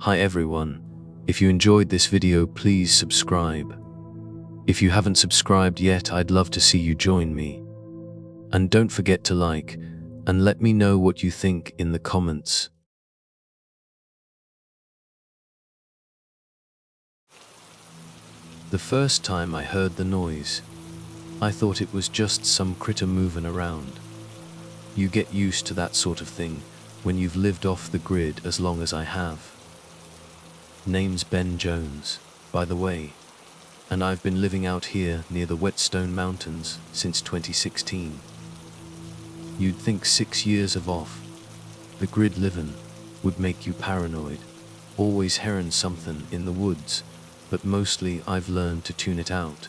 Hi everyone, if you enjoyed this video please subscribe. If you haven't subscribed yet, I'd love to see you join me. And don't forget to like and let me know what you think in the comments. The first time I heard the noise, I thought it was just some critter moving around. You get used to that sort of thing when you've lived off the grid as long as I have. Name's Ben Jones, by the way, and I've been living out here near the Whetstone Mountains since 2016. You'd think 6 years of off the grid living would make you paranoid, always hearing something in the woods, but mostly I've learned to tune it out.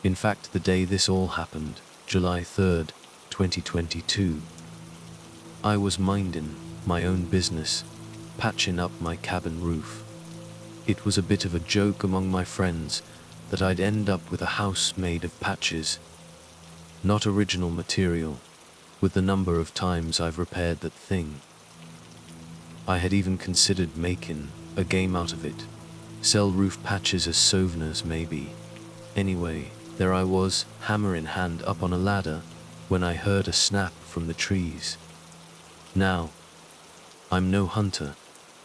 In fact, the day this all happened, July 3rd, 2022, I was minding my own business, patching up my cabin roof. It was a bit of a joke among my friends that I'd end up with a house made of patches, not original material, with the number of times I've repaired that thing. I had even considered making a game out of it, sell roof patches as souvenirs maybe. Anyway, there I was, hammer in hand up on a ladder, when I heard a snap from the trees. Now, I'm no hunter,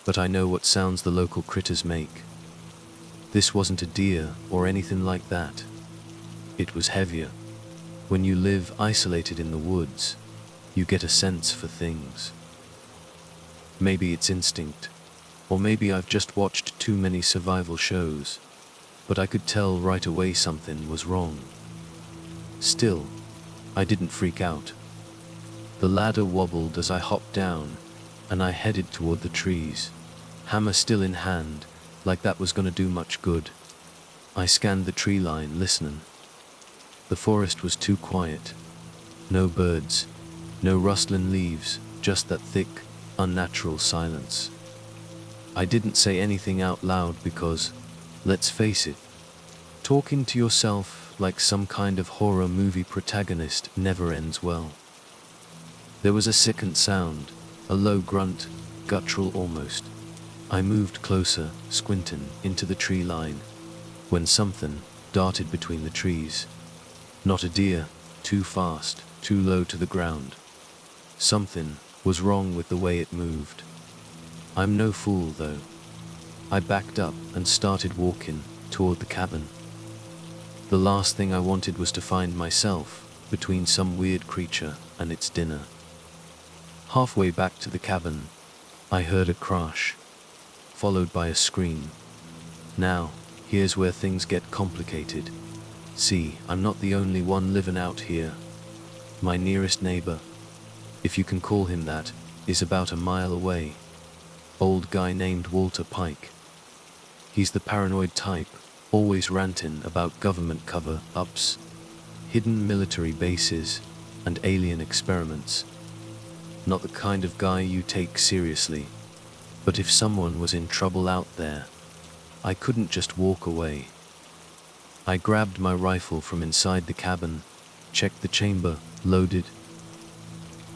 but I know what sounds the local critters make. This wasn't a deer or anything like that. It was heavier. When you live isolated in the woods, you get a sense for things. Maybe it's instinct, or maybe I've just watched too many survival shows, but I could tell right away something was wrong. Still, I didn't freak out. The ladder wobbled as I hopped down, and I headed toward the trees, hammer still in hand, like that was gonna do much good. I scanned the tree line, listening. The forest was too quiet. No birds, no rustling leaves, just that thick, unnatural silence. I didn't say anything out loud because, let's face it, talking to yourself like some kind of horror movie protagonist never ends well. There was a sickened sound, a low grunt, guttural almost. I moved closer, squinting into the tree line, when something darted between the trees. Not a deer, too fast, too low to the ground. Something was wrong with the way it moved. I'm no fool though. I backed up and started walking toward the cabin. The last thing I wanted was to find myself between some weird creature and its dinner. Halfway back to the cabin, I heard a crash, followed by a scream. Now, here's where things get complicated. See, I'm not the only one living out here. My nearest neighbor, if you can call him that, is about a mile away. Old guy named Walter Pike. He's the paranoid type, always ranting about government cover-ups, hidden military bases, and alien experiments. Not the kind of guy you take seriously. But if someone was in trouble out there, I couldn't just walk away. I grabbed my rifle from inside the cabin, checked the chamber, loaded.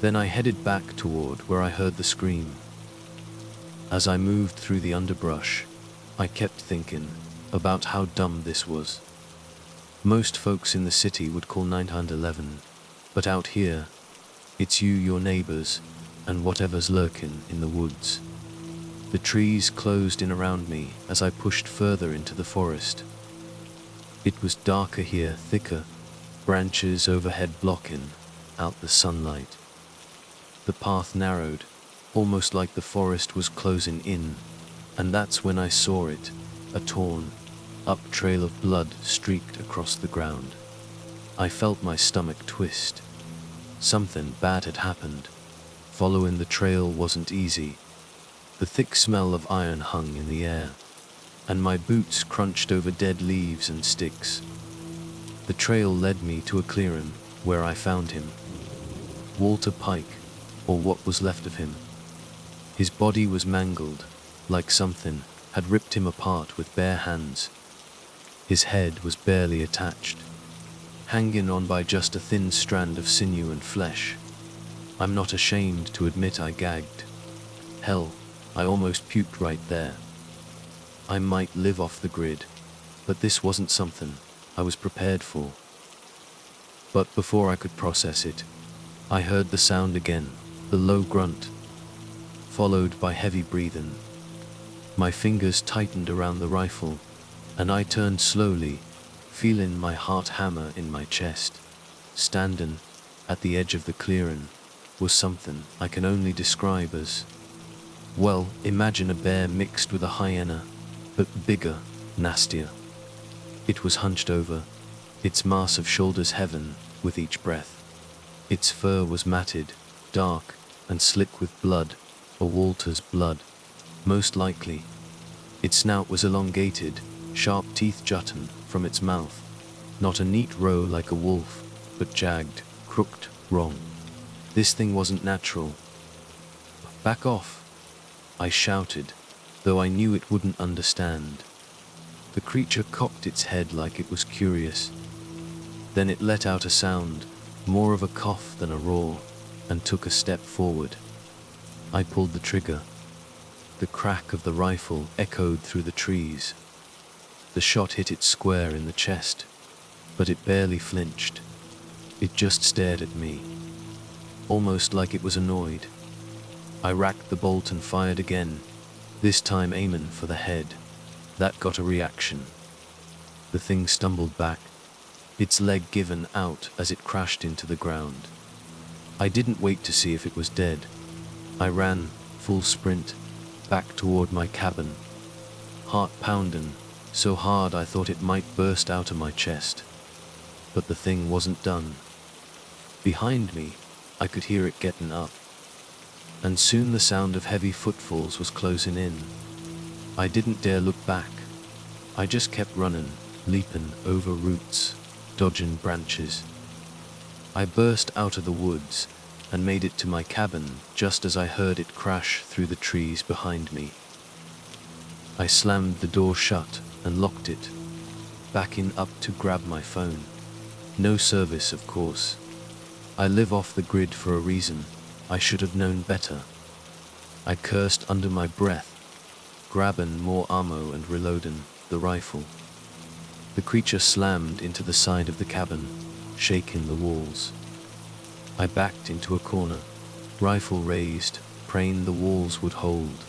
Then I headed back toward where I heard the scream. As I moved through the underbrush, I kept thinking about how dumb this was. Most folks in the city would call 911, but out here, it's you, your neighbors, and whatever's lurking in the woods. The trees closed in around me as I pushed further into the forest. It was darker here, thicker, branches overhead blocking out the sunlight. The path narrowed, almost like the forest was closing in, and that's when I saw it, a torn up trail of blood streaked across the ground. I felt my stomach twist. Something bad had happened. Following the trail wasn't easy. The thick smell of iron hung in the air, and my boots crunched over dead leaves and sticks. The trail led me to a clearing where I found him. Walter Pike, or what was left of him. His body was mangled, like something had ripped him apart with bare hands. His head was barely attached, hanging on by just a thin strand of sinew and flesh. I'm not ashamed to admit I gagged. Hell, I almost puked right there. I might live off the grid, but this wasn't something I was prepared for. But before I could process it, I heard the sound again, the low grunt, followed by heavy breathing. My fingers tightened around the rifle, and I turned slowly, feeling my heart hammer in my chest. Standing at the edge of the clearing was something I can only describe as, well, imagine a bear mixed with a hyena, but bigger, nastier. It was hunched over, its mass of shoulders heaving with each breath. Its fur was matted, dark, and slick with blood, a Walter's blood, most likely. Its snout was elongated, sharp teeth jutting from its mouth, not a neat row like a wolf, but jagged, crooked, wrong. This thing wasn't natural. "Back off," I shouted, though I knew it wouldn't understand. The creature cocked its head like it was curious. Then it let out a sound, more of a cough than a roar, and took a step forward. I pulled the trigger. The crack of the rifle echoed through the trees. The shot hit it square in the chest, but it barely flinched. It just stared at me, almost like it was annoyed. I racked the bolt and fired again, this time aiming for the head. That got a reaction. The thing stumbled back, its leg given out as it crashed into the ground. I didn't wait to see if it was dead. I ran, full sprint, back toward my cabin, heart pounding, so hard I thought it might burst out of my chest. But the thing wasn't done. Behind me, I could hear it getting up, and soon the sound of heavy footfalls was closing in. I didn't dare look back. I just kept running, leaping over roots, dodging branches. I burst out of the woods and made it to my cabin just as I heard it crash through the trees behind me. I slammed the door shut and locked it, backing up to grab my phone. No service, of course. I live off the grid for a reason. I should have known better. I cursed under my breath, grabbing more ammo and reloading the rifle. The creature slammed into the side of the cabin, shaking the walls. I backed into a corner, rifle raised, praying the walls would hold.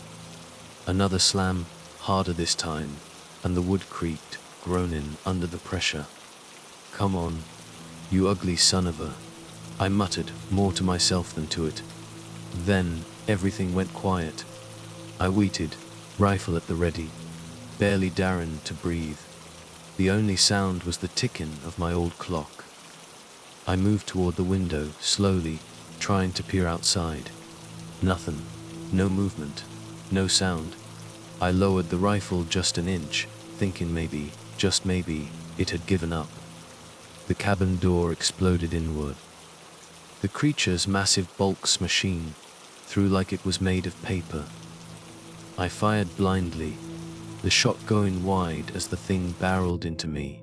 Another slam, harder this time, and the wood creaked, groaning under the pressure. "Come on, you ugly son of a," I muttered, more to myself than to it. Then everything went quiet. I waited, rifle at the ready, barely daring to breathe. The only sound was the ticking of my old clock. I moved toward the window, slowly, trying to peer outside. Nothing. No movement. No sound. I lowered the rifle just an inch, thinking maybe, just maybe, it had given up. The cabin door exploded inward. The creature's massive bulk's machine threw like it was made of paper. I fired blindly, the shot going wide as the thing barreled into me.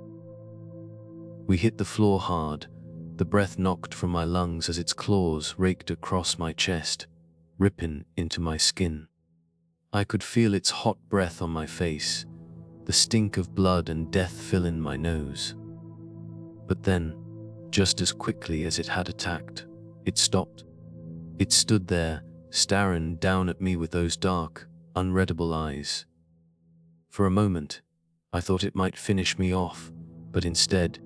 We hit the floor hard, the breath knocked from my lungs as its claws raked across my chest, ripping into my skin. I could feel its hot breath on my face, the stink of blood and death filling my nose. But then, just as quickly as it had attacked, it stopped. It stood there, staring down at me with those dark, unreadable eyes. For a moment, I thought it might finish me off, but instead,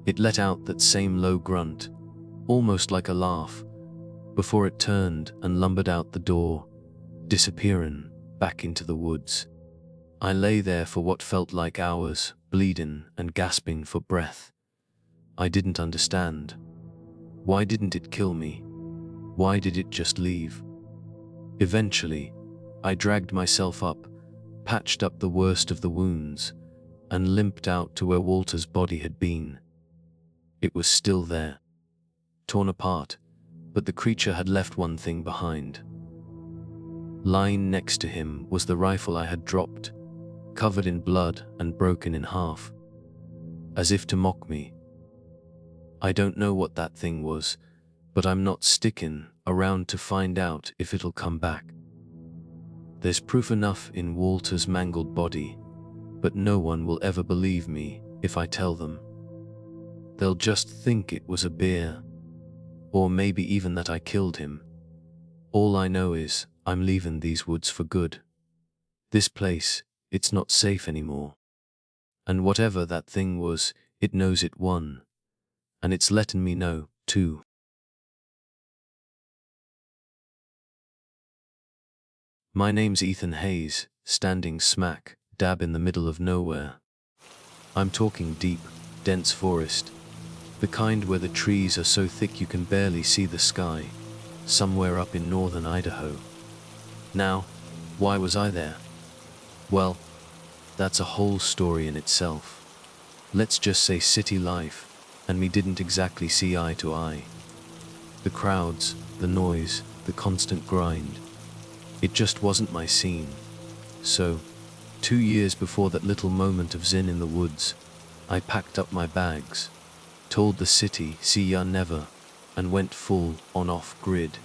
it let out that same low grunt, almost like a laugh, before it turned and lumbered out the door, disappearing back into the woods. I lay there for what felt like hours, bleeding and gasping for breath. I didn't understand. Why didn't it kill me? Why did it just leave? Eventually, I dragged myself up, patched up the worst of the wounds, and limped out to where Walter's body had been. It was still there, torn apart, but the creature had left one thing behind. Lying next to him was the rifle I had dropped, covered in blood and broken in half. As if to mock me. I don't know what that thing was, but I'm not sticking around to find out if it'll come back. There's proof enough in Walter's mangled body, but no one will ever believe me if I tell them. They'll just think it was a bear, or maybe even that I killed him. All I know is I'm leaving these woods for good. This place, it's not safe anymore. And whatever that thing was, it knows it won. And it's letting me know, too. My name's Ethan Hayes, standing smack dab in the middle of nowhere. I'm talking deep, dense forest, the kind where the trees are so thick you can barely see the sky, somewhere up in northern Idaho. Now, why was I there? Well, that's a whole story in itself. Let's just say city life, and me didn't exactly see eye to eye. The crowds, the noise, the constant grind. It just wasn't my scene. So, 2 years before that little moment of zen in the woods, I packed up my bags, told the city see ya never, and went full on off-grid.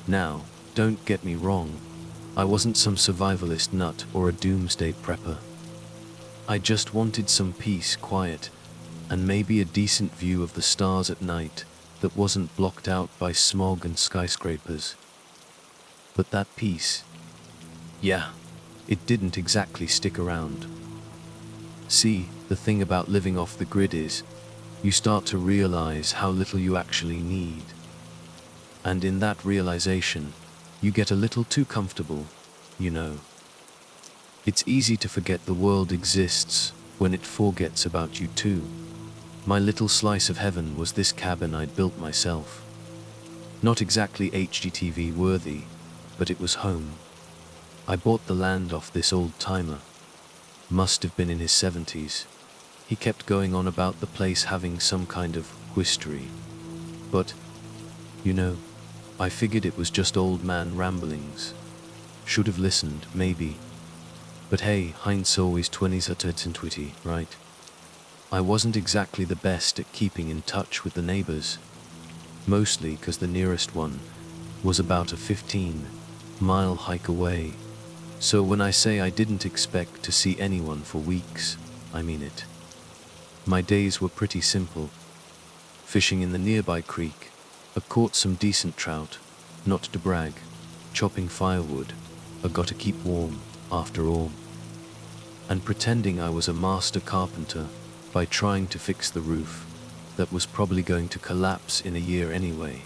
Now, don't get me wrong, I wasn't some survivalist nut or a doomsday prepper. I just wanted some peace, quiet, and maybe a decent view of the stars at night that wasn't blocked out by smog and skyscrapers. But that peace, yeah, it didn't exactly stick around. See, the thing about living off the grid is, you start to realize how little you actually need. And in that realization, you get a little too comfortable, you know. It's easy to forget the world exists when it forgets about you too. My little slice of heaven was this cabin I'd built myself. Not exactly HGTV worthy, but it was home. I bought the land off this old-timer. Must have been in his 70s. He kept going on about the place having some kind of history. But, you know, I figured it was just old man ramblings. Should have listened, maybe. But hey, hindsight's always 20/20, right? I wasn't exactly the best at keeping in touch with the neighbors. Mostly because the nearest one was about a 15-mile hike away. So when I say I didn't expect to see anyone for weeks, I mean it. My days were pretty simple. Fishing in the nearby creek, I caught some decent trout, not to brag, chopping firewood, I gotta keep warm, after all. And pretending I was a master carpenter by trying to fix the roof that was probably going to collapse in a year anyway.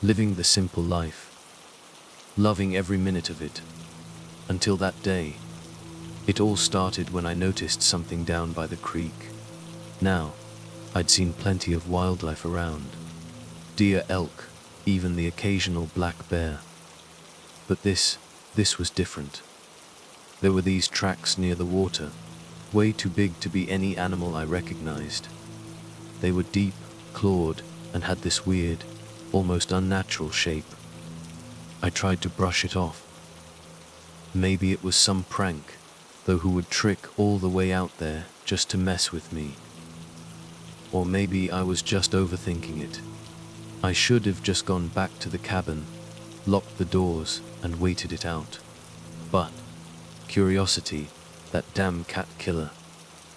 Living the simple life, loving every minute of it, until that day. It all started when I noticed something down by the creek. Now, I'd seen plenty of wildlife around. Deer, elk, even the occasional black bear. But this was different. There were these tracks near the water, way too big to be any animal I recognized. They were deep, clawed, and had this weird, almost unnatural shape. I tried to brush it off. Maybe it was some prank, though who would trick all the way out there just to mess with me? Or maybe I was just overthinking it. I should have just gone back to the cabin, locked the doors, and waited it out. But curiosity, that damn cat killer,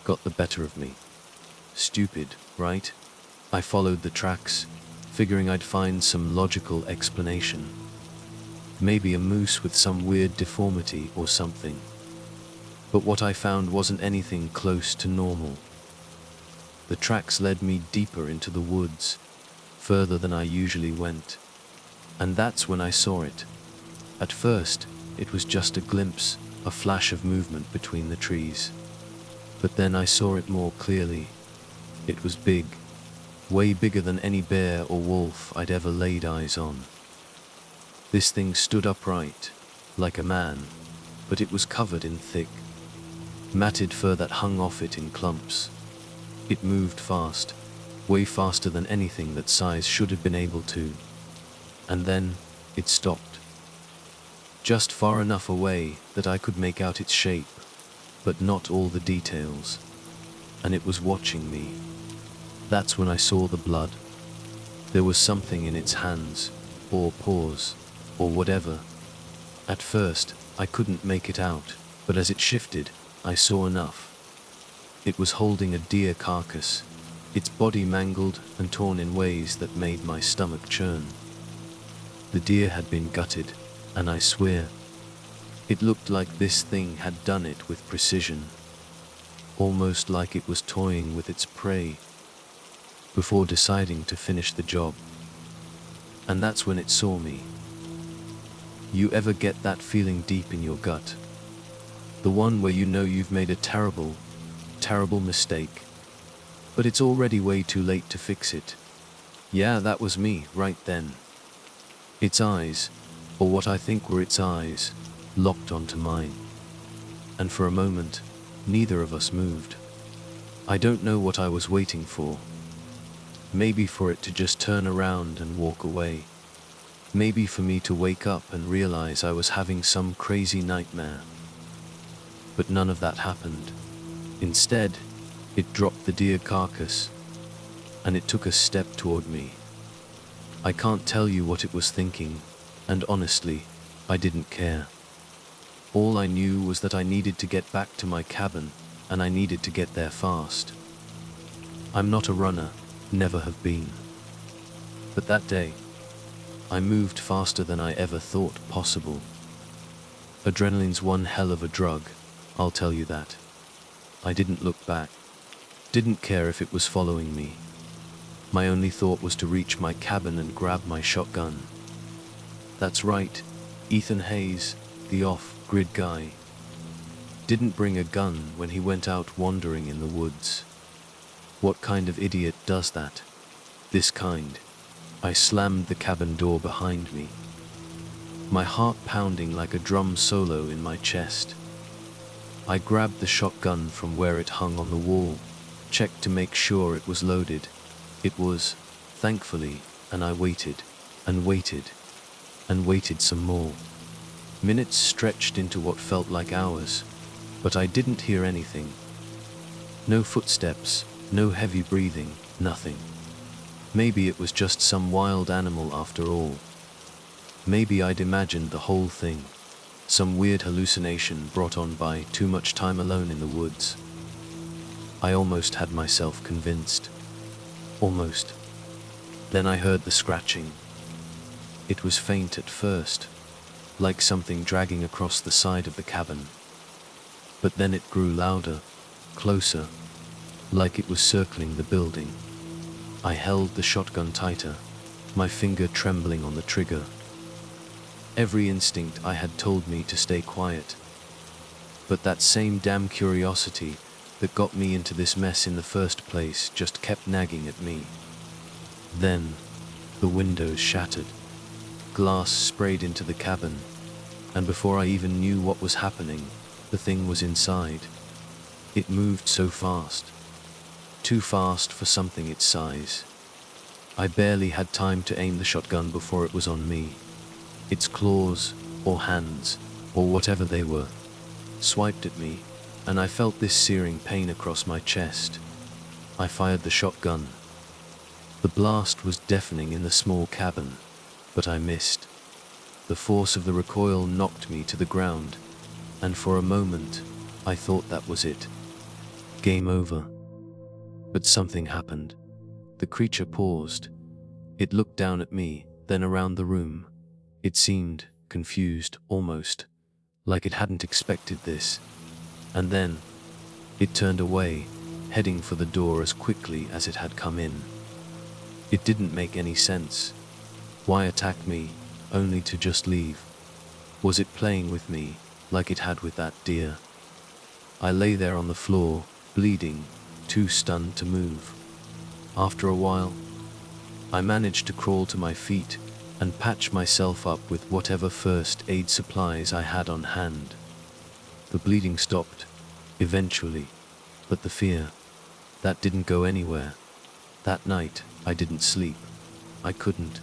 got the better of me. Stupid, right? I followed the tracks, figuring I'd find some logical explanation. Maybe a moose with some weird deformity or something. But what I found wasn't anything close to normal. The tracks led me deeper into the woods, further than I usually went. And that's when I saw it. At first, it was just a glimpse, a flash of movement between the trees. But then I saw it more clearly. It was big, way bigger than any bear or wolf I'd ever laid eyes on. This thing stood upright, like a man, but it was covered in thick, matted fur that hung off it in clumps. It moved fast, way faster than anything that size should have been able to. And then, it stopped. Just far enough away that I could make out its shape, but not all the details. And it was watching me. That's when I saw the blood. There was something in its hands, or paws, or whatever. At first, I couldn't make it out, but as it shifted, I saw enough. It was holding a deer carcass, its body mangled and torn in ways that made my stomach churn. The deer had been gutted, and I swear, it looked like this thing had done it with precision, almost like it was toying with its prey before deciding to finish the job. And that's when it saw me. You ever get that feeling deep in your gut? The one where you know you've made a terrible, terrible mistake, but it's already way too late to fix it. Yeah, that was me right then. Its eyes, or what I think were its eyes, locked onto mine. And for a moment, neither of us moved. I don't know what I was waiting for. Maybe for it to just turn around and walk away. Maybe for me to wake up and realize I was having some crazy nightmare. But none of that happened. Instead, it dropped the deer carcass, and it took a step toward me. I can't tell you what it was thinking, and honestly, I didn't care. All I knew was that I needed to get back to my cabin, and I needed to get there fast. I'm not a runner, never have been. But that day, I moved faster than I ever thought possible. Adrenaline's one hell of a drug, I'll tell you that. I didn't look back, didn't care if it was following me. My only thought was to reach my cabin and grab my shotgun. That's right, Ethan Hayes, the off-grid guy, didn't bring a gun when he went out wandering in the woods. What kind of idiot does that? This kind. I slammed the cabin door behind me, my heart pounding like a drum solo in my chest. I grabbed the shotgun from where it hung on the wall, checked to make sure it was loaded. It was, thankfully, and I waited, and waited, and waited some more. Minutes stretched into what felt like hours, but I didn't hear anything. No footsteps, no heavy breathing, nothing. Maybe it was just some wild animal after all. Maybe I'd imagined the whole thing, some weird hallucination brought on by too much time alone in the woods. I almost had myself convinced. Almost. Then I heard the scratching. It was faint at first, like something dragging across the side of the cabin. But then it grew louder, closer, like it was circling the building. I held the shotgun tighter, my finger trembling on the trigger. Every instinct I had told me to stay quiet. But that same damn curiosity that got me into this mess in the first place just kept nagging at me. Then, the windows shattered. Glass sprayed into the cabin, and before I even knew what was happening, the thing was inside. It moved so fast. Too fast for something its size. I barely had time to aim the shotgun before it was on me. Its claws, or hands, or whatever they were, swiped at me, and I felt this searing pain across my chest. I fired the shotgun. The blast was deafening in the small cabin, but I missed. The force of the recoil knocked me to the ground, and for a moment, I thought that was it. Game over. But something happened. The creature paused. It looked down at me, then around the room. It seemed confused, almost, like it hadn't expected this. And then, it turned away, heading for the door as quickly as it had come in. It didn't make any sense. Why attack me, only to just leave? Was it playing with me, like it had with that deer? I lay there on the floor, bleeding, too stunned to move. After a while, I managed to crawl to my feet and patch myself up with whatever first aid supplies I had on hand. The bleeding stopped, eventually, but the fear, that didn't go anywhere. That night, I didn't sleep. I couldn't.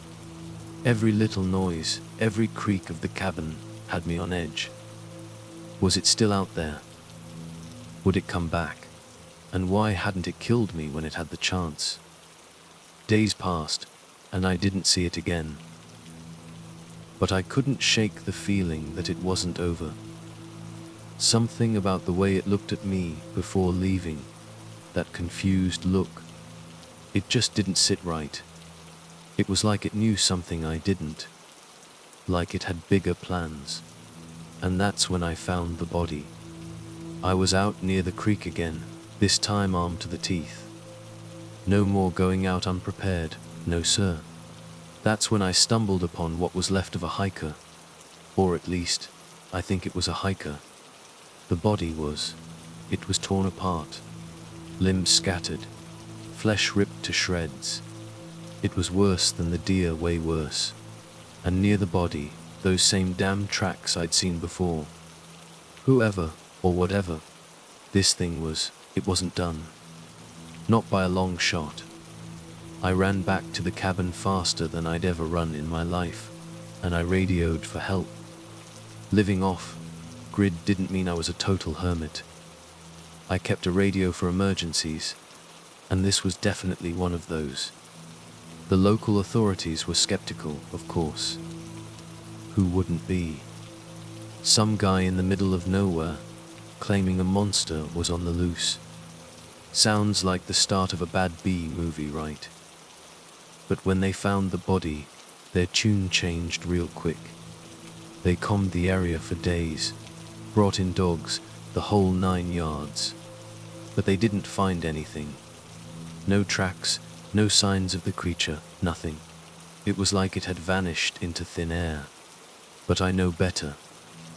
Every little noise, every creak of the cabin had me on edge. Was it still out there? Would it come back? And why hadn't it killed me when it had the chance? Days passed, and I didn't see it again. but I couldn't shake the feeling that it wasn't over. Something about the way it looked at me before leaving, that confused look, it just didn't sit right. It was like it knew something I didn't, like it had bigger plans. And that's when I found the body. I was out near the creek again, this time armed to the teeth. No more going out unprepared, no sir. That's when I stumbled upon what was left of a hiker, or at least, I think it was a hiker. The body was torn apart, limbs scattered, flesh ripped to shreds. It was worse than the deer, way worse. And near the body, those same damn tracks I'd seen before. Whoever, or whatever, this thing was, it wasn't done. Not by a long shot. I ran back to the cabin faster than I'd ever run in my life, and I radioed for help. Living off grid didn't mean I was a total hermit. I kept a radio for emergencies, and this was definitely one of those. The local authorities were skeptical, of course. Who wouldn't be? Some guy in the middle of nowhere, claiming a monster was on the loose. Sounds like the start of a bad B movie, right? But when they found the body, their tune changed real quick. They combed the area for days, brought in dogs, the whole 9 yards. But they didn't find anything. No tracks, no signs of the creature, nothing. It was like it had vanished into thin air. But I know better.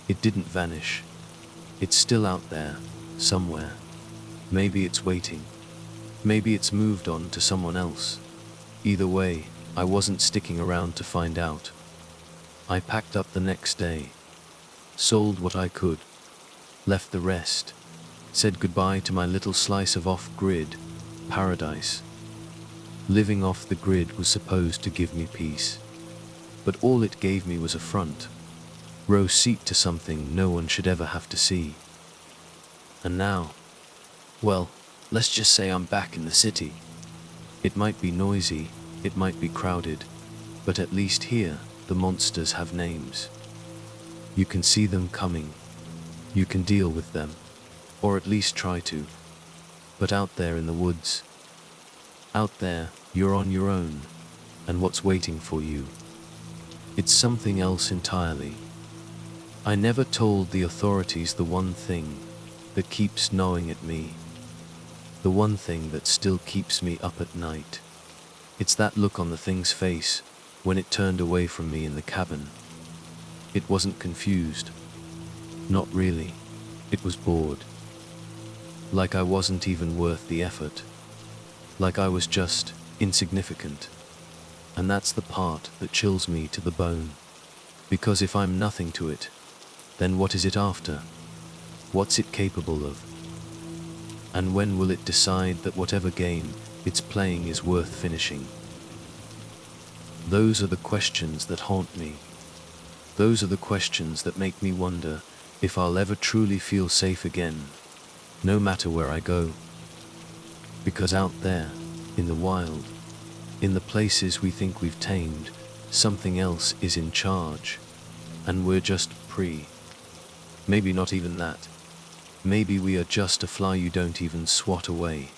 It didn't vanish. It's still out there, somewhere. Maybe it's waiting. Maybe it's moved on to someone else. Either way, I wasn't sticking around to find out. I packed up the next day, sold what I could, left the rest, said goodbye to my little slice of off-grid paradise. Living off the grid was supposed to give me peace, but all it gave me was a front row seat to something no one should ever have to see. And now, well, let's just say I'm back in the city. It might be noisy, it might be crowded, but at least here, the monsters have names. You can see them coming. You can deal with them, or at least try to. But out there in the woods, out there, you're on your own, and what's waiting for you? It's something else entirely. I never told the authorities the one thing that keeps gnawing at me, the one thing that still keeps me up at night. It's that look on the thing's face when it turned away from me in the cabin. It wasn't confused. Not really. It was bored. Like I wasn't even worth the effort. Like I was just insignificant. And that's the part that chills me to the bone. Because if I'm nothing to it, then what is it after? What's it capable of? And when will it decide that whatever game it's playing is worth finishing? Those are the questions that haunt me. Those are the questions that make me wonder if I'll ever truly feel safe again, no matter where I go. Because out there, in the wild, in the places we think we've tamed, something else is in charge, and we're just maybe not even that. Maybe we are just a fly you don't even swat away,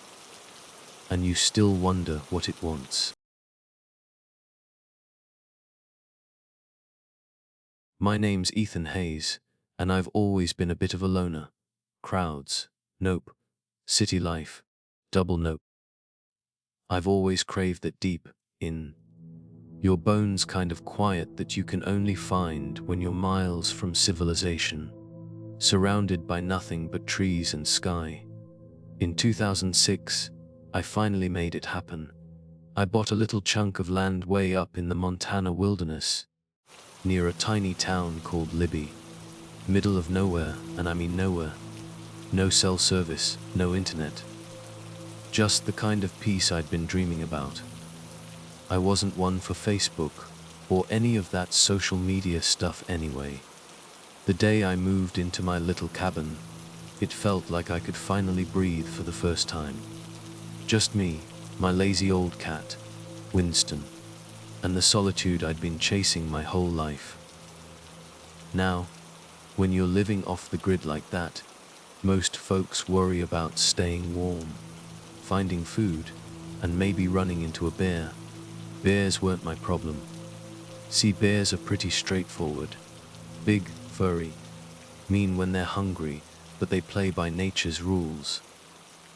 and you still wonder what it wants. My name's Ethan Hayes, and I've always been a bit of a loner. Crowds, nope. City life, double nope. I've always craved that deep, in your bones kind of quiet that you can only find when you're miles from civilization, surrounded by nothing but trees and sky. In 2006, I finally made it happen. I bought a little chunk of land way up in the Montana wilderness, near a tiny town called Libby. Middle of nowhere, and I mean nowhere. No cell service, no internet. Just the kind of peace I'd been dreaming about. I wasn't one for Facebook, or any of that social media stuff anyway. The day I moved into my little cabin, it felt like I could finally breathe for the first time. Just me, my lazy old cat, Winston, and the solitude I'd been chasing my whole life. Now, when you're living off the grid like that, most folks worry about staying warm, finding food, and maybe running into a bear. Bears weren't my problem. See, bears are pretty straightforward. Big, furry, mean when they're hungry, but they play by nature's rules.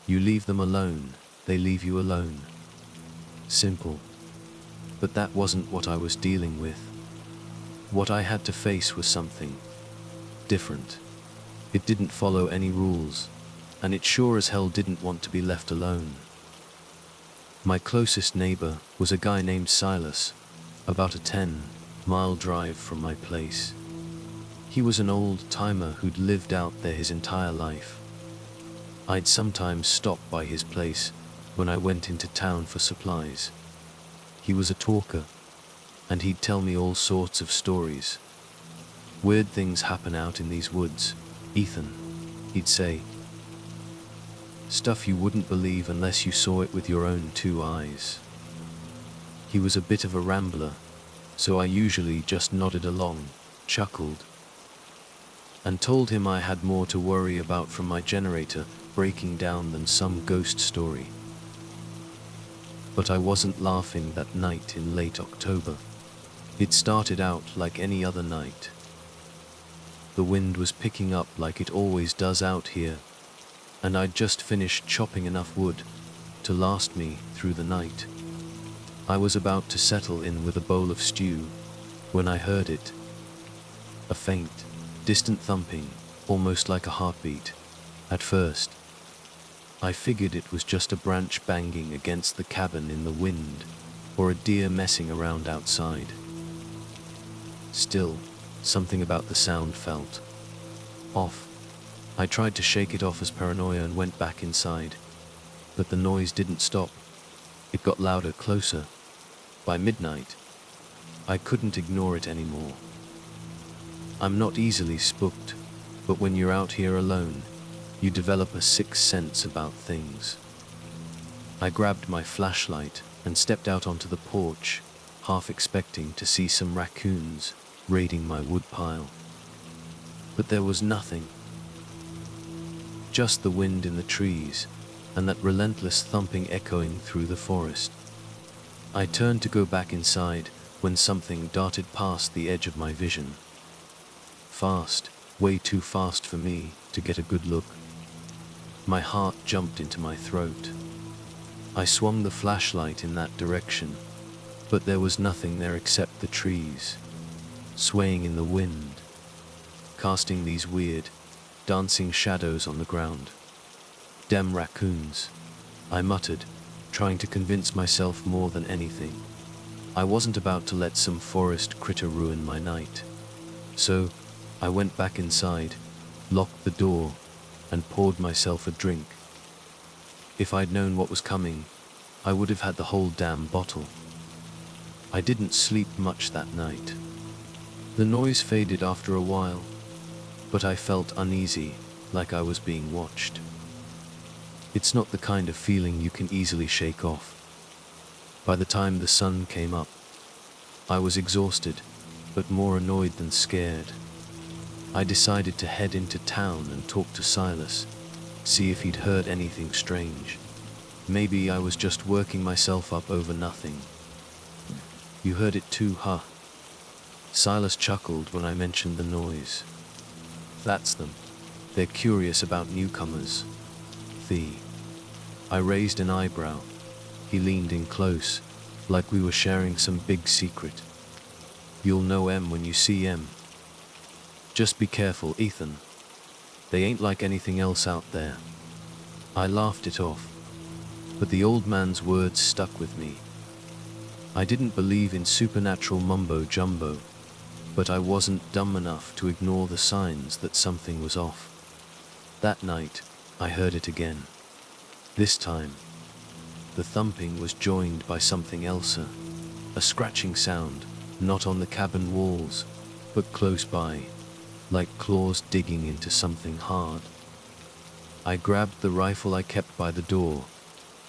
You leave them alone, they leave you alone. Simple. But that wasn't what I was dealing with. What I had to face was something different. It didn't follow any rules, and it sure as hell didn't want to be left alone. My closest neighbor was a guy named Silas, about a 10-mile drive from my place. He was an old-timer who'd lived out there his entire life. I'd sometimes stop by his place when I went into town for supplies. He was a talker, and he'd tell me all sorts of stories. Weird things happen out in these woods, Ethan, he'd say. Stuff you wouldn't believe unless you saw it with your own two eyes. He was a bit of a rambler, so I usually just nodded along, chuckled, and told him I had more to worry about from my generator breaking down than some ghost story. But I wasn't laughing that night in late October. It started out like any other night. The wind was picking up like it always does out here, and I'd just finished chopping enough wood to last me through the night. I was about to settle in with a bowl of stew when I heard it. A faint, distant thumping, almost like a heartbeat. At first, I figured it was just a branch banging against the cabin in the wind, or a deer messing around outside. Still, something about the sound felt off. I tried to shake it off as paranoia and went back inside, but the noise didn't stop. It got louder, closer. By midnight, I couldn't ignore it anymore. I'm not easily spooked, but when you're out here alone, you develop a sixth sense about things. I grabbed my flashlight and stepped out onto the porch, half expecting to see some raccoons raiding my woodpile. But there was nothing. Just the wind in the trees and that relentless thumping echoing through the forest. I turned to go back inside when something darted past the edge of my vision. Fast, way too fast for me to get a good look. My heart jumped into my throat. I swung the flashlight in that direction, but there was nothing there except the trees, swaying in the wind, casting these weird, dancing shadows on the ground. Damn raccoons, I muttered, trying to convince myself more than anything. I wasn't about to let some forest critter ruin my night. So, I went back inside, locked the door, and poured myself a drink. If I'd known what was coming, I would have had the whole damn bottle. I didn't sleep much that night. The noise faded after a while, but I felt uneasy, like I was being watched. It's not the kind of feeling you can easily shake off. By the time the sun came up, I was exhausted, but more annoyed than scared. I decided to head into town and talk to Silas, see if he'd heard anything strange. Maybe I was just working myself up over nothing. You heard it too, huh? Silas chuckled when I mentioned the noise. That's them. They're curious about newcomers. I raised an eyebrow. He leaned in close, like we were sharing some big secret. You'll know em when you see em. Just be careful, Ethan. They ain't like anything else out there. I laughed it off, but the old man's words stuck with me. I didn't believe in supernatural mumbo-jumbo, but I wasn't dumb enough to ignore the signs that something was off. That night, I heard it again. This time, the thumping was joined by something else, a scratching sound, not on the cabin walls, but close by, like claws digging into something hard. I grabbed the rifle I kept by the door,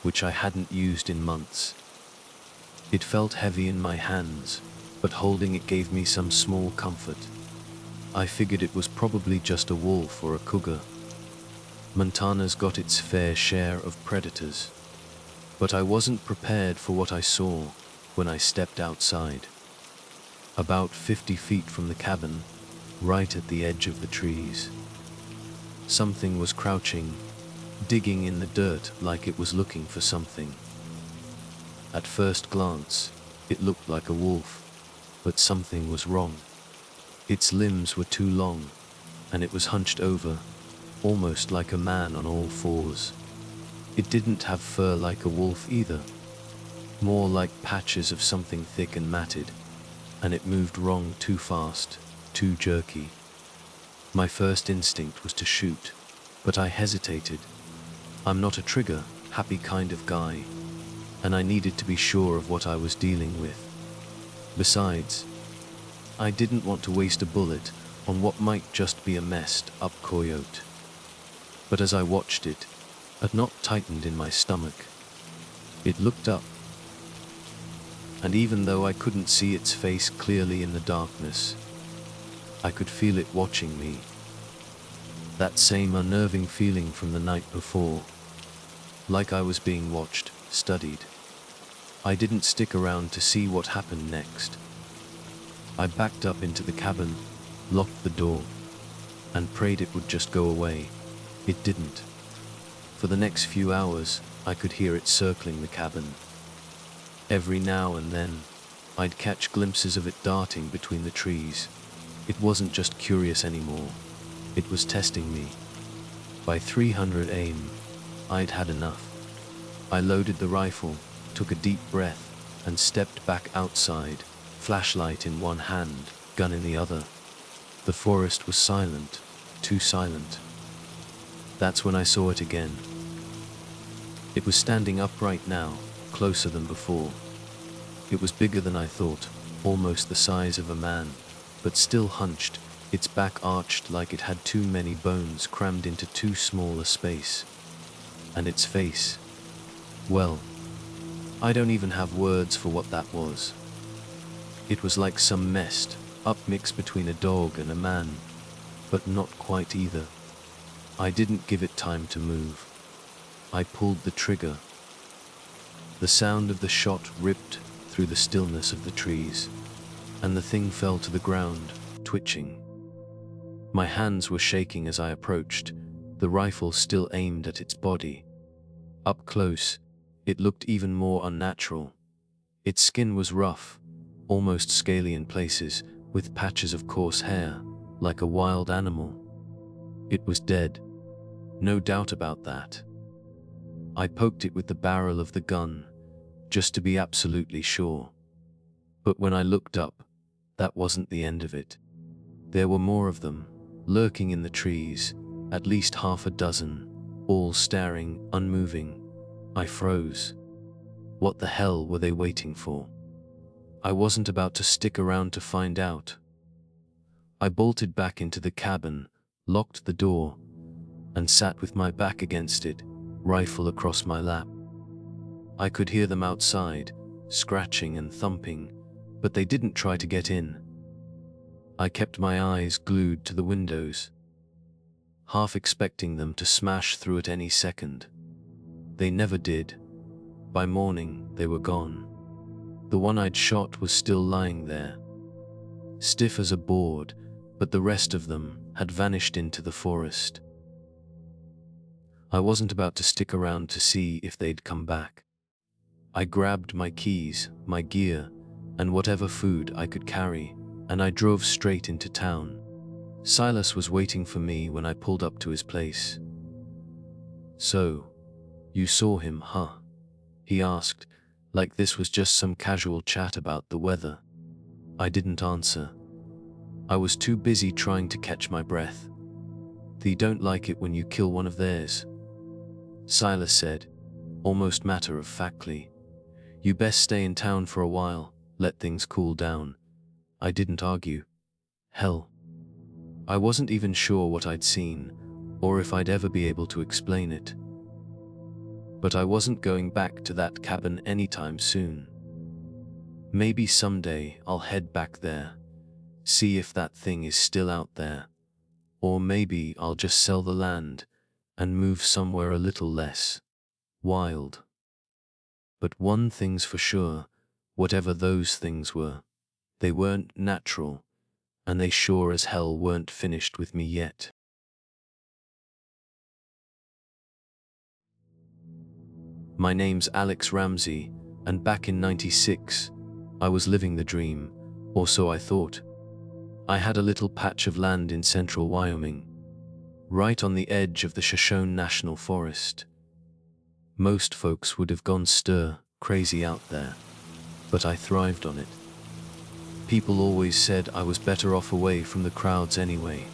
which I hadn't used in months. It felt heavy in my hands, but holding it gave me some small comfort. I figured it was probably just a wolf or a cougar. Montana's got its fair share of predators. But I wasn't prepared for what I saw when I stepped outside. About 50 feet from the cabin, right at the edge of the trees, something was crouching, digging in the dirt like it was looking for something. At first glance, it looked like a wolf, but something was wrong. Its limbs were too long, and it was hunched over, almost like a man on all fours. It didn't have fur like a wolf either, more like patches of something thick and matted, and it moved wrong, too fast, too jerky. My first instinct was to shoot, but I hesitated. I'm not a trigger, happy kind of guy, and I needed to be sure of what I was dealing with. Besides, I didn't want to waste a bullet on what might just be a messed up coyote. But as I watched it, a knot tightened in my stomach. It looked up, and even though I couldn't see its face clearly in the darkness, I could feel it watching me. That same unnerving feeling from the night before, like I was being watched, studied. I didn't stick around to see what happened next. I backed up into the cabin, locked the door, and prayed it would just go away. It didn't. For the next few hours, I could hear it circling the cabin. Every now and then, I'd catch glimpses of it darting between the trees. It wasn't just curious anymore. It was testing me. By 300 aim, I'd had enough. I loaded the rifle, took a deep breath, and stepped back outside, flashlight in one hand, gun in the other. The forest was silent, too silent. That's when I saw it again. It was standing upright now, closer than before. It was bigger than I thought, almost the size of a man, but still hunched, its back arched like it had too many bones crammed into too small a space. And its face, well, I don't even have words for what that was. It was like some messed up mix between a dog and a man, but not quite either. I didn't give it time to move. I pulled the trigger. The sound of the shot ripped through the stillness of the trees, and the thing fell to the ground, twitching. My hands were shaking as I approached, the rifle still aimed at its body. Up close, it looked even more unnatural. Its skin was rough, almost scaly in places, with patches of coarse hair, like a wild animal. It was dead. No doubt about that. I poked it with the barrel of the gun, just to be absolutely sure. But when I looked up, that wasn't the end of it. There were more of them, lurking in the trees, at least half a dozen, all staring, unmoving. I froze. What the hell were they waiting for? I wasn't about to stick around to find out. I bolted back into the cabin, locked the door, and sat with my back against it, rifle across my lap. I could hear them outside, scratching and thumping, but they didn't try to get in. I kept my eyes glued to the windows, half expecting them to smash through at any second. They never did. By morning, they were gone. The one I'd shot was still lying there, stiff as a board, but the rest of them had vanished into the forest. I wasn't about to stick around to see if they'd come back. I grabbed my keys, my gear, and whatever food I could carry, and I drove straight into town. Silas was waiting for me when I pulled up to his place. "So, you saw him, huh?" he asked, like this was just some casual chat about the weather. I didn't answer. I was too busy trying to catch my breath. "They don't like it when you kill one of theirs," Silas said, almost matter-of-factly. "You best stay in town for a while, let things cool down." I didn't argue. Hell, I wasn't even sure what I'd seen, or if I'd ever be able to explain it. But I wasn't going back to that cabin anytime soon. Maybe someday I'll head back there, See if that thing is still out there. Or maybe I'll just sell the land and move somewhere a little less wild. But one thing's for sure, whatever those things were, they weren't natural, and they sure as hell weren't finished with me yet. My name's Alex Ramsey, and back in '96, I was living the dream, or so I thought. I had a little patch of land in central Wyoming, right on the edge of the Shoshone National Forest. Most folks would have gone stir crazy out there, but I thrived on it. People always said I was better off away from the crowds anyway.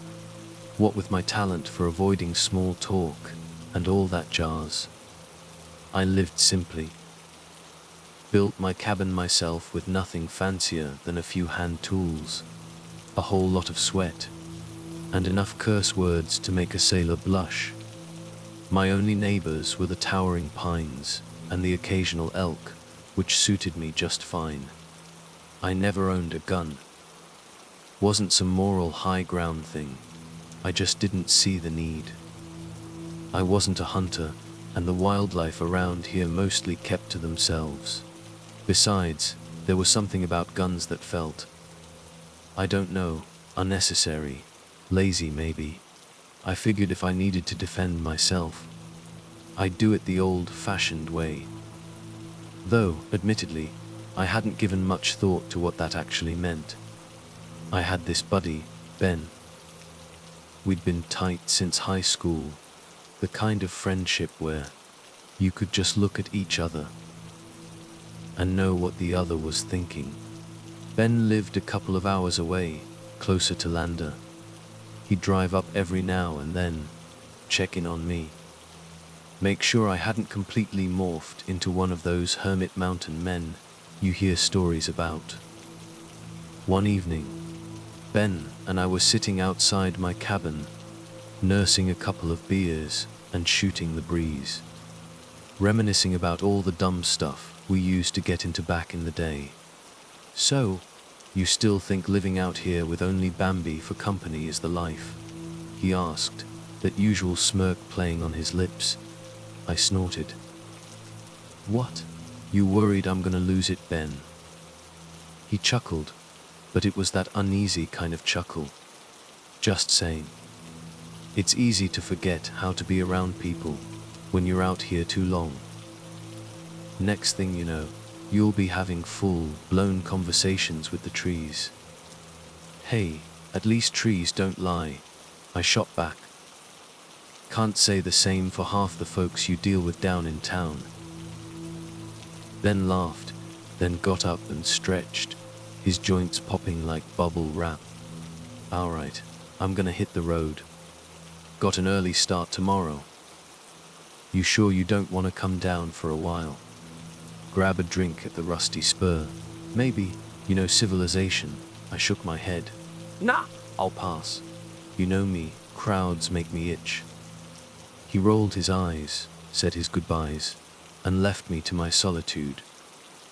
What with my talent for avoiding small talk and all that jazz. I lived simply. Built my cabin myself with nothing fancier than a few hand tools, a whole lot of sweat, and enough curse words to make a sailor blush. My only neighbors were the towering pines and the occasional elk, which suited me just fine. I never owned a gun. Wasn't some moral high ground thing. I just didn't see the need. I wasn't a hunter, and the wildlife around here mostly kept to themselves. Besides, there was something about guns that felt, I don't know, unnecessary, lazy maybe. I figured if I needed to defend myself, I'd do it the old-fashioned way. Though, admittedly, I hadn't given much thought to what that actually meant. I had this buddy, Ben. We'd been tight since high school, the kind of friendship where you could just look at each other and know what the other was thinking. Ben lived a couple of hours away, closer to Lander. He'd drive up every now and then, check in on me, make sure I hadn't completely morphed into one of those hermit mountain men you hear stories about. One evening, Ben and I were sitting outside my cabin, nursing a couple of beers and shooting the breeze, reminiscing about all the dumb stuff we used to get into back in the day. So, you still think living out here with only Bambi for company is the life? He asked, that usual smirk playing on his lips. I snorted. What? You worried I'm gonna lose it, Ben? He chuckled, but it was that uneasy kind of chuckle. Just saying. It's easy to forget how to be around people when you're out here too long. Next thing you know, you'll be having full-blown conversations with the trees. Hey, at least trees don't lie, I shot back. Can't say the same for half the folks you deal with down in town. Ben laughed, then got up and stretched, his joints popping like bubble wrap. Alright, I'm gonna hit the road. Got an early start tomorrow. You sure you don't want to come down for a while? Grab a drink at the Rusty Spur. Maybe, civilization. I shook my head. Nah, I'll pass. You know me, crowds make me itch. He rolled his eyes, said his goodbyes, and left me to my solitude.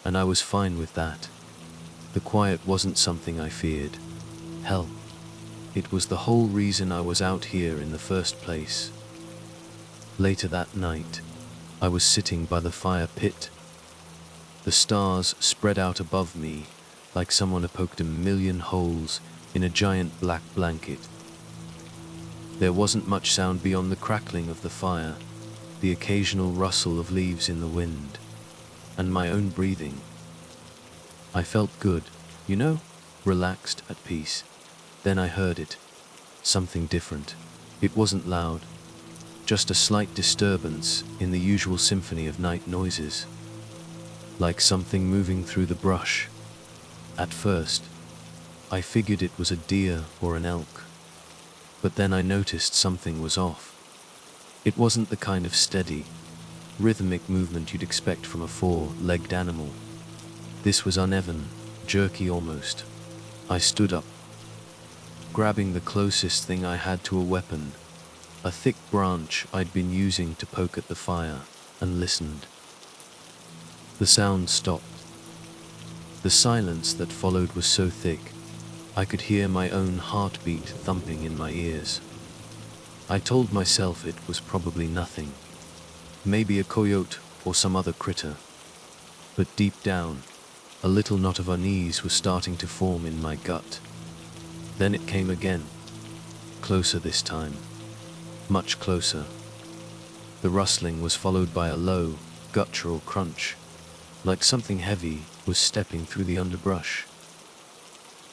And I was fine with that. The quiet wasn't something I feared. Hell, it was the whole reason I was out here in the first place. Later that night, I was sitting by the fire pit. The stars spread out above me like someone had poked a million holes in a giant black blanket. There wasn't much sound beyond the crackling of the fire, the occasional rustle of leaves in the wind, and my own breathing. I felt good, relaxed, at peace. Then I heard it. Something different. It wasn't loud, just a slight disturbance in the usual symphony of night noises. Like something moving through the brush. At first, I figured it was a deer or an elk. But then I noticed something was off. It wasn't the kind of steady, rhythmic movement you'd expect from a four-legged animal. This was uneven, jerky almost. I stood up, grabbing the closest thing I had to a weapon, a thick branch I'd been using to poke at the fire, and listened. The sound stopped. The silence that followed was so thick, I could hear my own heartbeat thumping in my ears. I told myself it was probably nothing, maybe a coyote or some other critter. But deep down, a little knot of unease was starting to form in my gut. Then it came again, closer this time, much closer. The rustling was followed by a low, guttural crunch, like something heavy was stepping through the underbrush.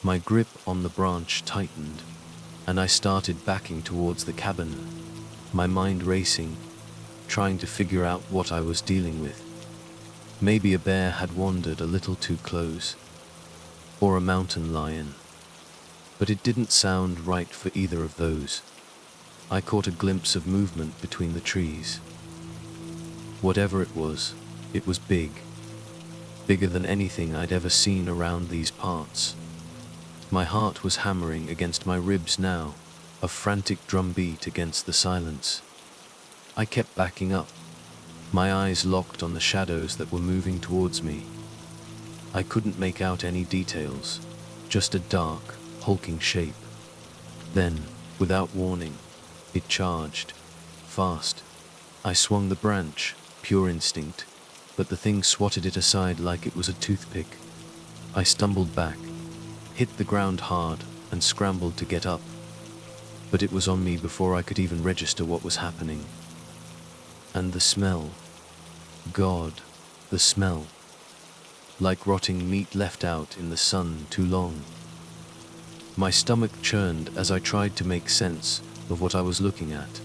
My grip on the branch tightened, and I started backing towards the cabin, my mind racing, trying to figure out what I was dealing with. Maybe a bear had wandered a little too close, or a mountain lion. But it didn't sound right for either of those. I caught a glimpse of movement between the trees. Whatever it was big. Bigger than anything I'd ever seen around these parts. My heart was hammering against my ribs now, a frantic drumbeat against the silence. I kept backing up, my eyes locked on the shadows that were moving towards me. I couldn't make out any details, just a dark, hulking shape. Then, without warning, it charged, fast. I swung the branch, pure instinct, but the thing swatted it aside like it was a toothpick. I stumbled back, hit the ground hard, and scrambled to get up. But it was on me before I could even register what was happening. And the smell. God, the smell. Like rotting meat left out in the sun too long. My stomach churned as I tried to make sense of what I was looking at.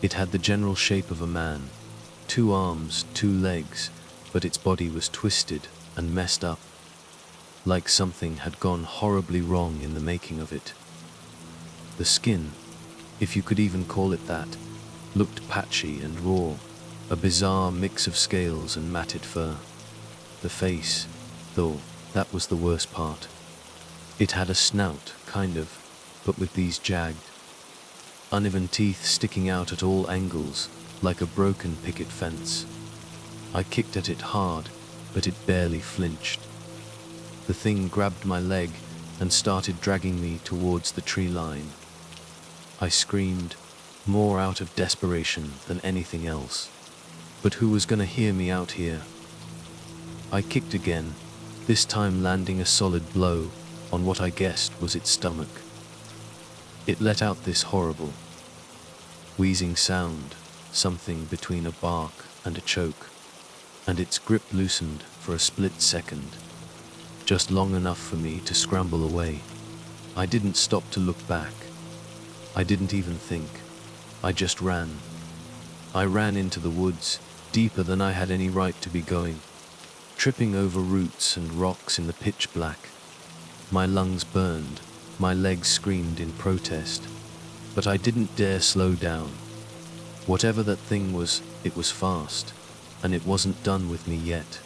It had the general shape of a man, 2 arms, 2 legs, but its body was twisted and messed up, like something had gone horribly wrong in the making of it. The skin, if you could even call it that, looked patchy and raw, a bizarre mix of scales and matted fur. The face, though, that was the worst part. It had a snout, kind of, but with these jagged, uneven teeth sticking out at all angles, like a broken picket fence. I kicked at it hard, but it barely flinched. The thing grabbed my leg and started dragging me towards the tree line. I screamed, more out of desperation than anything else. But who was gonna hear me out here? I kicked again, this time landing a solid blow on what I guessed was its stomach. It let out this horrible, wheezing sound, something between a bark and a choke, and its grip loosened for a split second, just long enough for me to scramble away. I didn't stop to look back. I didn't even think. I just ran. I ran into the woods, deeper than I had any right to be going, tripping over roots and rocks in the pitch black. My lungs burned, my legs screamed in protest, but I didn't dare slow down. Whatever that thing was, it was fast, and it wasn't done with me yet.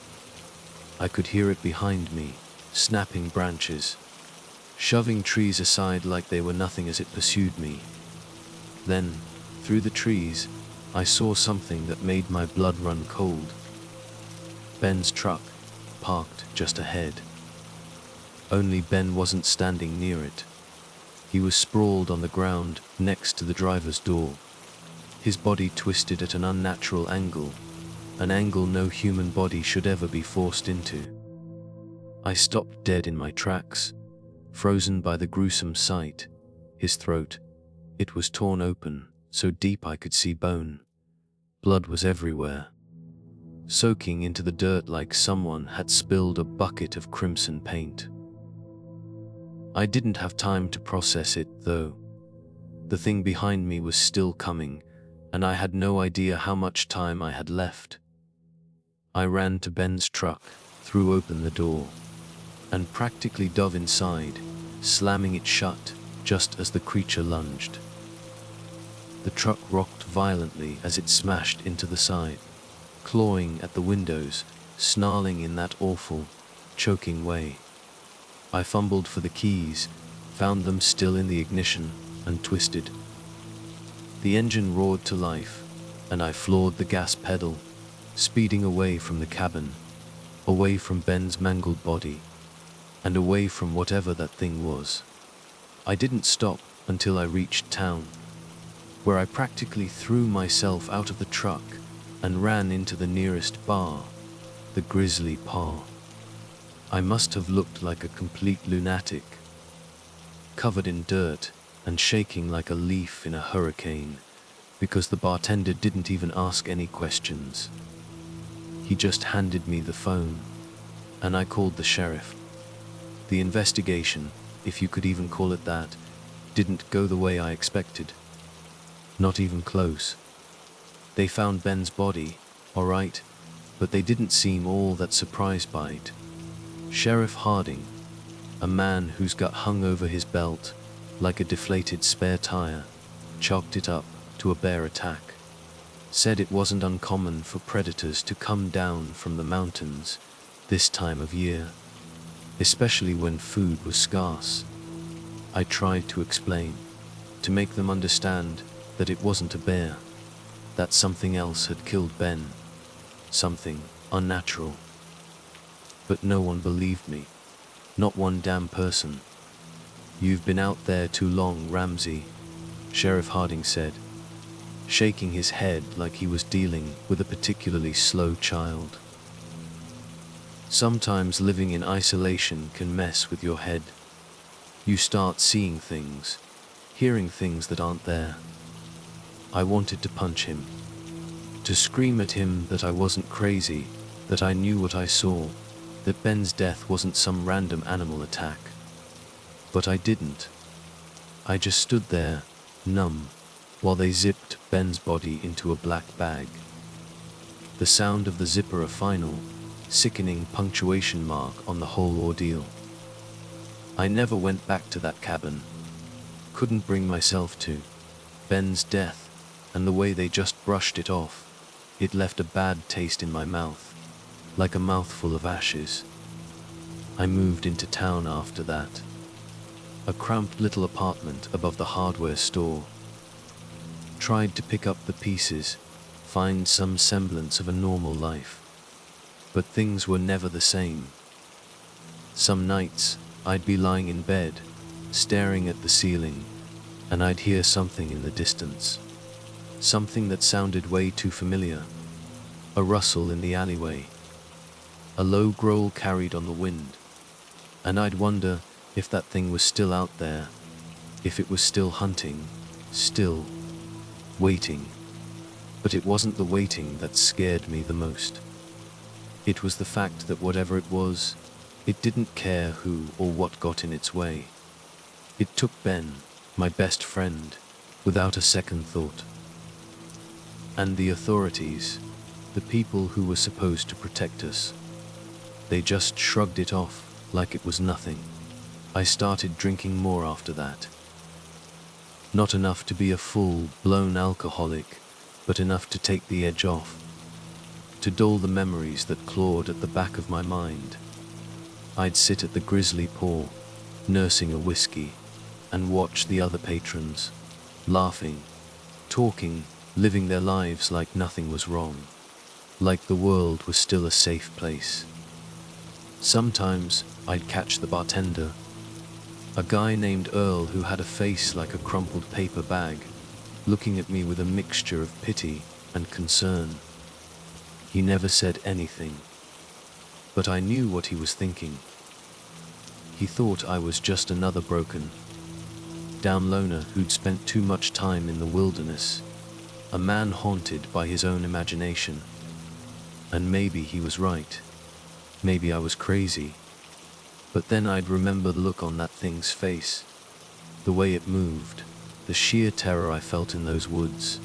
I could hear it behind me, snapping branches, shoving trees aside like they were nothing as it pursued me. Then, through the trees, I saw something that made my blood run cold. Ben's truck, parked just ahead. Only Ben wasn't standing near it. He was sprawled on the ground next to the driver's door, his body twisted at an unnatural angle, an angle no human body should ever be forced into. I stopped dead in my tracks, frozen by the gruesome sight. His throat, it was torn open, so deep I could see bone. Blood was everywhere, soaking into the dirt like someone had spilled a bucket of crimson paint. I didn't have time to process it, though. The thing behind me was still coming, and I had no idea how much time I had left. I ran to Ben's truck, threw open the door, and practically dove inside, slamming it shut just as the creature lunged. The truck rocked violently as it smashed into the side, clawing at the windows, snarling in that awful, choking way. I fumbled for the keys, found them still in the ignition, and twisted. The engine roared to life, and I floored the gas pedal, speeding away from the cabin, away from Ben's mangled body. and away from whatever that thing was. I didn't stop until I reached town, where I practically threw myself out of the truck and ran into the nearest bar, the Grizzly Paw. I must have looked like a complete lunatic, covered in dirt and shaking like a leaf in a hurricane, because the bartender didn't even ask any questions. He just handed me the phone, and I called the sheriff. The investigation, if you could even call it that, didn't go the way I expected. Not even close. They found Ben's body, all right, but they didn't seem all that surprised by it. Sheriff Harding, a man whose gut hung over his belt like a deflated spare tire, chalked it up to a bear attack. Said it wasn't uncommon for predators to come down from the mountains this time of year, especially when food was scarce. I tried to explain, to make them understand that it wasn't a bear, that something else had killed Ben, something unnatural. But no one believed me, not one damn person. "You've been out there too long, Ramsey," Sheriff Harding said, shaking his head like he was dealing with a particularly slow child. "Sometimes living in isolation can mess with your head. You start seeing things, hearing things that aren't there." I wanted to punch him, to scream at him that I wasn't crazy, that I knew what I saw, that Ben's death wasn't some random animal attack. But I didn't. I just stood there, numb, while they zipped Ben's body into a black bag. The sound of the zipper a final, sickening punctuation mark on the whole ordeal. I never went back to that cabin. Couldn't bring myself to. Ben's death, and the way they just brushed it off, it left a bad taste in my mouth, like a mouthful of ashes. I moved into town after that. A cramped little apartment above the hardware store. Tried to pick up the pieces, find some semblance of a normal life. But things were never the same. Some nights, I'd be lying in bed, staring at the ceiling, and I'd hear something in the distance. Something that sounded way too familiar. A rustle in the alleyway. A low growl carried on the wind. And I'd wonder if that thing was still out there, if it was still hunting, still waiting. But it wasn't the waiting that scared me the most. It was the fact that whatever it was, it didn't care who or what got in its way. It took Ben, my best friend, without a second thought. And the authorities, the people who were supposed to protect us, they just shrugged it off like it was nothing. I started drinking more after that. Not enough to be a full-blown alcoholic, but enough to take the edge off, to dull the memories that clawed at the back of my mind. I'd sit at the Grizzly Paw, nursing a whiskey, and watch the other patrons, laughing, talking, living their lives like nothing was wrong, like the world was still a safe place. Sometimes I'd catch the bartender, a guy named Earl who had a face like a crumpled paper bag, looking at me with a mixture of pity and concern. He never said anything, but I knew what he was thinking. He thought I was just another broken down loner who'd spent too much time in the wilderness, a man haunted by his own imagination. And maybe he was right. Maybe I was crazy. But then I'd remember the look on that thing's face, the way it moved, the sheer terror I felt in those woods.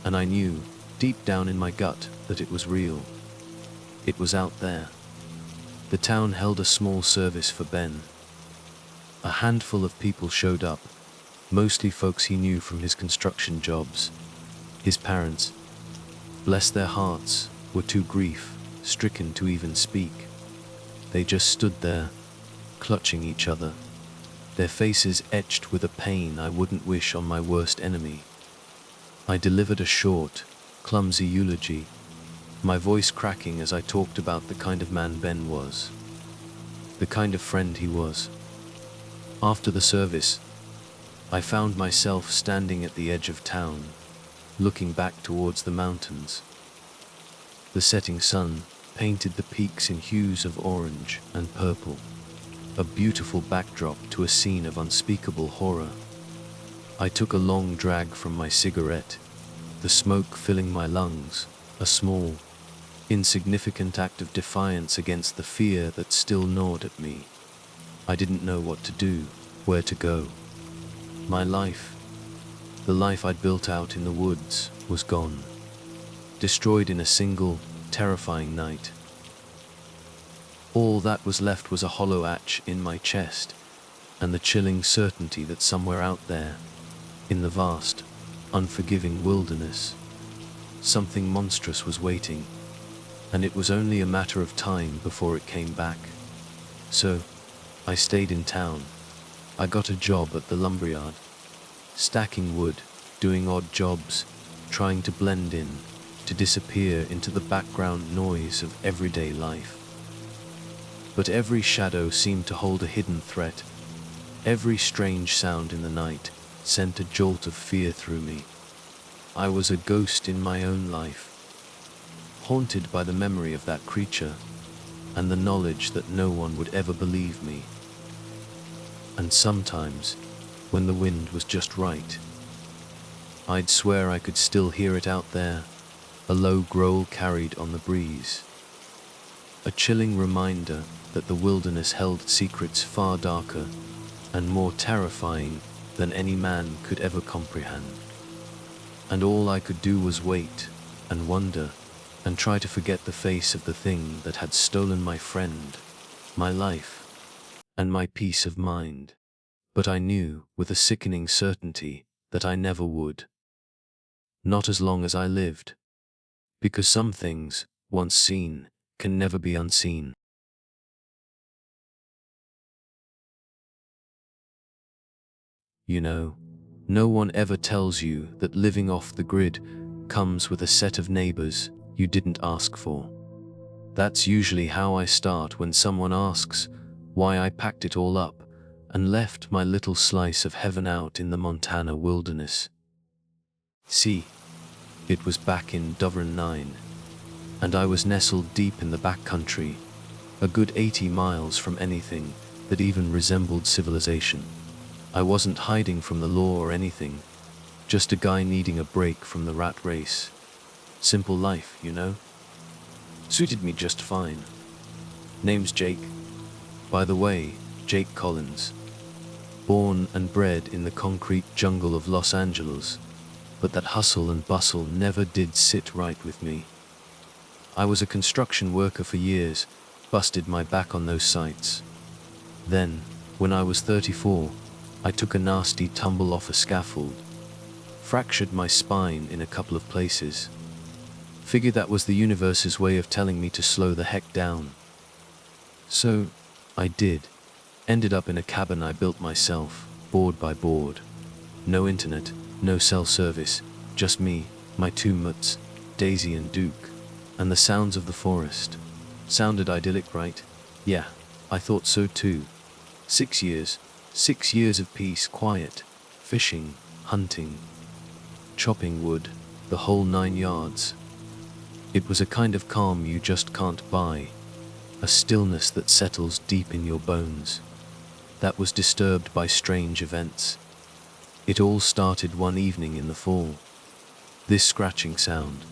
And I knew, deep down in my gut, that it was real. It was out there. The town held a small service for Ben. A handful of people showed up, mostly folks he knew from his construction jobs. His parents, bless their hearts, were too grief-stricken to even speak. They just stood there, clutching each other, their faces etched with a pain I wouldn't wish on my worst enemy. I delivered a short, clumsy eulogy, my voice cracking as I talked about the kind of man Ben was. the kind of friend he was. After the service, I found myself standing at the edge of town, looking back towards the mountains. The setting sun painted the peaks in hues of orange and purple, a beautiful backdrop to a scene of unspeakable horror. I took a long drag from my cigarette, the smoke filling my lungs, a small, insignificant act of defiance against the fear that still gnawed at me. I didn't know what to do, where to go. My life, the life I'd built out in the woods, was gone, destroyed in a single, terrifying night. All that was left was a hollow ache in my chest, and the chilling certainty that somewhere out there, in the vast, unforgiving wilderness, something monstrous was waiting, and it was only a matter of time before it came back. So, I stayed in town. I got a job at the lumberyard, stacking wood, doing odd jobs, trying to blend in, to disappear into the background noise of everyday life. But every shadow seemed to hold a hidden threat. Every strange sound in the night sent a jolt of fear through me. I was a ghost in my own life, haunted by the memory of that creature and the knowledge that no one would ever believe me. And sometimes, when the wind was just right, I'd swear I could still hear it out there, a low growl carried on the breeze. A chilling reminder that the wilderness held secrets far darker and more terrifying than any man could ever comprehend. And all I could do was wait and wonder and try to forget the face of the thing that had stolen my friend, my life, and my peace of mind. But I knew with a sickening certainty that I never would. Not as long as I lived. Because some things, once seen, can never be unseen. You know, no one ever tells you that living off the grid comes with a set of neighbors you didn't ask for. That's usually how I start when someone asks why I packed it all up and left my little slice of heaven out in the Montana wilderness. See, it was back in Duvern 9, and I was nestled deep in the backcountry, a good 80 miles from anything that even resembled civilization. I wasn't hiding from the law or anything, just a guy needing a break from the rat race. Simple life, you know? Suited me just fine. Name's Jake. By the way, Jake Collins. Born and bred in the concrete jungle of Los Angeles, but that hustle and bustle never did sit right with me. I was a construction worker for years, busted my back on those sites. Then, when I was 34, I took a nasty tumble off a scaffold, fractured my spine in a couple of places. Figured that was the universe's way of telling me to slow the heck down. So, I did. Ended up in a cabin I built myself, board by board. No internet, no cell service, just me, my two mutts, Daisy and Duke, and the sounds of the forest. Sounded idyllic, right? Yeah, I thought so too. 6 years. 6 years of peace, quiet, fishing, hunting, chopping wood, the whole 9 yards. It was a kind of calm you just can't buy, a stillness that settles deep in your bones, that was disturbed by strange events. It all started one evening in the fall. This scratching sound,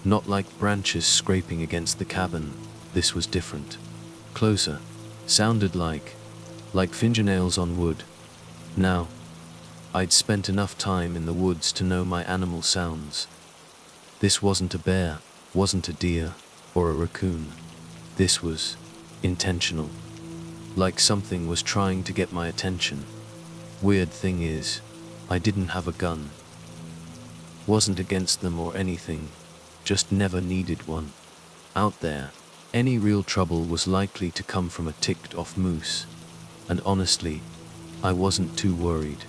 not like branches scraping against the cabin, this was different. Closer, sounded like fingernails on wood. Now, I'd spent enough time in the woods to know my animal sounds. This wasn't a bear, wasn't a deer, or a raccoon. This was intentional. Like something was trying to get my attention. Weird thing is, I didn't have a gun. Wasn't against them or anything, just never needed one. Out there, any real trouble was likely to come from a ticked-off moose. And honestly, I wasn't too worried.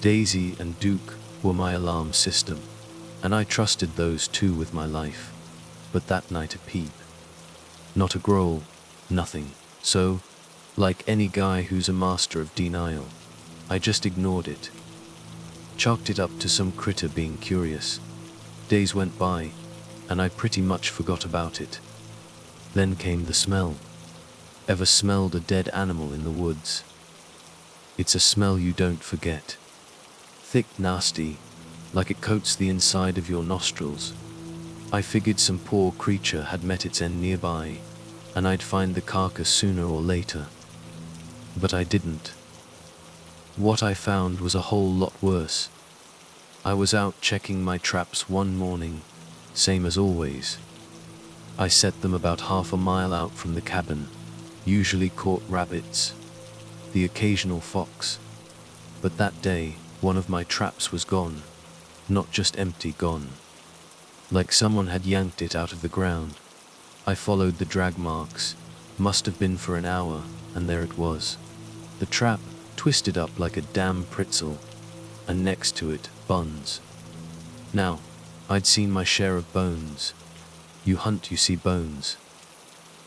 Daisy and Duke were my alarm system, and I trusted those two with my life. But that night a peep. Not a growl, nothing. So, Like any guy who's a master of denial, I just ignored it. Chalked it up to some critter being curious. Days went by, and I pretty much forgot about it. Then came the smell. Ever smelled a dead animal in the woods? It's a smell you don't forget. Thick, nasty, like it coats the inside of your nostrils. I figured some poor creature had met its end nearby, and I'd find the carcass sooner or later. But I didn't. What I found was a whole lot worse. I was out checking my traps one morning, same as always. I set them about half a mile out from the cabin, usually caught rabbits, the occasional fox. But that day, one of my traps was gone. Not just empty, gone. Like someone had yanked it out of the ground. I followed the drag marks, must have been for an hour, and there it was. The trap, twisted up like a damn pretzel, and next to it, buns. Now, I'd seen my share of bones. You hunt, you see bones.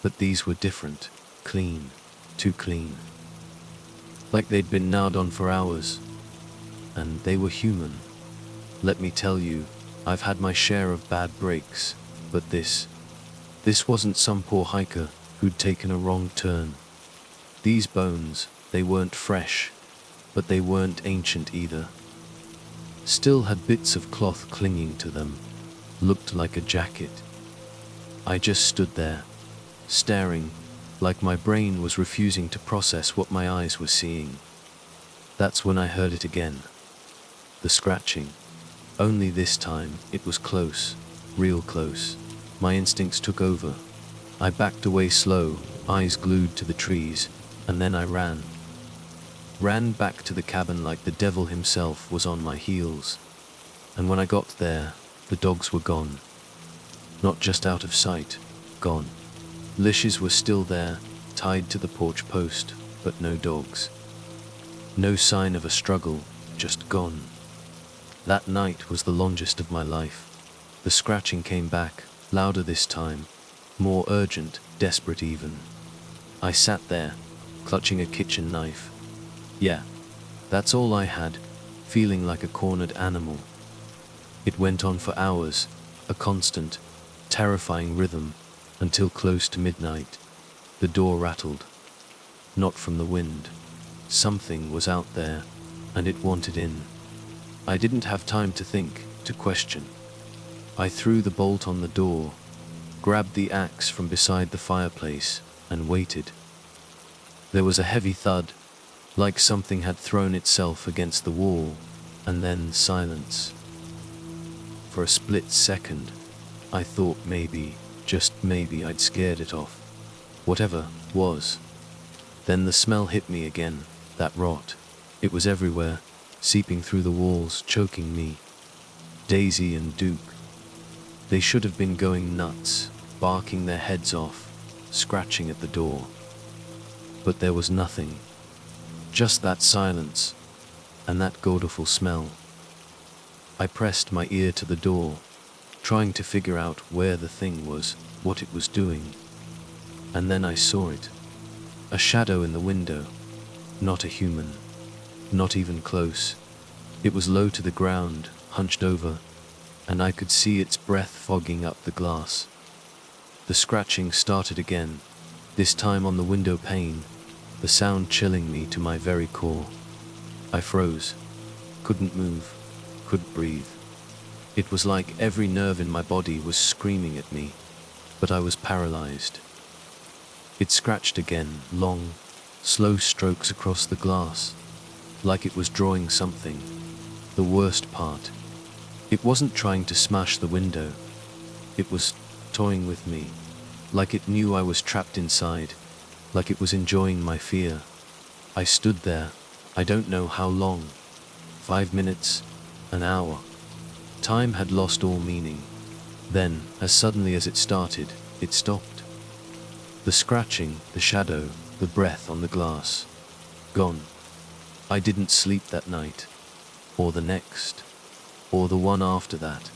But these were different, clean, too clean. Like they'd been gnawed on for hours. And they were human. Let me tell you, I've had my share of bad breaks, but this wasn't some poor hiker who'd taken a wrong turn. These bones, they weren't fresh, but they weren't ancient either. Still had bits of cloth clinging to them, looked like a jacket. I just stood there, staring, like my brain was refusing to process what my eyes were seeing. That's when I heard it again. The scratching. Only this time, it was close, real close. My instincts took over. I backed away slow, eyes glued to the trees, and then I ran. Ran back to the cabin like the devil himself was on my heels. And when I got there, the dogs were gone. Not just out of sight, gone. Leashes were still there, tied to the porch post, but no dogs. No sign of a struggle, just gone. That night was the longest of my life. The scratching came back, louder this time, more urgent, desperate even. I sat there, clutching a kitchen knife. Yeah, that's all I had, feeling like a cornered animal. It went on for hours, a constant, terrifying rhythm, until close to midnight. The door rattled. Not from the wind. Something was out there, and it wanted in. I didn't have time to think, to question. I threw the bolt on the door, grabbed the axe from beside the fireplace, and waited. There was a heavy thud, like something had thrown itself against the wall, and then silence. For a split second, I thought maybe, just maybe I'd scared it off. Whatever was. Then the smell hit me again, that rot. It was everywhere, seeping through the walls, choking me. Daisy and Duke. They should have been going nuts, barking their heads off, scratching at the door. But there was nothing. Just that silence, and that god-awful smell. I pressed my ear to the door, trying to figure out where the thing was, what it was doing. And then I saw it. A shadow in the window. Not a human. Not even close. It was low to the ground, hunched over, and I could see its breath fogging up the glass. The scratching started again, this time on the window pane, the sound chilling me to my very core. I froze. Couldn't move. Couldn't breathe. It was like every nerve in my body was screaming at me, but I was paralyzed. It scratched again, long, slow strokes across the glass, like it was drawing something. The worst part. It wasn't trying to smash the window. It was toying with me, like it knew I was trapped inside, like it was enjoying my fear. I stood there, I don't know how long. 5 minutes, an hour. Time had lost all meaning. Then, as suddenly as it started, it stopped. The scratching, the shadow, the breath on the glass. Gone. I didn't sleep that night. Or the next. Or the one after that.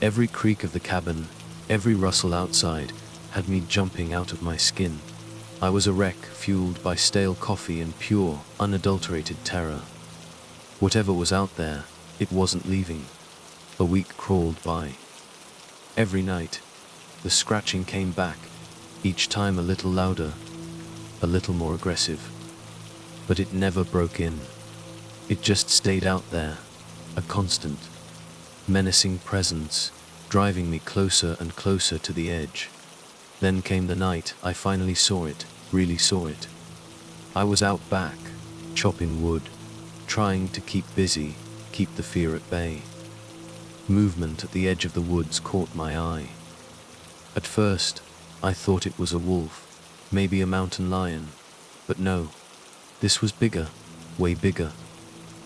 Every creak of the cabin, every rustle outside, had me jumping out of my skin. I was a wreck fueled by stale coffee and pure, unadulterated terror. Whatever was out there, it wasn't leaving. A week crawled by. Every night, the scratching came back, each time a little louder, a little more aggressive. But it never broke in. It just stayed out there, a constant, menacing presence, driving me closer and closer to the edge. Then came the night I finally saw it, really saw it. I was out back, chopping wood, trying to keep busy, keep the fear at bay. Movement at the edge of the woods caught my eye. At first, I thought it was a wolf, maybe a mountain lion, but no, this was bigger, way bigger.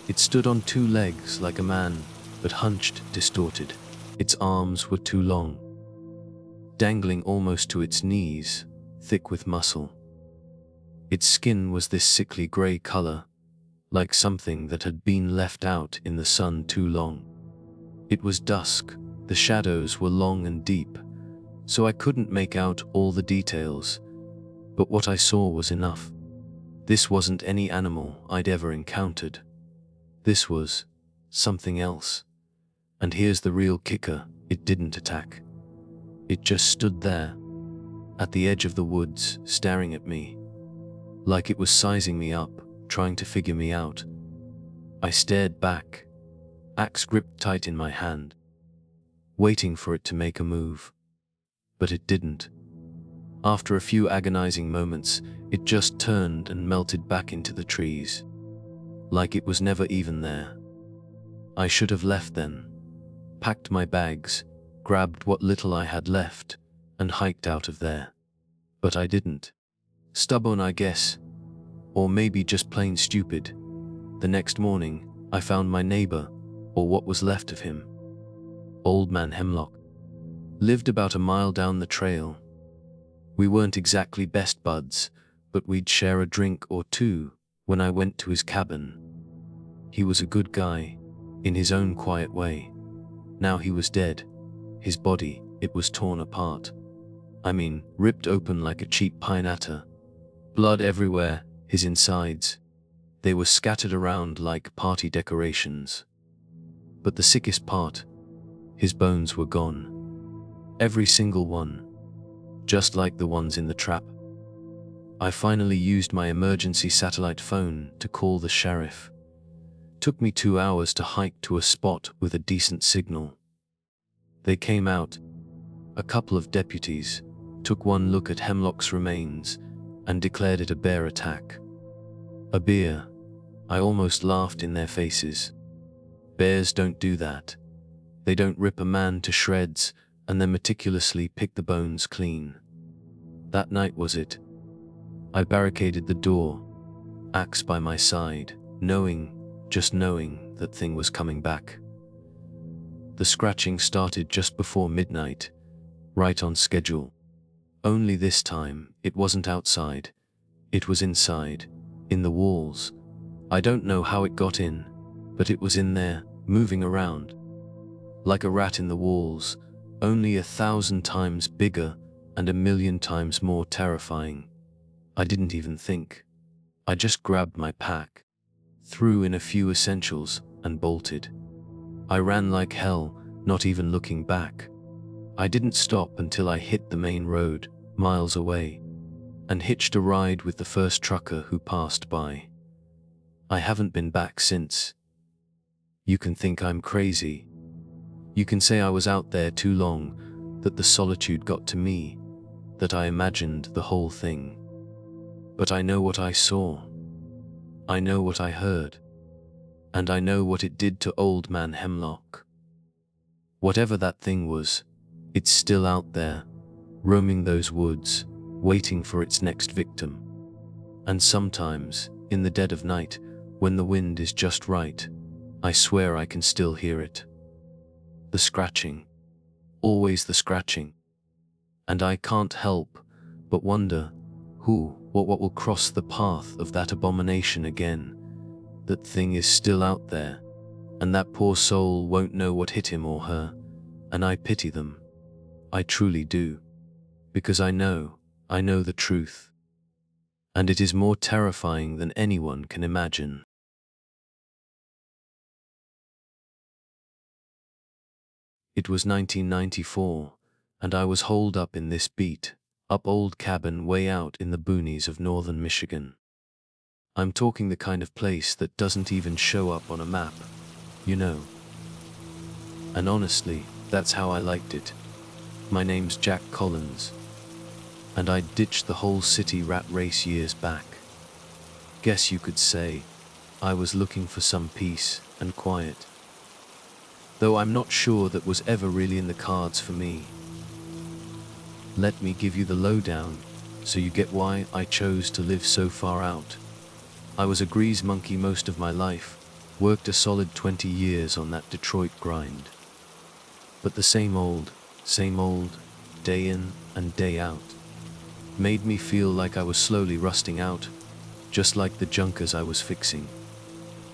It stood on two legs like a man, but hunched, distorted. Its arms were too long, dangling almost to its knees, thick with muscle. Its skin was this sickly grey color, like something that had been left out in the sun too long. It was dusk, the shadows were long and deep, so I couldn't make out all the details, but what I saw was enough. This wasn't any animal I'd ever encountered. This was something else. And here's the real kicker, it didn't attack. It just stood there, at the edge of the woods, staring at me, like it was sizing me up, trying to figure me out. I stared back, axe gripped tight in my hand, waiting for it to make a move. But it didn't. After a few agonizing moments, it just turned and melted back into the trees, like it was never even there. I should have left then, packed my bags, grabbed what little I had left, and hiked out of there. But I didn't. Stubborn, I guess, or maybe just plain stupid. The next morning, I found my neighbor, or what was left of him. Old Man Hemlock. Lived about a mile down the trail. We weren't exactly best buds, but we'd share a drink or two when I went to his cabin. He was a good guy, in his own quiet way. Now he was dead. His body, it was torn apart. I mean, ripped open like a cheap pineatta. Blood everywhere, his insides. They were scattered around like party decorations. But the sickest part, his bones were gone. Every single one. Just like the ones in the trap. I finally used my emergency satellite phone to call the sheriff. Took me 2 hours to hike to a spot with a decent signal. They came out, a couple of deputies, took one look at Hemlock's remains, and declared it a bear attack. A bear. I almost laughed in their faces. Bears don't do that. They don't rip a man to shreds and then meticulously pick the bones clean. That night was it. I barricaded the door, axe by my side, just knowing that thing was coming back. The scratching started just before midnight, right on schedule. Only this time, it wasn't outside. It was inside, in the walls. I don't know how it got in, but it was in there, moving around. Like a rat in the walls, only 1,000 times bigger and 1,000,000 times more terrifying. I didn't even think. I just grabbed my pack, threw in a few essentials, and bolted. I ran like hell, not even looking back. I didn't stop until I hit the main road, miles away, and hitched a ride with the first trucker who passed by. I haven't been back since. You can think I'm crazy. You can say I was out there too long, that the solitude got to me, that I imagined the whole thing. But I know what I saw. I know what I heard. And I know what it did to Old Man Hemlock. Whatever that thing was, it's still out there, roaming those woods, waiting for its next victim. And sometimes, in the dead of night, when the wind is just right, I swear I can still hear it. The scratching. Always the scratching. And I can't help but wonder what will cross the path of that abomination again. That thing is still out there, and that poor soul won't know what hit him or her, and I pity them. I truly do. Because I know the truth. and it is more terrifying than anyone can imagine. It was 1994, and I was holed up in this beat-up old cabin way out in the boonies of northern Michigan. I'm talking the kind of place that doesn't even show up on a map, you know. And honestly, that's how I liked it. My name's Jack Collins, and I ditched the whole city rat race years back. Guess you could say I was looking for some peace and quiet. Though I'm not sure that was ever really in the cards for me. Let me give you the lowdown, so you get why I chose to live so far out. I was a grease monkey most of my life, worked a solid 20 years on that Detroit grind. But the same old, day in and day out, made me feel like I was slowly rusting out, just like the junkers I was fixing.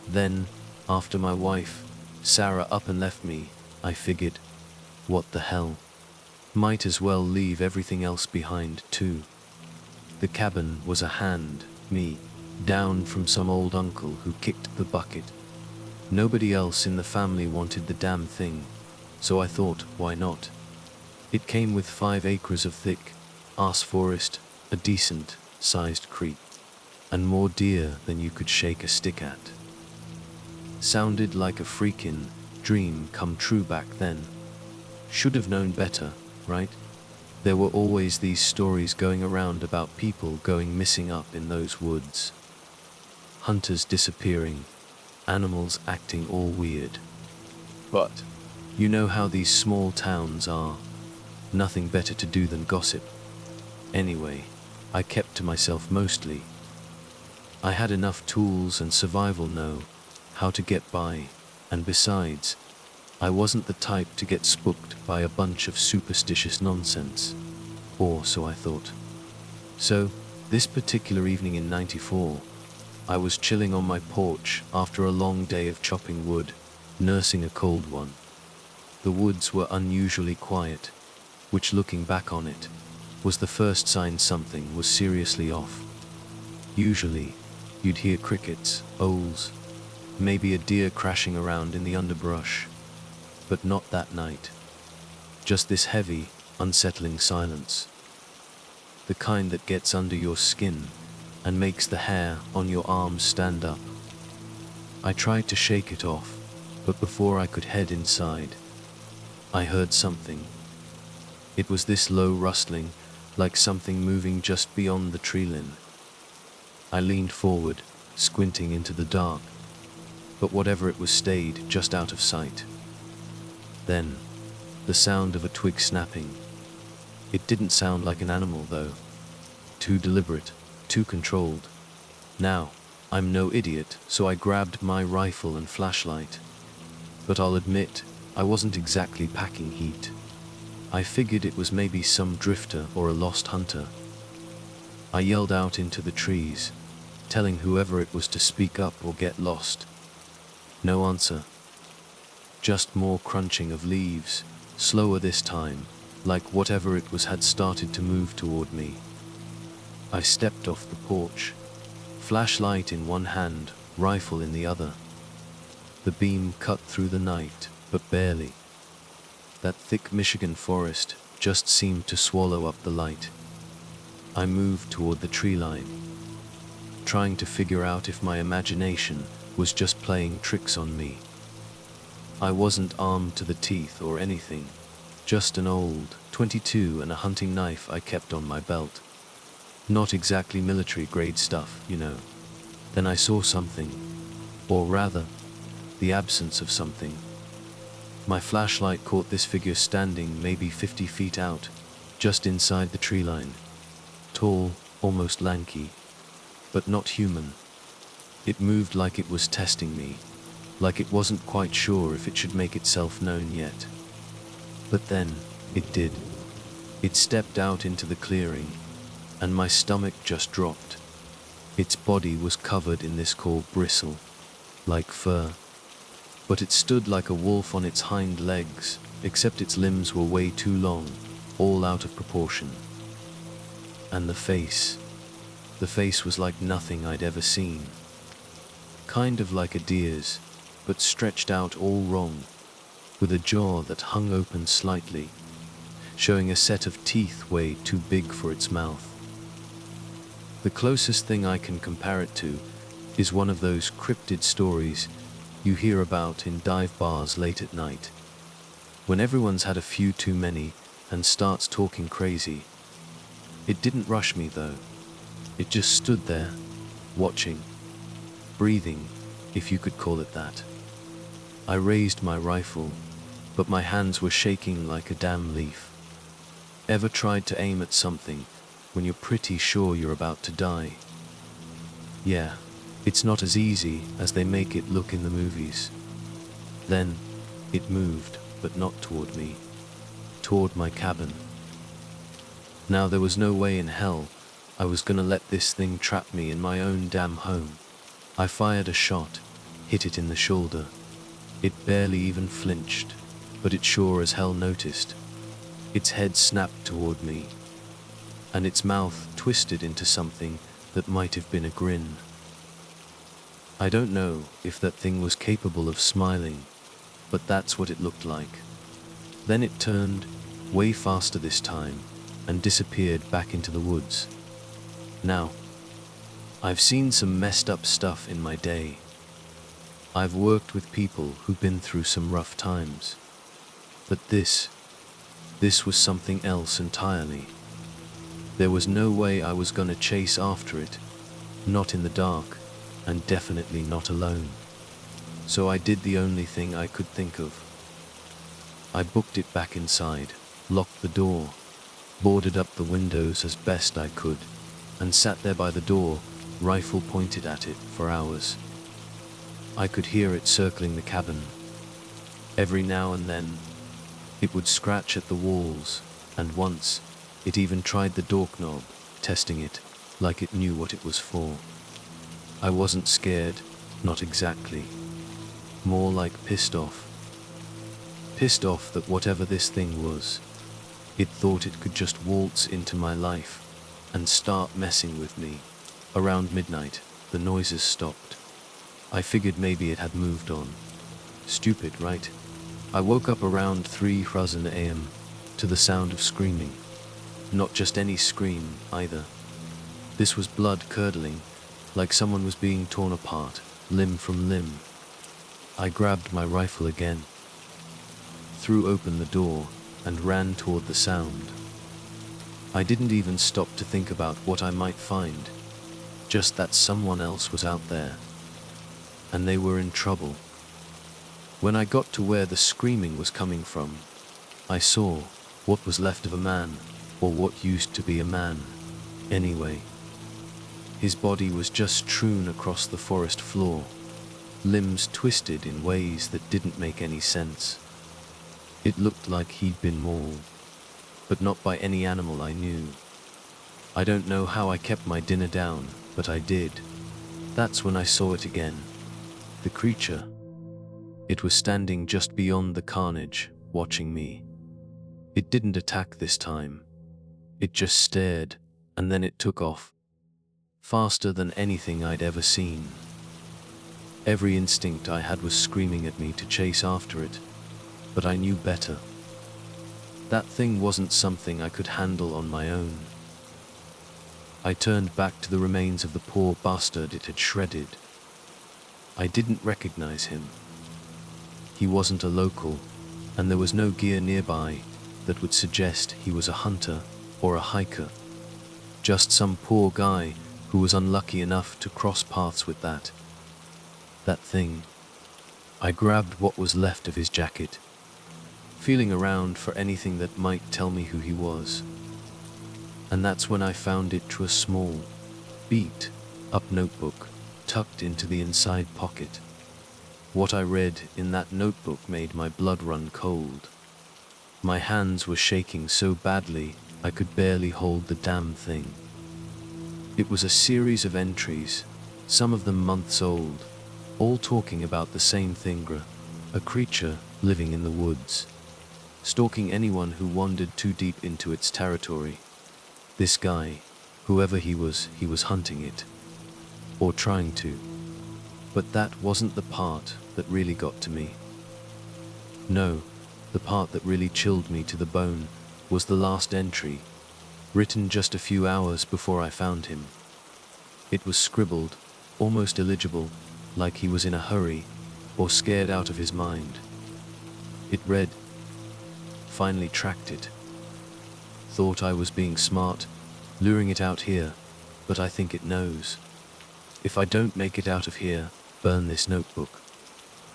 Then, after my wife, Sarah, up and left me, I figured, what the hell? Might as well leave everything else behind too. The cabin was a me down from some old uncle who kicked the bucket. Nobody else in the family wanted the damn thing, so I thought, why not? It came with 5 acres of thick ass forest, a decent-sized creek, and more deer than you could shake a stick at. Sounded like a freaking dream come true back then. Should have known better, right? There were always these stories going around about people going missing up in those woods. Hunters disappearing, animals acting all weird. But you know how these small towns are. Nothing better to do than gossip. Anyway, I kept to myself mostly. I had enough tools and survival know how to get by, and besides, I wasn't the type to get spooked by a bunch of superstitious nonsense, or so I thought. So, this particular evening in '94, I was chilling on my porch after a long day of chopping wood, nursing a cold one. The woods were unusually quiet, which, looking back on it, was the first sign something was seriously off. Usually, you'd hear crickets, owls, maybe a deer crashing around in the underbrush, but not that night. Just this heavy, unsettling silence. The kind that gets under your skin and makes the hair on your arms stand up. I tried to shake it off, but before I could head inside, I heard something. It was this low rustling, like something moving just beyond the tree line. I leaned forward, squinting into the dark, but whatever it was stayed just out of sight. Then, the sound of a twig snapping. It didn't sound like an animal though. Too deliberate, too controlled. Now, I'm no idiot, so I grabbed my rifle and flashlight. But I'll admit, I wasn't exactly packing heat. I figured it was maybe some drifter or a lost hunter. I yelled out into the trees, telling whoever it was to speak up or get lost. No answer. Just more crunching of leaves, slower this time, like whatever it was had started to move toward me. I stepped off the porch, flashlight in one hand, rifle in the other. The beam cut through the night, but barely. That thick Michigan forest just seemed to swallow up the light. I moved toward the tree line, trying to figure out if my imagination was just playing tricks on me. I wasn't armed to the teeth or anything, just an old .22 and a hunting knife I kept on my belt. Not exactly military-grade stuff, you know. Then I saw something, or rather, the absence of something. My flashlight caught this figure standing maybe 50 feet out, just inside the tree line. Tall, almost lanky, but not human. It moved like it was testing me, like it wasn't quite sure if it should make itself known yet. But then, it did. It stepped out into the clearing, and my stomach just dropped. Its body was covered in this cool bristle, like fur. But it stood like a wolf on its hind legs, except its limbs were way too long, all out of proportion. And the The face was like nothing I'd ever seen. Kind of like a deer's, but stretched out all wrong, with a jaw that hung open slightly, showing a set of teeth way too big for its mouth. The closest thing I can compare it to is one of those cryptid stories you hear about in dive bars late at night, when everyone's had a few too many and starts talking crazy. It didn't rush me though. It just stood there, watching, breathing, if you could call it that. I raised my rifle, but my hands were shaking like a damn leaf. Ever tried to aim at something when you're pretty sure you're about to die? Yeah, it's not as easy as they make it look in the movies. Then, it moved, but not toward me, toward my cabin. Now there was no way in hell I was gonna let this thing trap me in my own damn home. I fired a shot, hit it in the shoulder. It barely even flinched, but it sure as hell noticed. Its head snapped toward me, and its mouth twisted into something that might have been a grin. I don't know if that thing was capable of smiling, but that's what it looked like. Then it turned, way faster this time, and disappeared back into the woods. Now, I've seen some messed up stuff in my day. I've worked with people who've been through some rough times. But this was something else entirely. There was no way I was gonna chase after it, not in the dark, and definitely not alone. So I did the only thing I could think of. I booked it back inside, locked the door, boarded up the windows as best I could, and sat there by the door, rifle pointed at it, for hours. I could hear it circling the cabin. Every now and then, it would scratch at the walls, and once, it even tried the doorknob, testing it, like it knew what it was for. I wasn't scared, not exactly. More like pissed off. Pissed off that whatever this thing was, it thought it could just waltz into my life and start messing with me. Around midnight, the noises stopped. I figured maybe it had moved on. Stupid, right? I woke up around 3:00 a.m. to the sound of screaming. Not just any scream, either. This was blood-curdling, like someone was being torn apart, limb from limb. I grabbed my rifle again, threw open the door, and ran toward the sound. I didn't even stop to think about what I might find, just that someone else was out there, and they were in trouble. When I got to where the screaming was coming from, I saw what was left of a man, or what used to be a man, anyway. His body was just strewn across the forest floor, limbs twisted in ways that didn't make any sense. It looked like he'd been mauled, but not by any animal I knew. I don't know how I kept my dinner down, but I did. That's when I saw it again. The creature. It was standing just beyond the carnage, watching me. It didn't attack this time. It just stared, and then it took off. Faster than anything I'd ever seen. Every instinct I had was screaming at me to chase after it, but I knew better. That thing wasn't something I could handle on my own. I turned back to the remains of the poor bastard it had shredded. I didn't recognize him. He wasn't a local, and there was no gear nearby that would suggest he was a hunter or a hiker. Just some poor guy who was unlucky enough to cross paths with that thing. I grabbed what was left of his jacket, feeling around for anything that might tell me who he was. And that's when I found it to a small, beat-up notebook tucked into the inside pocket. What I read in that notebook made my blood run cold. My hands were shaking so badly I could barely hold the damn thing. It was a series of entries, some of them months old, all talking about the same thing, a creature living in the woods, stalking anyone who wandered too deep into its territory. This guy, Whoever he was hunting it. Or trying to. But that wasn't the part that really got to me. No, the part that really chilled me to the bone was the last entry, written just a few hours before I found him. It was scribbled, almost illegible, like he was in a hurry or scared out of his mind. It read, "Finally tracked it. Thought I was being smart, luring it out here, but I think it knows. If I don't make it out of here, burn this notebook.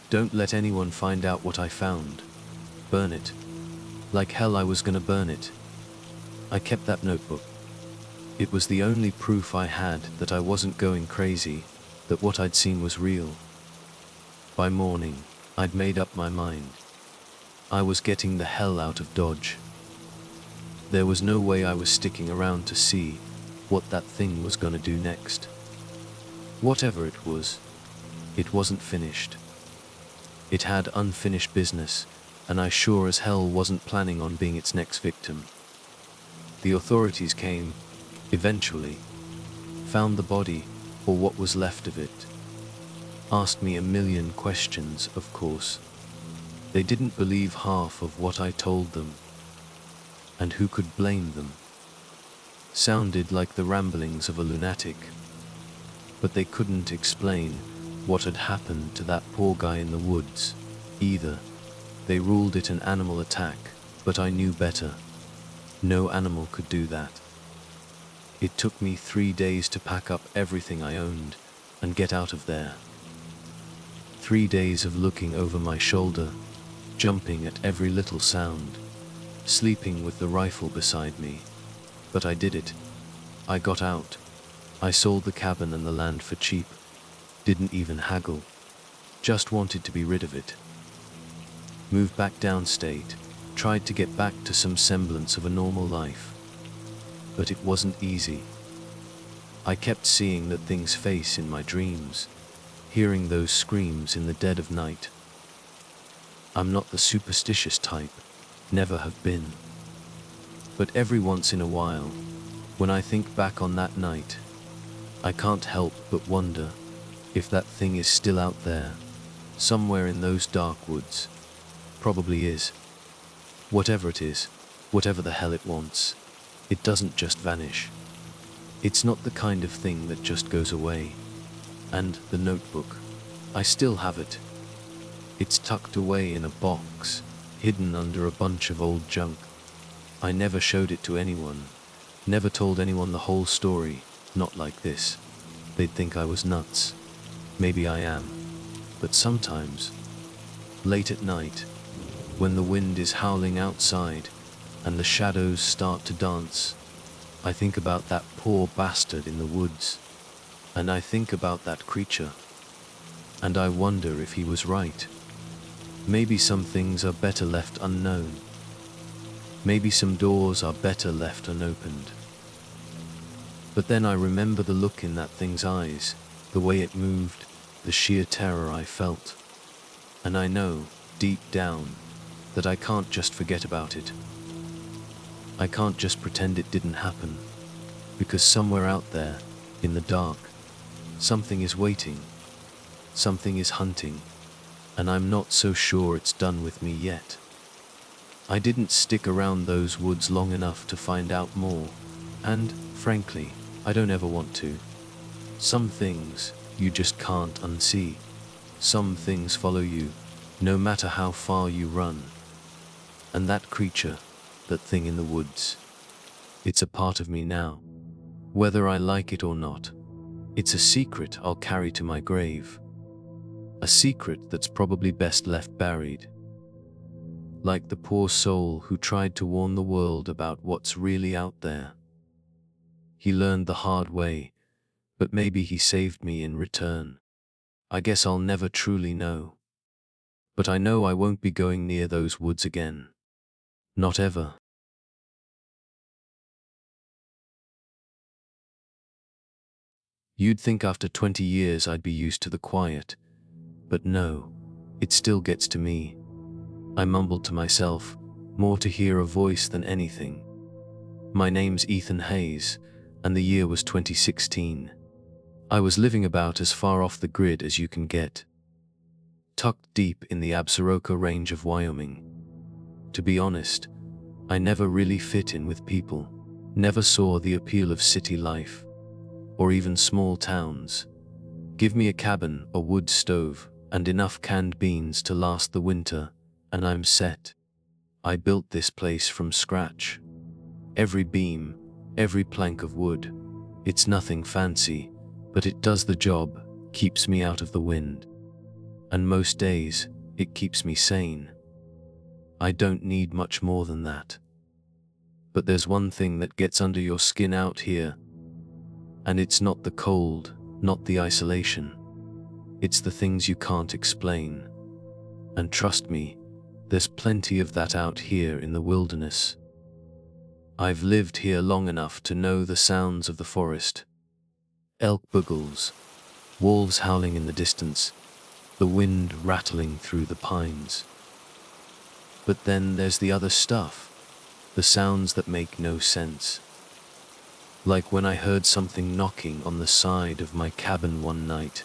Don't let anyone find out what I found. Burn it. Like hell I was gonna burn it." I kept that notebook. It was the only proof I had that I wasn't going crazy, that what I'd seen was real. By morning, I'd made up my mind. I was getting the hell out of Dodge. There was no way I was sticking around to see what that thing was gonna do next. Whatever it was, it wasn't finished. It had unfinished business, and I sure as hell wasn't planning on being its next victim. The authorities came, eventually, found the body, or what was left of it. Asked me a million questions, of course. They didn't believe half of what I told them. And who could blame them? Sounded like the ramblings of a lunatic. But they couldn't explain what had happened to that poor guy in the woods, either. They ruled it an animal attack, but I knew better. No animal could do that. It took me 3 days to pack up everything I owned and get out of there. 3 days of looking over my shoulder, jumping at every little sound, sleeping with the rifle beside me. But I did it. I got out. I sold the cabin and the land for cheap. Didn't even haggle. Just wanted to be rid of it. Moved back downstate. Tried to get back to some semblance of a normal life. But it wasn't easy. I kept seeing that thing's face in my dreams, hearing those screams in the dead of night. I'm not the superstitious type, never have been. But every once in a while, when I think back on that night, I can't help but wonder if that thing is still out there, somewhere in those dark woods. Probably is. Whatever it is, whatever the hell it wants, it doesn't just vanish. It's not the kind of thing that just goes away. And the notebook, I still have it. It's tucked away in a box, hidden under a bunch of old junk. I never showed it to anyone, never told anyone the whole story, not like this. They'd think I was nuts. Maybe I am. But sometimes, late at night, when the wind is howling outside and the shadows start to dance, I think about that poor bastard in the woods, and I think about that creature, and I wonder if he was right. Maybe some things are better left unknown. Maybe some doors are better left unopened. But then I remember the look in that thing's eyes, the way it moved, the sheer terror I felt. And I know, deep down, that I can't just forget about it. I can't just pretend it didn't happen, because somewhere out there, in the dark, something is waiting, something is hunting, and I'm not so sure it's done with me yet. I didn't stick around those woods long enough to find out more, and, frankly, I don't ever want to. Some things you just can't unsee. Some things follow you, no matter how far you run. And that creature, that thing in the woods, it's a part of me now. Whether I like it or not, it's a secret I'll carry to my grave. A secret that's probably best left buried. Like the poor soul who tried to warn the world about what's really out there. He learned the hard way, but maybe he saved me in return. I guess I'll never truly know. But I know I won't be going near those woods again. Not ever. You'd think after 20 years I'd be used to the quiet. But no, it still gets to me. I mumbled to myself, more to hear a voice than anything. My name's Ethan Hayes, and the year was 2016. I was living about as far off the grid as you can get, tucked deep in the Absaroka range of Wyoming. To be honest, I never really fit in with people, never saw the appeal of city life, or even small towns. Give me a cabin, a wood stove, and enough canned beans to last the winter, and I'm set. I built this place from scratch. Every beam, every plank of wood. It's nothing fancy, but it does the job, keeps me out of the wind. And most days, it keeps me sane. I don't need much more than that. But there's one thing that gets under your skin out here. And it's not the cold, not the isolation. It's the things you can't explain. And trust me, there's plenty of that out here in the wilderness. I've lived here long enough to know the sounds of the forest. Elk bugles, wolves howling in the distance, the wind rattling through the pines. But then there's the other stuff, the sounds that make no sense. Like when I heard something knocking on the side of my cabin one night.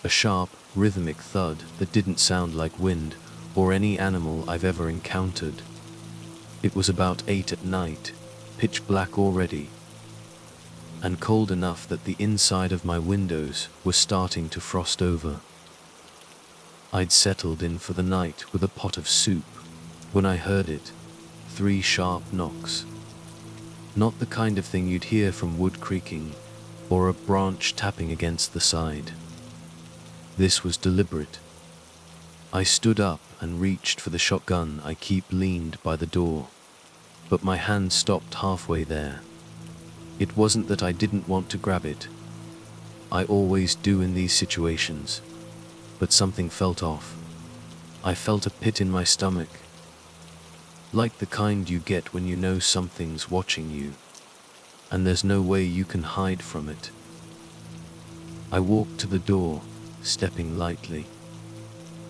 A sharp, rhythmic thud that didn't sound like wind or any animal I've ever encountered. It was about 8 at night, pitch black already, and cold enough that the inside of my windows was starting to frost over. I'd settled in for the night with a pot of soup when I heard it, 3 sharp knocks. Not the kind of thing you'd hear from wood creaking or a branch tapping against the side. This was deliberate. I stood up and reached for the shotgun I keep leaned by the door, but my hand stopped halfway there. It wasn't that I didn't want to grab it. I always do in these situations, but something felt off. I felt a pit in my stomach, like the kind you get when you know something's watching you, and there's no way you can hide from it. I walked to the door, stepping lightly.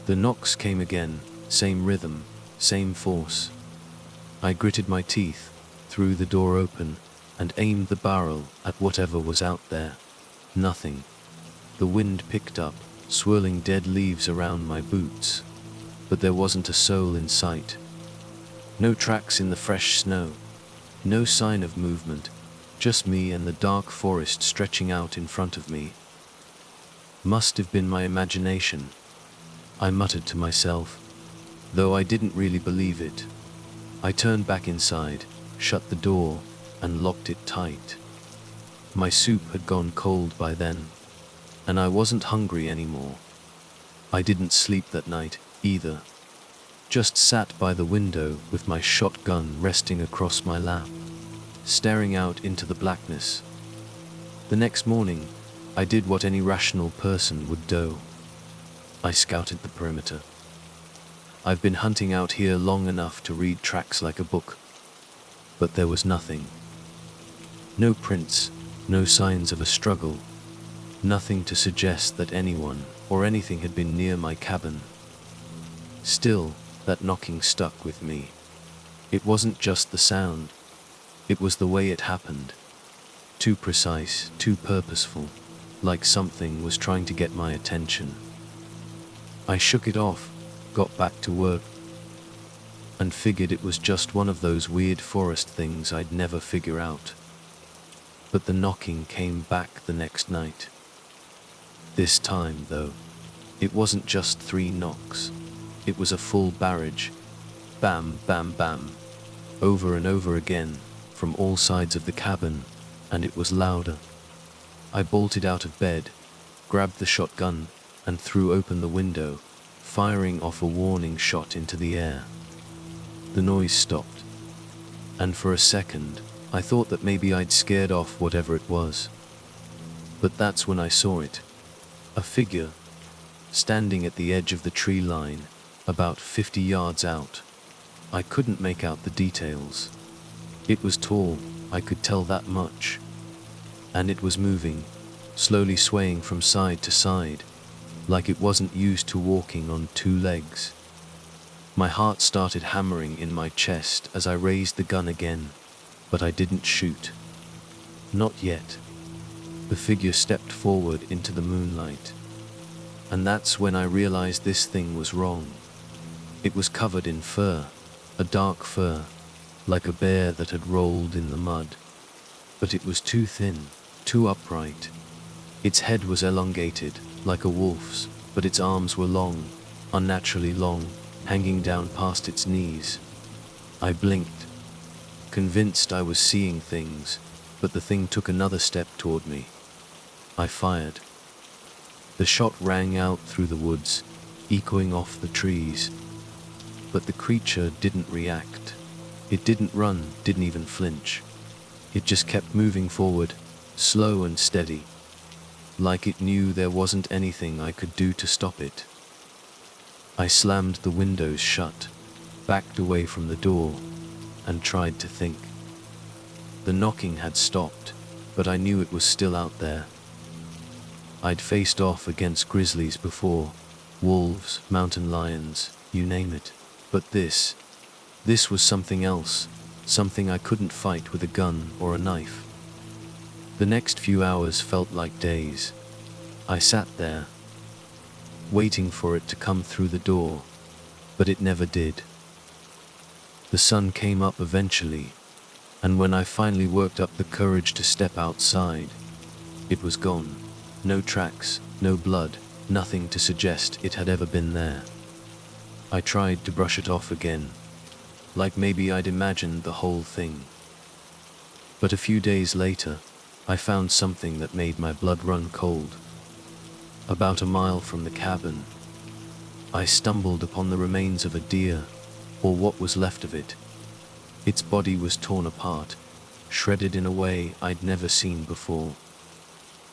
The knocks came again, same rhythm, same force. I gritted my teeth, threw the door open, and aimed the barrel at whatever was out there. Nothing. The wind picked up, swirling dead leaves around my boots, but there wasn't a soul in sight. No tracks in the fresh snow, no sign of movement, just me and the dark forest stretching out in front of me. Must have been my imagination, I muttered to myself, though I didn't really believe it. I turned back inside, shut the door, and locked it tight. My soup had gone cold by then, and I wasn't hungry anymore. I didn't sleep that night, either. Just sat by the window with my shotgun resting across my lap, staring out into the blackness. The next morning, I did what any rational person would do. I scouted the perimeter. I've been hunting out here long enough to read tracks like a book, but there was nothing. No prints, no signs of a struggle, nothing to suggest that anyone or anything had been near my cabin. Still, that knocking stuck with me. It wasn't just the sound, it was the way it happened. Too precise, too purposeful, like something was trying to get my attention. I shook it off, got back to work, and figured it was just one of those weird forest things I'd never figure out. But the knocking came back the next night. This time, though, it wasn't just 3 knocks. It was a full barrage. Bam, bam, bam. Over and over again, from all sides of the cabin, and it was louder. I bolted out of bed, grabbed the shotgun, and threw open the window, firing off a warning shot into the air. The noise stopped, and for a second, I thought that maybe I'd scared off whatever it was. But that's when I saw it. A figure, standing at the edge of the tree line, about 50 yards out. I couldn't make out the details. It was tall, I could tell that much. And it was moving, slowly swaying from side to side, like it wasn't used to walking on 2 legs. My heart started hammering in my chest as I raised the gun again, but I didn't shoot. Not yet. The figure stepped forward into the moonlight. And that's when I realized this thing was wrong. It was covered in fur, a dark fur, like a bear that had rolled in the mud. But it was too thin, too upright. Its head was elongated, like a wolf's, but its arms were long, unnaturally long, hanging down past its knees. I blinked, convinced I was seeing things, but the thing took another step toward me. I fired. The shot rang out through the woods, echoing off the trees. But the creature didn't react. It didn't run, didn't even flinch. It just kept moving forward, slow and steady, like it knew there wasn't anything I could do to stop it. I slammed the windows shut, backed away from the door, and tried to think. The knocking had stopped, but I knew it was still out there. I'd faced off against grizzlies before, wolves, mountain lions, you name it. But this was something else, something I couldn't fight with a gun or a knife. The next few hours felt like days. I sat there, waiting for it to come through the door, but it never did. The sun came up eventually, and when I finally worked up the courage to step outside, it was gone. No tracks, no blood, nothing to suggest it had ever been there. I tried to brush it off again, like maybe I'd imagined the whole thing. But a few days later, I found something that made my blood run cold. About a mile from the cabin, I stumbled upon the remains of a deer, or what was left of it. Its body was torn apart, shredded in a way I'd never seen before.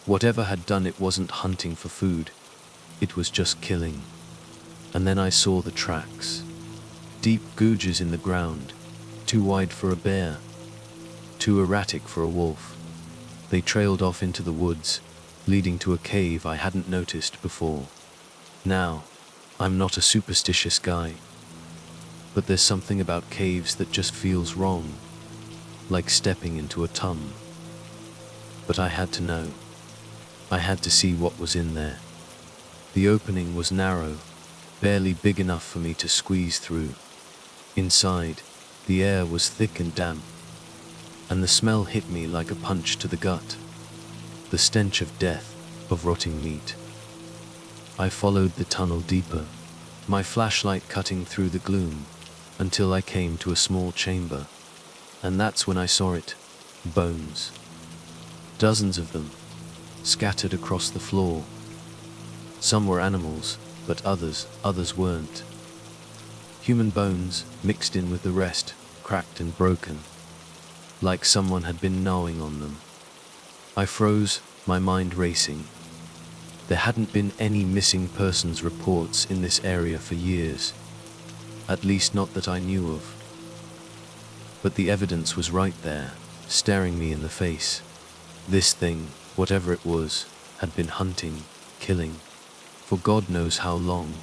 Whatever had done it wasn't hunting for food, it was just killing. And then I saw the tracks. Deep gouges in the ground, too wide for a bear, too erratic for a wolf. They trailed off into the woods, leading to a cave I hadn't noticed before. Now, I'm not a superstitious guy, but there's something about caves that just feels wrong, like stepping into a tomb. But I had to know. I had to see what was in there. The opening was narrow, barely big enough for me to squeeze through. Inside, the air was thick and damp, and the smell hit me like a punch to the gut. The stench of death, of rotting meat. I followed the tunnel deeper, my flashlight cutting through the gloom, until I came to a small chamber. And that's when I saw it. Bones. Dozens of them, scattered across the floor. Some were animals, but others weren't. Human bones, mixed in with the rest, cracked and broken, like someone had been gnawing on them. I froze, my mind racing. There hadn't been any missing persons reports in this area for years, at least not that I knew of. But the evidence was right there, staring me in the face. This thing, whatever it was, had been hunting, killing, for God knows how long.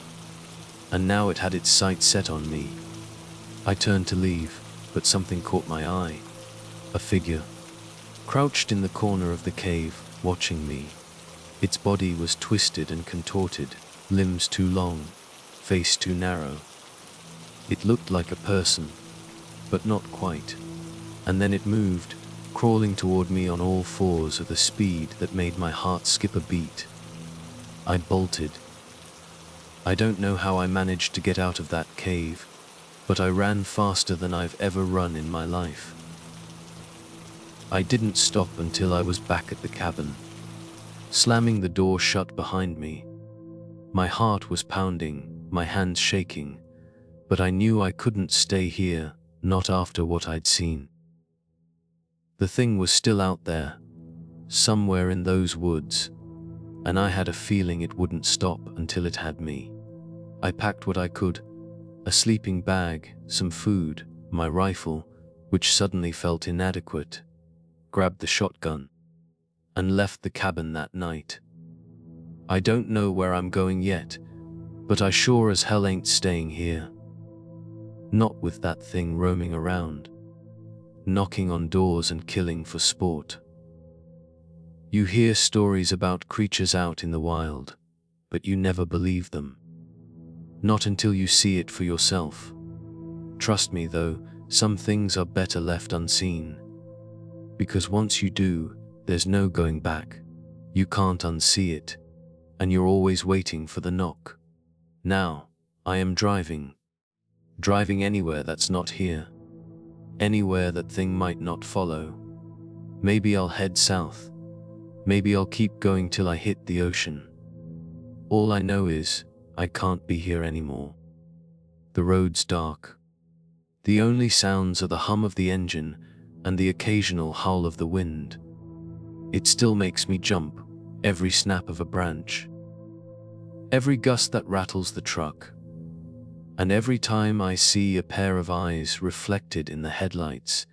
And now it had its sights set on me. I turned to leave, but something caught my eye. A figure, crouched in the corner of the cave, watching me. Its body was twisted and contorted, limbs too long, face too narrow. It looked like a person, but not quite. And then it moved, crawling toward me on all fours with a speed that made my heart skip a beat. I bolted. I don't know how I managed to get out of that cave, but I ran faster than I've ever run in my life. I didn't stop until I was back at the cabin, slamming the door shut behind me. My heart was pounding, my hands shaking, but I knew I couldn't stay here, not after what I'd seen. The thing was still out there, somewhere in those woods, and I had a feeling it wouldn't stop until it had me. I packed what I could, a sleeping bag, some food, my rifle, which suddenly felt inadequate, grabbed the shotgun, and left the cabin that night. I don't know where I'm going yet, but I sure as hell ain't staying here. Not with that thing roaming around, knocking on doors and killing for sport. You hear stories about creatures out in the wild, but you never believe them. Not until you see it for yourself. Trust me though, some things are better left unseen. Because once you do, there's no going back. You can't unsee it, and you're always waiting for the knock. Now, I am driving. Driving anywhere that's not here. Anywhere that thing might not follow. Maybe I'll head south. Maybe I'll keep going till I hit the ocean. All I know is, I can't be here anymore. The road's dark. The only sounds are the hum of the engine and the occasional howl of the wind. It still makes me jump, every snap of a branch. Every gust that rattles the truck. And every time I see a pair of eyes reflected in the headlights,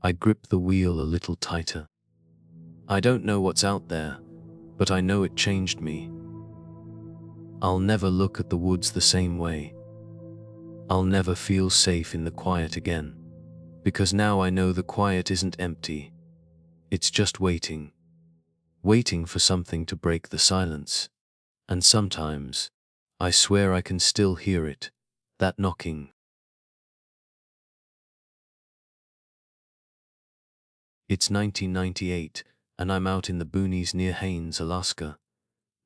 I grip the wheel a little tighter. I don't know what's out there, but I know it changed me. I'll never look at the woods the same way. I'll never feel safe in the quiet again, because now I know the quiet isn't empty. It's just waiting. Waiting for something to break the silence. And sometimes, I swear I can still hear it, that knocking. It's 1998, and I'm out in the boonies near Haines, Alaska.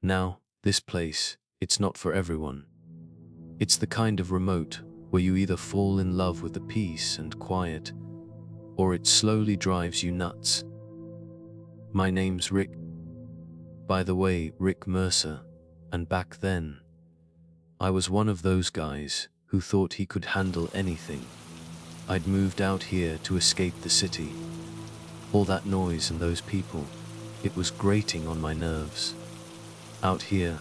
Now, this place, it's not for everyone. It's the kind of remote where you either fall in love with the peace and quiet, or it slowly drives you nuts. My name's Rick. By the way, Rick Mercer, and back then, I was one of those guys who thought he could handle anything. I'd moved out here to escape the city. All that noise and those people, it was grating on my nerves. Out here,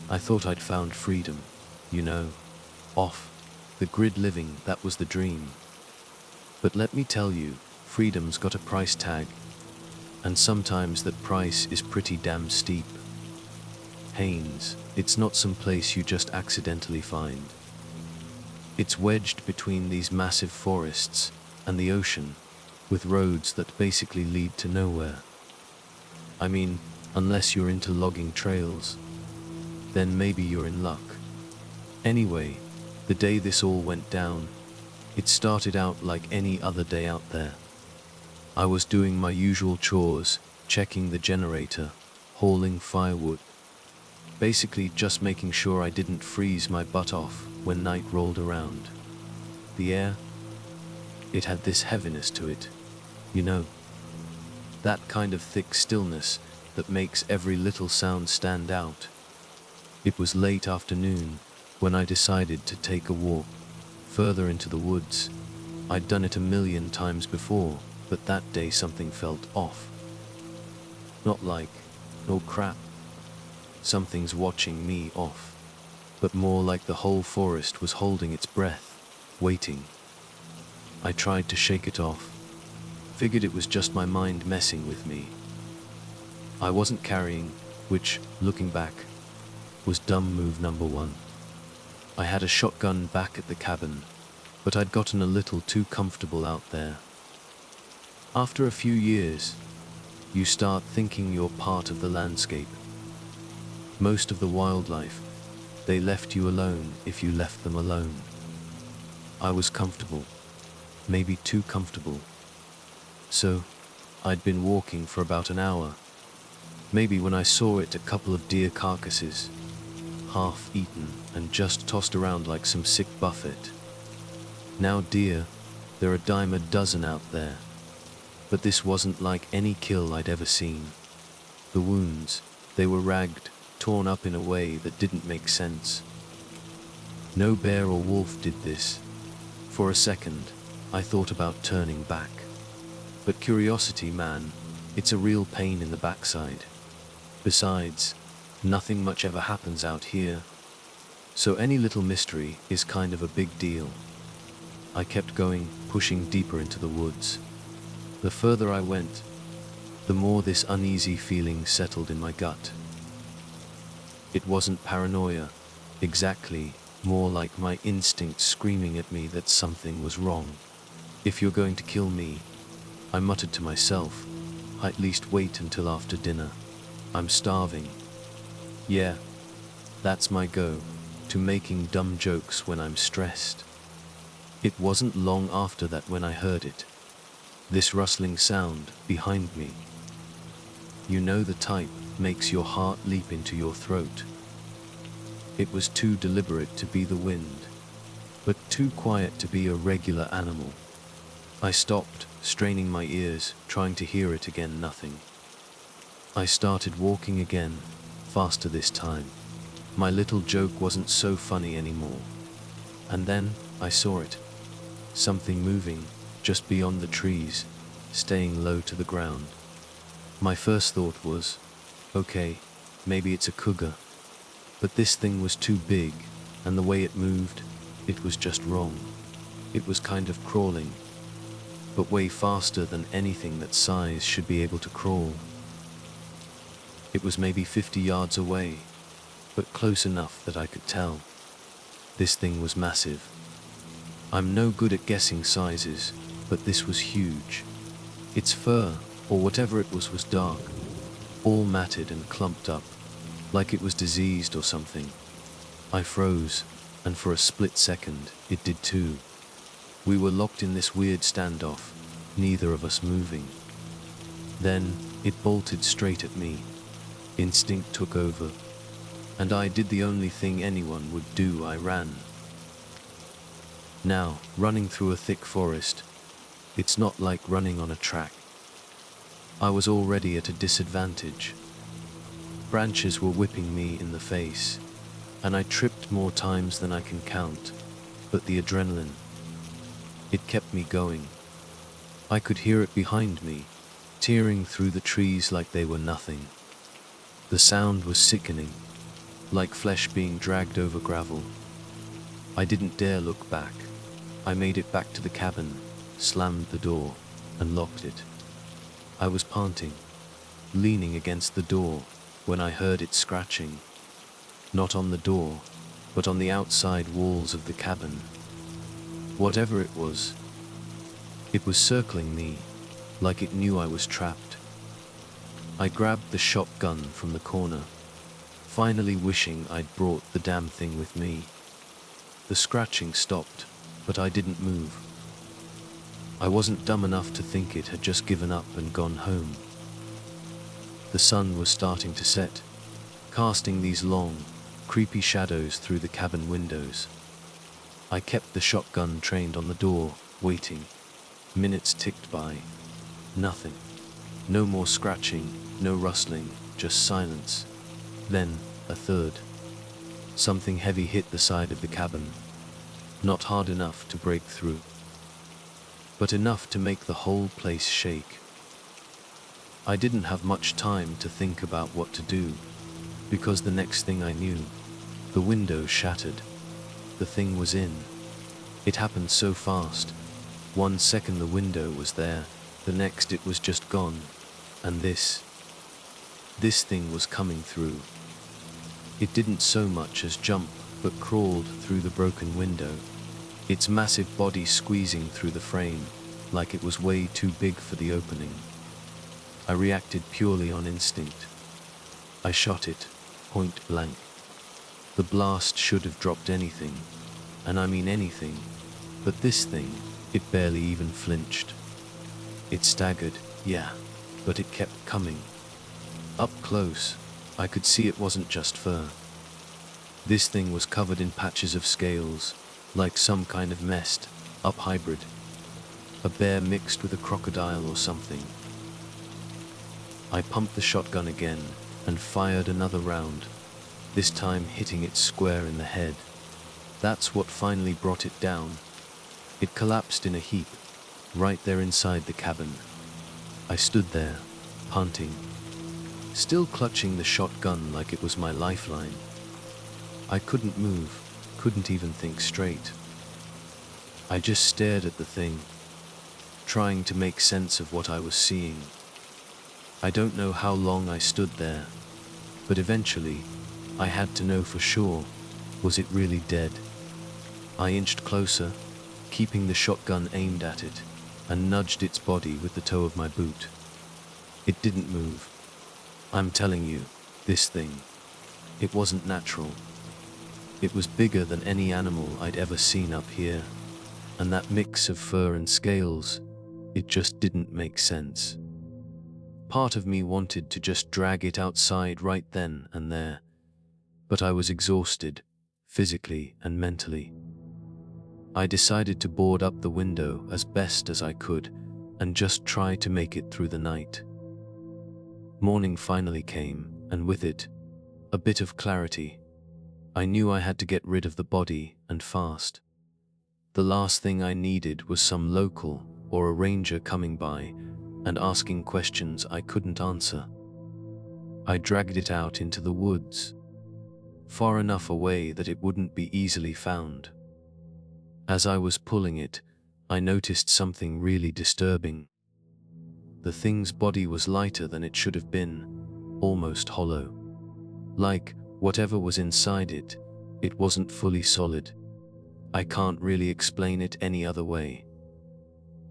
I thought I'd found freedom, you know, off the grid living, that was the dream. But let me tell you, freedom's got a price tag, and sometimes that price is pretty damn steep. Haines, it's not some place you just accidentally find. It's wedged between these massive forests and the ocean, with roads that basically lead to nowhere. I mean, unless you're into logging trails, then maybe you're in luck. Anyway, the day this all went down, it started out like any other day out there. I was doing my usual chores, checking the generator, hauling firewood. Basically just making sure I didn't freeze my butt off when night rolled around. The air, it had this heaviness to it, you know. That kind of thick stillness that makes every little sound stand out. It was late afternoon when I decided to take a walk further into the woods. I'd done it a million times before, but that day something felt off. Not like, no crap, something's watching me off, but more like the whole forest was holding its breath, waiting. I tried to shake it off, figured it was just my mind messing with me. I wasn't carrying, which, looking back, was dumb move number one. I had a shotgun back at the cabin, but I'd gotten a little too comfortable out there. After a few years, you start thinking you're part of the landscape. Most of the wildlife, they left you alone if you left them alone. I was comfortable, maybe too comfortable. So, I'd been walking for about an hour. Maybe when I saw it, a couple of deer carcasses, half eaten and just tossed around like some sick buffet. Now deer, there are a dime a dozen out there. But this wasn't like any kill I'd ever seen. The wounds, they were ragged, torn up in a way that didn't make sense. No bear or wolf did this. For a second, I thought about turning back. But curiosity, man, it's a real pain in the backside. Besides, nothing much ever happens out here. So any little mystery is kind of a big deal. I kept going, pushing deeper into the woods. The further I went, the more this uneasy feeling settled in my gut. It wasn't paranoia, exactly, more like my instinct screaming at me that something was wrong. If you're going to kill me, I muttered to myself, At least wait until after dinner. I'm starving. Yeah, that's my go, to making dumb jokes when I'm stressed. It wasn't long after that when I heard it. This rustling sound behind me. You know, the type makes your heart leap into your throat. It was too deliberate to be the wind, but too quiet to be a regular animal. I stopped, straining my ears, trying to hear it again. Nothing. I started walking again, faster this time. My little joke wasn't so funny anymore. And then, I saw it. Something moving, just beyond the trees, staying low to the ground. My first thought was, okay, maybe it's a cougar. But this thing was too big, and the way it moved, it was just wrong. It was kind of crawling, but way faster than anything that size should be able to crawl. It was maybe 50 yards away, but close enough that I could tell. This thing was massive. I'm no good at guessing sizes, but this was huge. Its fur, or whatever it was dark, all matted and clumped up, like it was diseased or something. I froze, and for a split second, it did too. We were locked in this weird standoff, neither of us moving. Then, it bolted straight at me. Instinct took over, and I did the only thing anyone would do. I ran. Now, running through a thick forest, it's not like running on a track. I was already at a disadvantage. Branches were whipping me in the face, and I tripped more times than I can count, but the adrenaline, it kept me going. I could hear it behind me, tearing through the trees like they were nothing. The sound was sickening, like flesh being dragged over gravel. I didn't dare look back. I made it back to the cabin, slammed the door, and locked it. I was panting, leaning against the door, when I heard it scratching. Not on the door, but on the outside walls of the cabin. Whatever it was circling me, like it knew I was trapped. I grabbed the shotgun from the corner, finally wishing I'd brought the damn thing with me. The scratching stopped, but I didn't move. I wasn't dumb enough to think it had just given up and gone home. The sun was starting to set, casting these long, creepy shadows through the cabin windows. I kept the shotgun trained on the door, waiting. Minutes ticked by. Nothing. No more scratching, no rustling, just silence. Then, a third. Something heavy hit the side of the cabin. Not hard enough to break through, but enough to make the whole place shake. I didn't have much time to think about what to do, because the next thing I knew, the window shattered. The thing was in. It happened so fast. 1 second the window was there, the next it was just gone. And this thing was coming through. It didn't so much as jump, but crawled through the broken window, its massive body squeezing through the frame, like it was way too big for the opening. I reacted purely on instinct. I shot it, point blank. The blast should have dropped anything, and I mean anything, but this thing, it barely even flinched. It staggered, yeah, but it kept coming. Up close, I could see it wasn't just fur. This thing was covered in patches of scales, like some kind of messed up hybrid. A bear mixed with a crocodile or something. I pumped the shotgun again and fired another round, this time hitting it square in the head. That's what finally brought it down. It collapsed in a heap, right there inside the cabin. I stood there, panting, still clutching the shotgun like it was my lifeline. I couldn't move, couldn't even think straight. I just stared at the thing, trying to make sense of what I was seeing. I don't know how long I stood there, but eventually, I had to know for sure, was it really dead? I inched closer, keeping the shotgun aimed at it, and nudged its body with the toe of my boot. It didn't move. I'm telling you, this thing, it wasn't natural. It was bigger than any animal I'd ever seen up here, and that mix of fur and scales, it just didn't make sense. Part of me wanted to just drag it outside right then and there, but I was exhausted, physically and mentally. I decided to board up the window as best as I could and just try to make it through the night. Morning finally came, and with it, a bit of clarity. I knew I had to get rid of the body, and fast. The last thing I needed was some local or a ranger coming by and asking questions I couldn't answer. I dragged it out into the woods, far enough away that it wouldn't be easily found. As I was pulling it, I noticed something really disturbing. The thing's body was lighter than it should have been, almost hollow. Like, whatever was inside it, it wasn't fully solid. I can't really explain it any other way.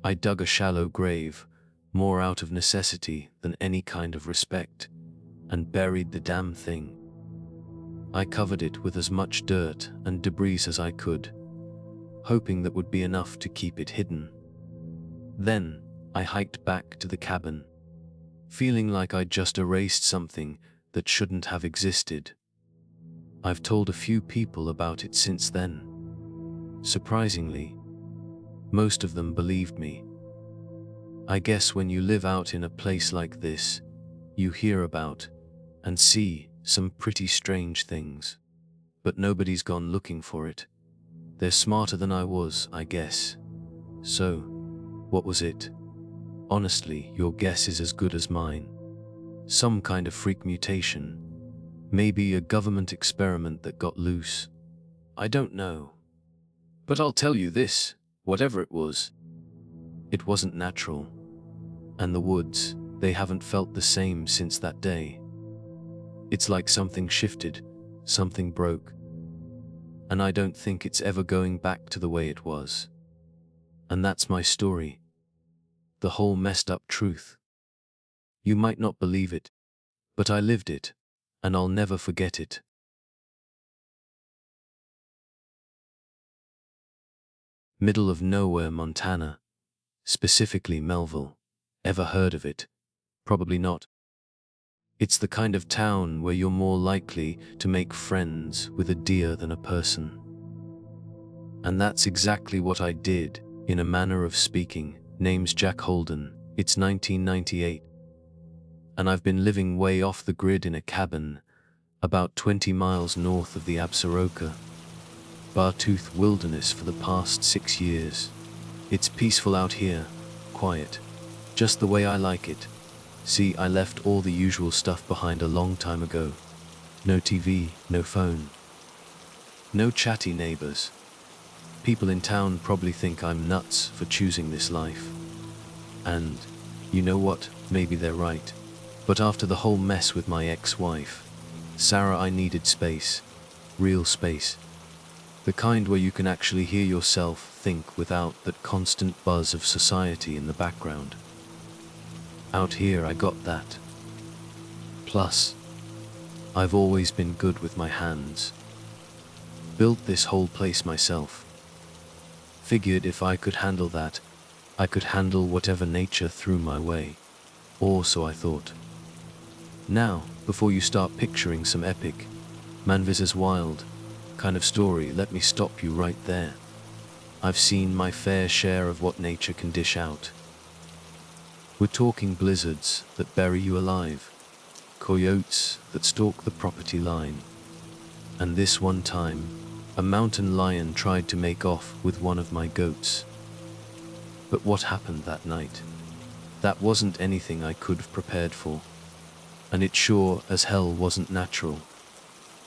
I dug a shallow grave, more out of necessity than any kind of respect, and buried the damn thing. I covered it with as much dirt and debris as I could, hoping that would be enough to keep it hidden. Then, I hiked back to the cabin, feeling like I'd just erased something that shouldn't have existed. I've told a few people about it since then. Surprisingly, most of them believed me. I guess when you live out in a place like this, you hear about and see some pretty strange things. But nobody's gone looking for it. They're smarter than I was, I guess. So, what was it? Honestly, your guess is as good as mine. Some kind of freak mutation. Maybe a government experiment that got loose. I don't know. But I'll tell you this, whatever it was, it wasn't natural. And the woods, they haven't felt the same since that day. It's like something shifted, something broke. And I don't think it's ever going back to the way it was. And that's my story. The whole messed up truth. You might not believe it, but I lived it, and I'll never forget it. Middle of nowhere, Montana. Specifically Melville. Ever heard of it? Probably not. It's the kind of town where you're more likely to make friends with a deer than a person. And that's exactly what I did, in a manner of speaking. Name's Jack Holden. It's 1998. And I've been living way off the grid in a cabin, about 20 miles north of the Absaroka, Bartooth Wilderness for the past 6 years. It's peaceful out here, quiet, just the way I like it. See, I left all the usual stuff behind a long time ago. No TV, no phone. No chatty neighbors. People in town probably think I'm nuts for choosing this life. And, you know what, maybe they're right. But after the whole mess with my ex-wife, Sarah, I needed space. Real space. The kind where you can actually hear yourself think without that constant buzz of society in the background. Out here I got that. Plus, I've always been good with my hands. Built this whole place myself. Figured if I could handle that, I could handle whatever nature threw my way. Or so I thought. Now, before you start picturing some epic, Manvis's wild kind of story, let me stop you right there. I've seen my fair share of what nature can dish out. We're talking blizzards that bury you alive, coyotes that stalk the property line, and this one time, a mountain lion tried to make off with one of my goats. But what happened that night? That wasn't anything I could have prepared for, and it sure as hell wasn't natural.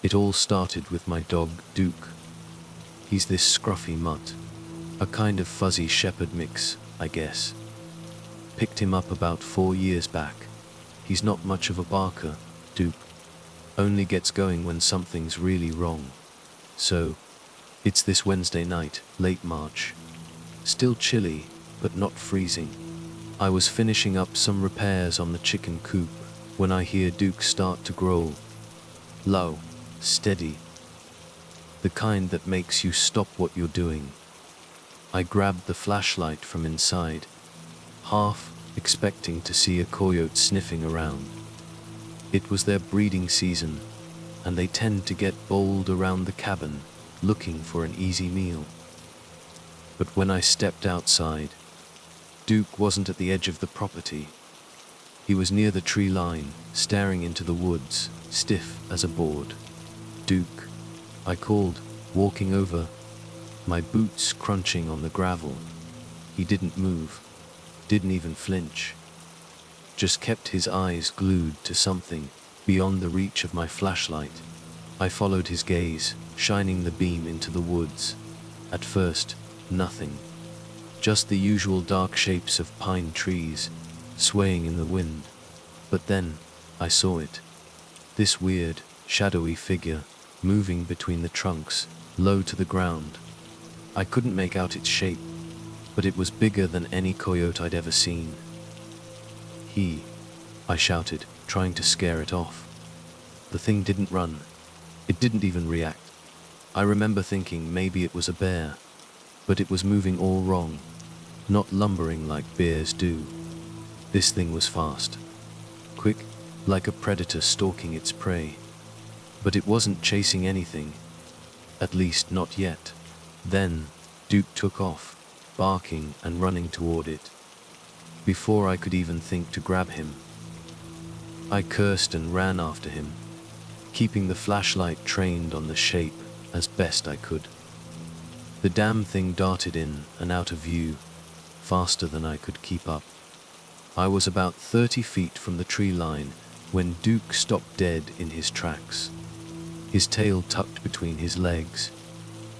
It all started with my dog, Duke. He's this scruffy mutt, a kind of fuzzy shepherd mix, I guess. Picked him up about 4 years back. He's not much of a barker, Duke. Only gets going when something's really wrong. So, it's this Wednesday night, late March. Still chilly, but not freezing. I was finishing up some repairs on the chicken coop when I hear Duke start to growl. Low, steady, the kind that makes you stop what you're doing. I grabbed the flashlight from inside, half expecting to see a coyote sniffing around. It was their breeding season, and they tend to get bold around the cabin, looking for an easy meal. But when I stepped outside, Duke wasn't at the edge of the property. He was near the tree line, staring into the woods, stiff as a board. Duke, I called, walking over, my boots crunching on the gravel. He didn't move, didn't even flinch, just kept his eyes glued to something beyond the reach of my flashlight. I followed his gaze, shining the beam into the woods. At first, nothing. Just the usual dark shapes of pine trees, swaying in the wind. But then, I saw it. This weird, shadowy figure, moving between the trunks, low to the ground. I couldn't make out its shape, but it was bigger than any coyote I'd ever seen. I shouted, trying to scare it off. The thing didn't run. It didn't even react. I remember thinking maybe it was a bear, but it was moving all wrong, not lumbering like bears do. This thing was fast, quick, like a predator stalking its prey. But it wasn't chasing anything, at least not yet. Then, Duke took off, barking and running toward it. Before I could even think to grab him, I cursed and ran after him, keeping the flashlight trained on the shape as best I could. The damn thing darted in and out of view, faster than I could keep up. I was about 30 feet from the tree line when Duke stopped dead in his tracks, his tail tucked between his legs.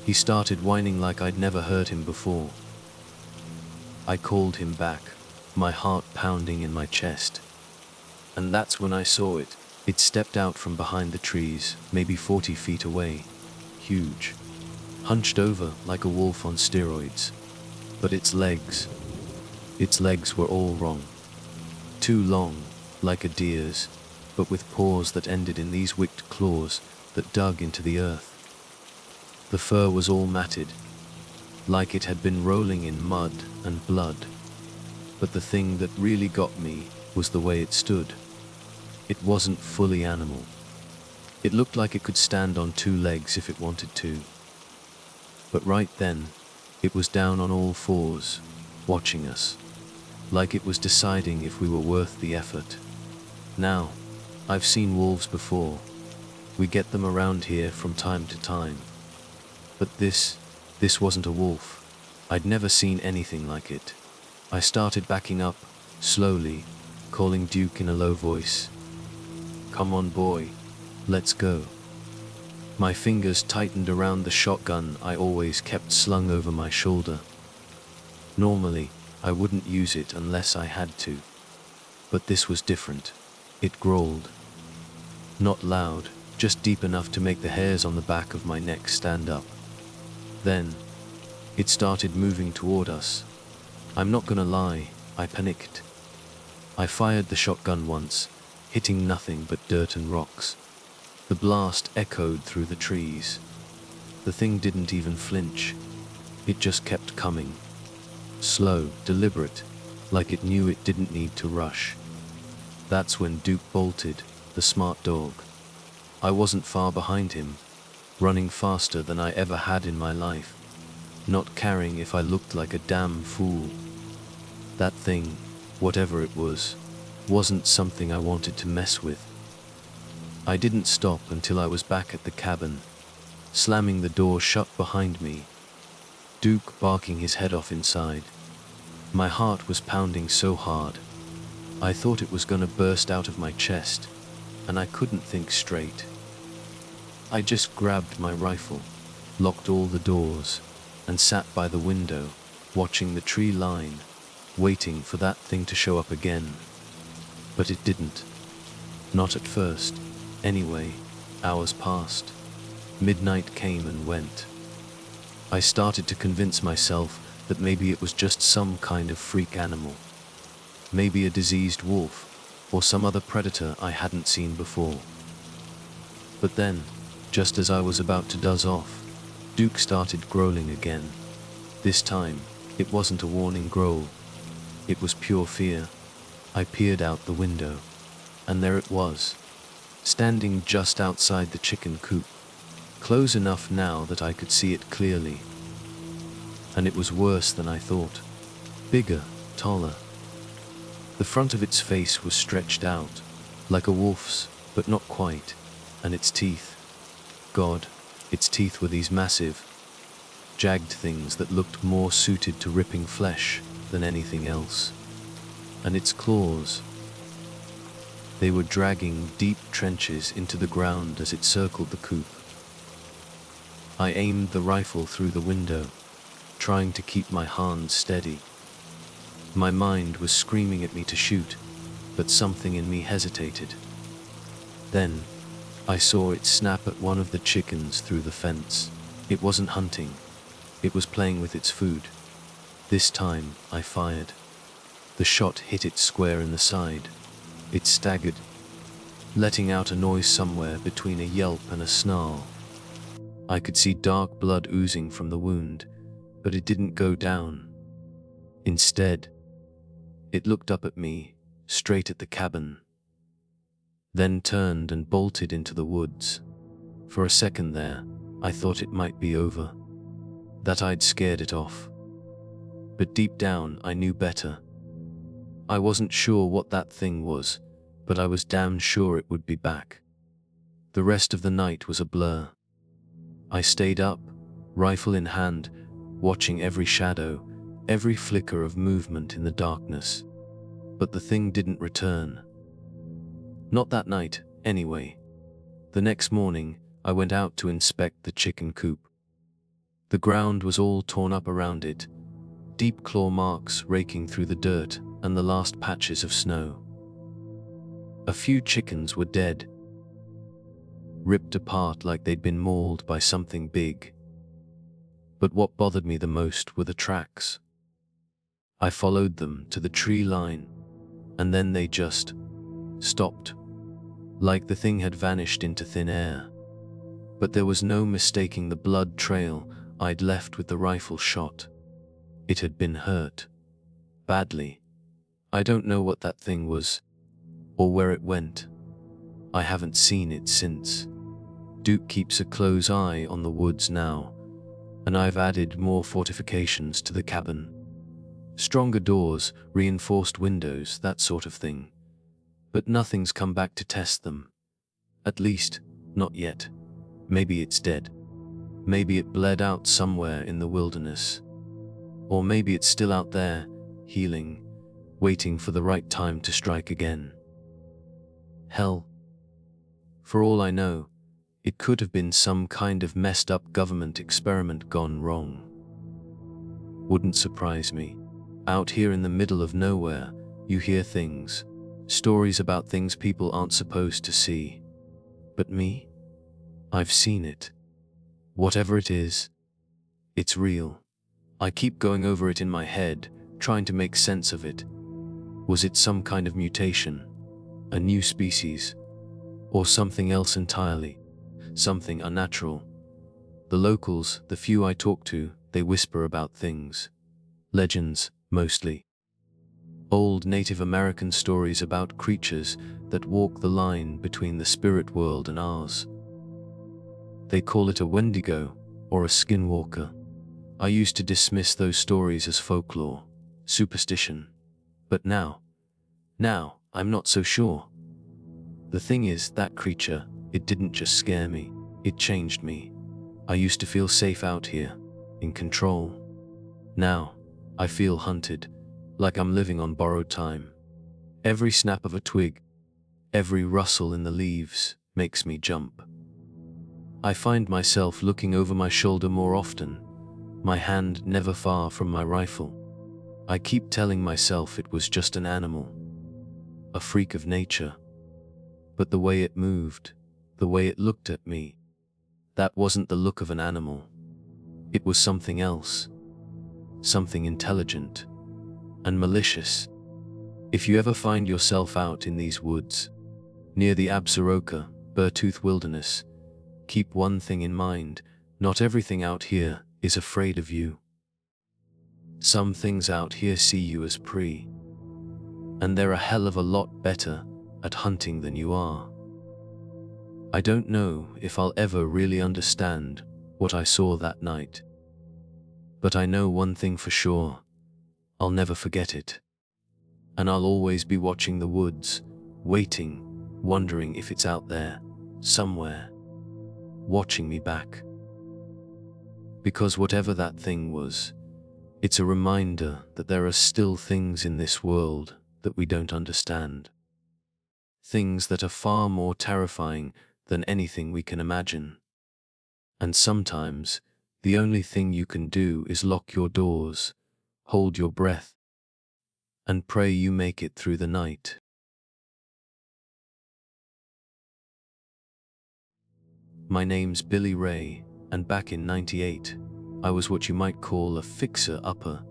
He started whining like I'd never heard him before. I called him back, my heart pounding in my chest. And that's when I saw it. It stepped out from behind the trees, maybe 40 feet away. Huge, hunched over like a wolf on steroids. But its legs were all wrong. Too long, like a deer's, but with paws that ended in these wicked claws that dug into the earth. The fur was all matted, like it had been rolling in mud and blood. But the thing that really got me was the way it stood. It wasn't fully animal. It looked like it could stand on 2 legs if it wanted to. But right then, it was down on all 4s, watching us, like it was deciding if we were worth the effort. Now, I've seen wolves before. We get them around here from time to time. But this wasn't a wolf. I'd never seen anything like it. I started backing up, slowly, calling Duke in a low voice. Come on, boy, let's go. My fingers tightened around the shotgun I always kept slung over my shoulder. Normally, I wouldn't use it unless I had to. But this was different. It growled. Not loud, just deep enough to make the hairs on the back of my neck stand up. Then, it started moving toward us. I'm not gonna lie, I panicked. I fired the shotgun once, hitting nothing but dirt and rocks. The blast echoed through the trees. The thing didn't even flinch. It just kept coming. Slow, deliberate, like it knew it didn't need to rush. That's when Duke bolted, the smart dog. I wasn't far behind him, running faster than I ever had in my life, not caring if I looked like a damn fool. That thing, whatever it was, wasn't something I wanted to mess with. I didn't stop until I was back at the cabin, slamming the door shut behind me, Duke barking his head off inside. My heart was pounding so hard, I thought it was gonna burst out of my chest, and I couldn't think straight. I just grabbed my rifle, locked all the doors, and sat by the window, watching the tree line, waiting for that thing to show up again. But it didn't. Not at first. Anyway, hours passed. Midnight came and went. I started to convince myself that maybe it was just some kind of freak animal. Maybe a diseased wolf, or some other predator I hadn't seen before. But then, just as I was about to doze off, Duke started growling again. This time, it wasn't a warning growl. It was pure fear. I peered out the window, and there it was, standing just outside the chicken coop, close enough now that I could see it clearly. And it was worse than I thought. Bigger, taller. The front of its face was stretched out, like a wolf's, but not quite, and its teeth. God, its teeth were these massive, jagged things that looked more suited to ripping flesh than anything else. And its claws. They were dragging deep trenches into the ground as it circled the coop. I aimed the rifle through the window, trying to keep my hand steady. My mind was screaming at me to shoot, but something in me hesitated. Then, I saw it snap at one of the chickens through the fence. It wasn't hunting. It was playing with its food. This time, I fired. The shot hit it square in the side. It staggered, letting out a noise somewhere between a yelp and a snarl. I could see dark blood oozing from the wound, but it didn't go down. Instead, it looked up at me, straight at the cabin, then turned and bolted into the woods. For a second there, I thought it might be over, that I'd scared it off. But deep down, I knew better. I wasn't sure what that thing was, but I was damn sure it would be back. The rest of the night was a blur. I stayed up, rifle in hand, watching every shadow, every flicker of movement in the darkness. But the thing didn't return. Not that night, anyway. The next morning, I went out to inspect the chicken coop. The ground was all torn up around it, deep claw marks raking through the dirt and the last patches of snow. A few chickens were dead, ripped apart like they'd been mauled by something big. But what bothered me the most were the tracks. I followed them to the tree line, and then they just stopped, like the thing had vanished into thin air. But there was no mistaking the blood trail I'd left with the rifle shot. It had been hurt. Badly. I don't know what that thing was, or where it went. I haven't seen it since. Duke keeps a close eye on the woods now, and I've added more fortifications to the cabin. Stronger doors, reinforced windows, that sort of thing. But nothing's come back to test them. At least, not yet. Maybe it's dead. Maybe it bled out somewhere in the wilderness. Or maybe it's still out there, healing, waiting for the right time to strike again. Hell. For all I know, it could have been some kind of messed up government experiment gone wrong. Wouldn't surprise me. Out here in the middle of nowhere, you hear things, stories about things people aren't supposed to see. But me? I've seen it. Whatever it is, it's real. I keep going over it in my head, trying to make sense of it. Was it some kind of mutation? A new species? Or something else entirely? Something unnatural? The locals, the few I talk to, they whisper about things. Legends, mostly. Old Native American stories about creatures that walk the line between the spirit world and ours. They call it a Wendigo, or a skinwalker. I used to dismiss those stories as folklore, superstition. But now I'm not so sure. The thing is, that creature, it didn't just scare me, it changed me. I used to feel safe out here, in control. Now, I feel hunted, like I'm living on borrowed time. Every snap of a twig, every rustle in the leaves, makes me jump. I find myself looking over my shoulder more often, my hand never far from my rifle. I keep telling myself it was just an animal, a freak of nature. But the way it moved, the way it looked at me, that wasn't the look of an animal. It was something else, something intelligent and malicious. If you ever find yourself out in these woods, near the Absaroka, Burtooth Wilderness, keep one thing in mind: not everything out here is afraid of you. Some things out here see you as prey, and they're a hell of a lot better at hunting than you are. I don't know if I'll ever really understand what I saw that night, but I know one thing for sure: I'll never forget it. And I'll always be watching the woods, waiting, wondering if it's out there, somewhere, watching me back. Because whatever that thing was, it's a reminder that there are still things in this world that we don't understand. Things that are far more terrifying than anything we can imagine. And sometimes, the only thing you can do is lock your doors, hold your breath, and pray you make it through the night. My name's Billy Ray, and back in '98, I was what you might call a fixer-upper.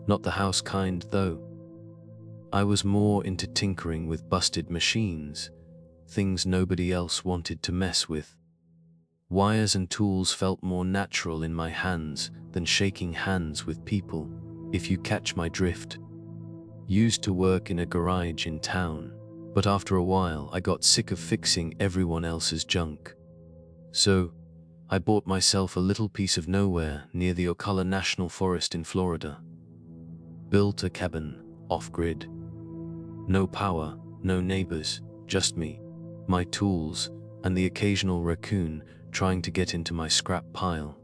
Not the house kind, though. I was more into tinkering with busted machines, things nobody else wanted to mess with. Wires and tools felt more natural in my hands than shaking hands with people, if you catch my drift. Used to work in a garage in town, but after a while I got sick of fixing everyone else's junk. So, I bought myself a little piece of nowhere near the Ocala National Forest in Florida. Built a cabin, off-grid. No power, no neighbors, just me, my tools, and the occasional raccoon trying to get into my scrap pile.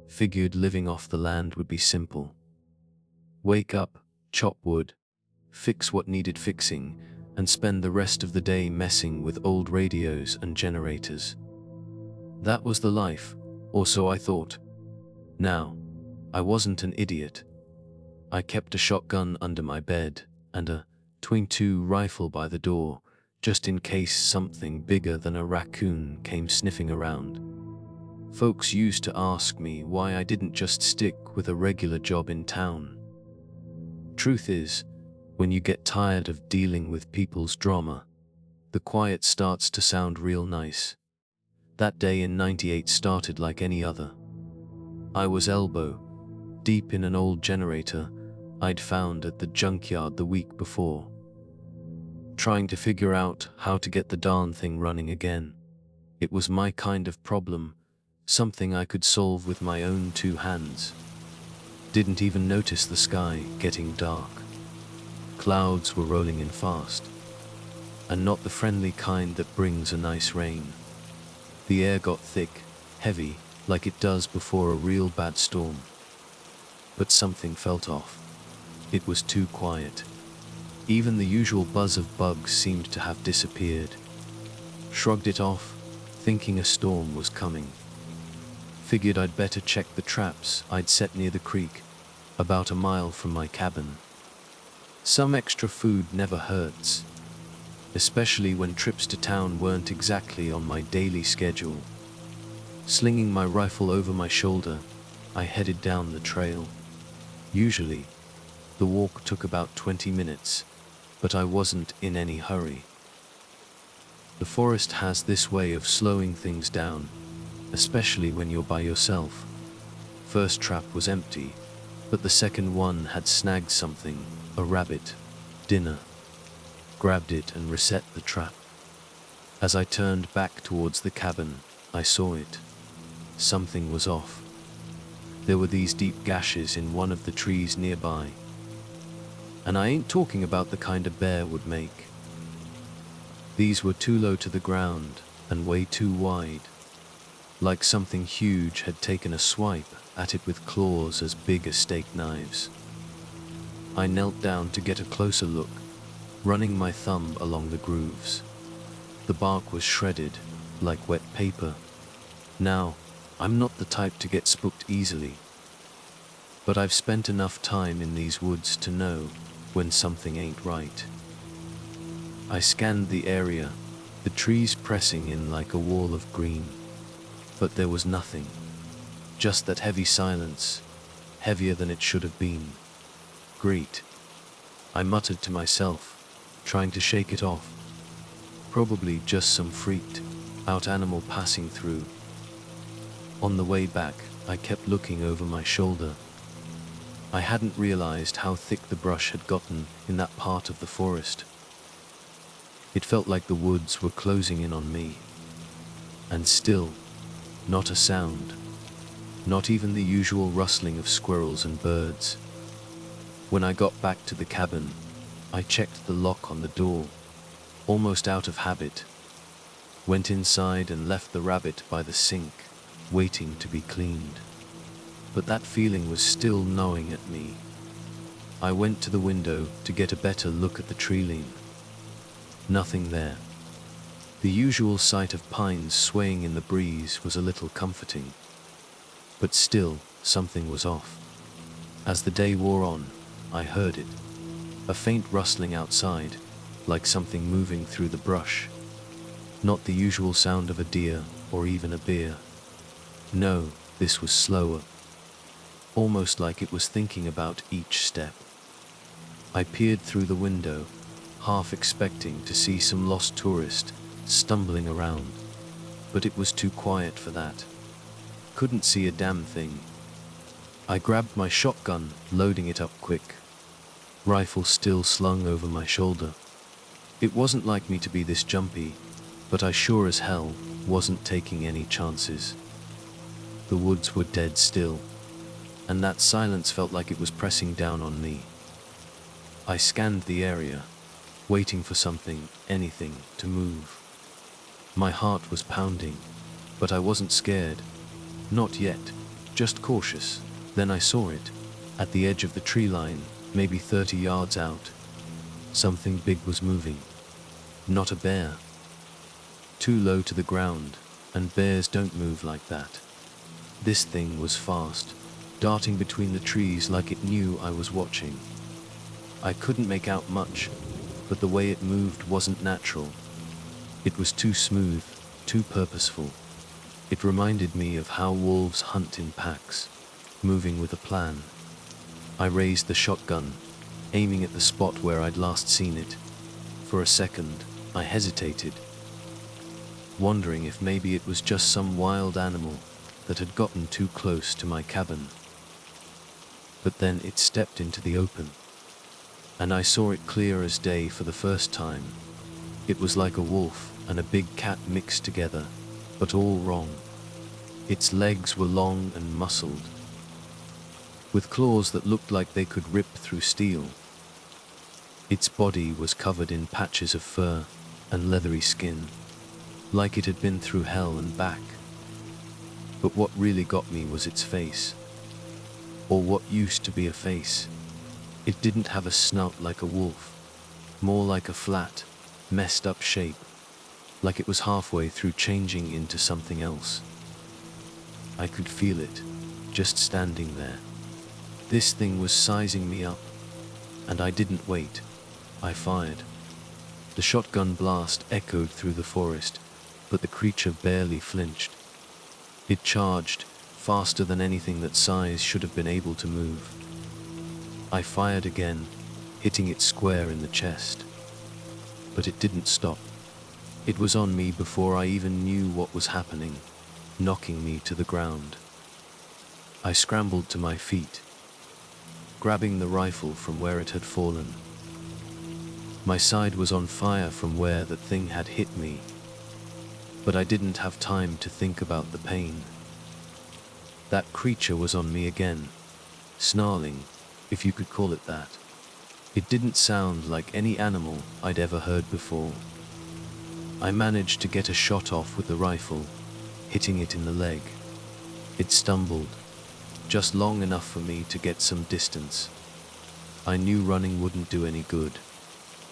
Figured living off the land would be simple. Wake up, chop wood, fix what needed fixing, and spend the rest of the day messing with old radios and generators. That was the life, or so I thought. Now, I wasn't an idiot. I kept a shotgun under my bed and a .22 rifle by the door, just in case something bigger than a raccoon came sniffing around. Folks used to ask me why I didn't just stick with a regular job in town. Truth is, when you get tired of dealing with people's drama, the quiet starts to sound real nice. That day in '98 started like any other. I was elbow deep in an old generator I'd found at the junkyard the week before, trying to figure out how to get the darn thing running again. It was my kind of problem, something I could solve with my own two hands. Didn't even notice the sky getting dark. Clouds were rolling in fast, and not the friendly kind that brings a nice rain. The air got thick, heavy, like it does before a real bad storm. But something felt off. It was too quiet. Even the usual buzz of bugs seemed to have disappeared. Shrugged it off, thinking a storm was coming. Figured I'd better check the traps I'd set near the creek, about a mile from my cabin. Some extra food never hurts, especially when trips to town weren't exactly on my daily schedule. Slinging my rifle over my shoulder, I headed down the trail. Usually, the walk took about 20 minutes, but I wasn't in any hurry. The forest has this way of slowing things down, especially when you're by yourself. First trap was empty, but the second one had snagged something, a rabbit, dinner. Grabbed it and reset the trap. As I turned back towards the cabin, I saw it. Something was off. There were these deep gashes in one of the trees nearby. And I ain't talking about the kind a bear would make. These were too low to the ground and way too wide, like something huge had taken a swipe at it with claws as big as steak knives. I knelt down to get a closer look, running my thumb along the grooves. The bark was shredded, like wet paper. Now, I'm not the type to get spooked easily, but I've spent enough time in these woods to know when something ain't right. I scanned the area, the trees pressing in like a wall of green, but there was nothing. Just that heavy silence, heavier than it should have been. Great. I muttered to myself, trying to shake it off. Probably just some freaked out animal passing through. On the way back, I kept looking over my shoulder. I hadn't realized how thick the brush had gotten in that part of the forest. It felt like the woods were closing in on me. And still, not a sound. Not even the usual rustling of squirrels and birds. When I got back to the cabin, I checked the lock on the door, almost out of habit. Went inside and left the rabbit by the sink, waiting to be cleaned. But that feeling was still gnawing at me. I went to the window to get a better look at the tree line. Nothing there. The usual sight of pines swaying in the breeze was a little comforting. But still, something was off. As the day wore on, I heard it. A faint rustling outside, like something moving through the brush. Not the usual sound of a deer or even a bear. No, this was slower. Almost like it was thinking about each step. I peered through the window, half expecting to see some lost tourist stumbling around. But it was too quiet for that. Couldn't see a damn thing. I grabbed my shotgun, loading it up quick. Rifle still slung over my shoulder. It wasn't like me to be this jumpy, but I sure as hell wasn't taking any chances. The woods were dead still, and that silence felt like it was pressing down on me. I scanned the area, waiting for something, anything, to move. My heart was pounding, but I wasn't scared. Not yet, just cautious. Then I saw it, at the edge of the tree line, maybe 30 yards out. Something big was moving. Not a bear. Too low to the ground, and bears don't move like that. This thing was fast, darting between the trees like it knew I was watching. I couldn't make out much, but the way it moved wasn't natural. It was too smooth, too purposeful. It reminded me of how wolves hunt in packs, moving with a plan. I raised the shotgun, aiming at the spot where I'd last seen it. For a second, I hesitated, wondering if maybe it was just some wild animal that had gotten too close to my cabin. But then it stepped into the open, and I saw it clear as day for the first time. It was like a wolf and a big cat mixed together, but all wrong. Its legs were long and muscled, with claws that looked like they could rip through steel. Its body was covered in patches of fur and leathery skin, like it had been through hell and back. But what really got me was its face, or what used to be a face. It didn't have a snout like a wolf, more like a flat, messed up shape, like it was halfway through changing into something else. I could feel it, just standing there. This thing was sizing me up, and I didn't wait. I fired. The shotgun blast echoed through the forest, but the creature barely flinched. It charged, faster than anything that size should have been able to move. I fired again, hitting it square in the chest. But it didn't stop. It was on me before I even knew what was happening, knocking me to the ground. I scrambled to my feet, grabbing the rifle from where it had fallen. My side was on fire from where that thing had hit me, but I didn't have time to think about the pain. That creature was on me again, snarling, if you could call it that. It didn't sound like any animal I'd ever heard before. I managed to get a shot off with the rifle, hitting it in the leg. It stumbled, just long enough for me to get some distance. I knew running wouldn't do any good.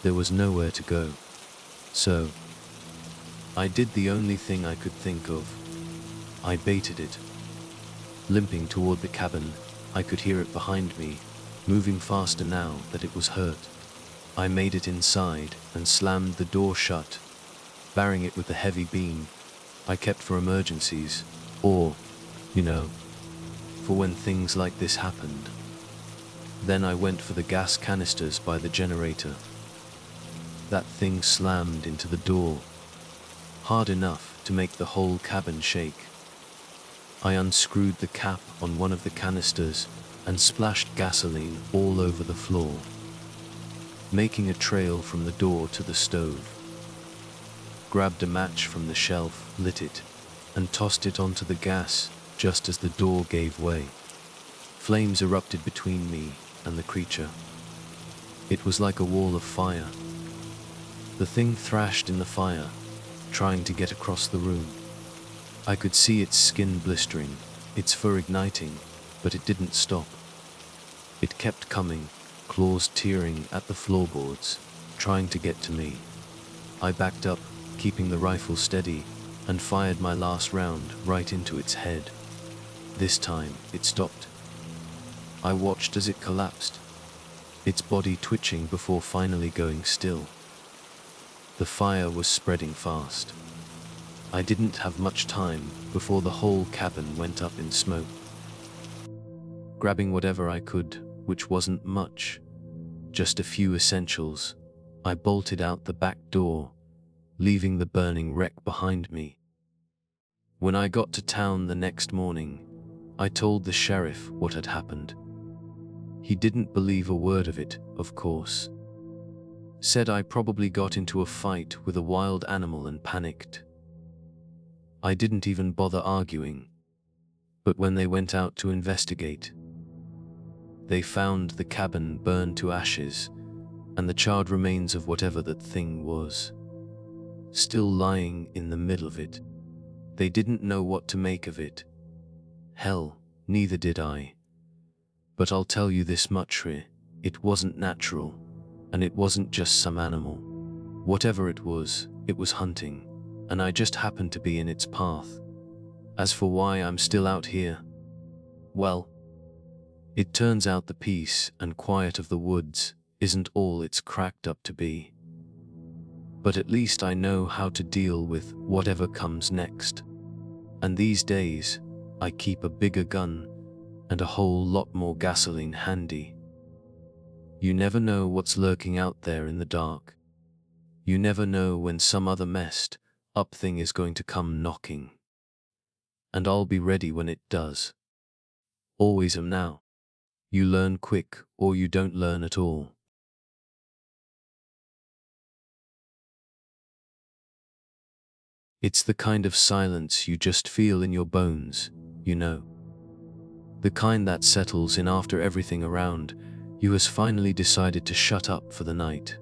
There was nowhere to go. So, I did the only thing I could think of. I baited it. Limping toward the cabin, I could hear it behind me, moving faster now that it was hurt. I made it inside and slammed the door shut, barring it with a heavy beam I kept for emergencies, or, for when things like this happened. Then I went for the gas canisters by the generator. That thing slammed into the door, hard enough to make the whole cabin shake. I unscrewed the cap on one of the canisters and splashed gasoline all over the floor, making a trail from the door to the stove. Grabbed a match from the shelf, lit it, and tossed it onto the gas just as the door gave way. Flames erupted between me and the creature. It was like a wall of fire. The thing thrashed in the fire, trying to get across the room. I could see its skin blistering, its fur igniting, but it didn't stop. It kept coming, claws tearing at the floorboards, trying to get to me. I backed up, keeping the rifle steady, and fired my last round right into its head. This time, it stopped. I watched as it collapsed, its body twitching before finally going still. The fire was spreading fast. I didn't have much time before the whole cabin went up in smoke. Grabbing whatever I could, which wasn't much, just a few essentials, I bolted out the back door, leaving the burning wreck behind me. When I got to town the next morning, I told the sheriff what had happened. He didn't believe a word of it, of course. Said I probably got into a fight with a wild animal and panicked. I didn't even bother arguing. But when they went out to investigate, they found the cabin burned to ashes and the charred remains of whatever that thing was still lying in the middle of it. They didn't know what to make of it. Hell, neither did I. But I'll tell you this much, it wasn't natural, and it wasn't just some animal. Whatever it was hunting, and I just happened to be in its path. As for why I'm still out here, well, it turns out the peace and quiet of the woods isn't all it's cracked up to be. But at least I know how to deal with whatever comes next. And these days, I keep a bigger gun and a whole lot more gasoline handy. You never know what's lurking out there in the dark. You never know when some other messed up thing is going to come knocking. And I'll be ready when it does. Always am now. You learn quick or you don't learn at all. It's the kind of silence you just feel in your bones, you know. The kind that settles in after everything around you has finally decided to shut up for the night.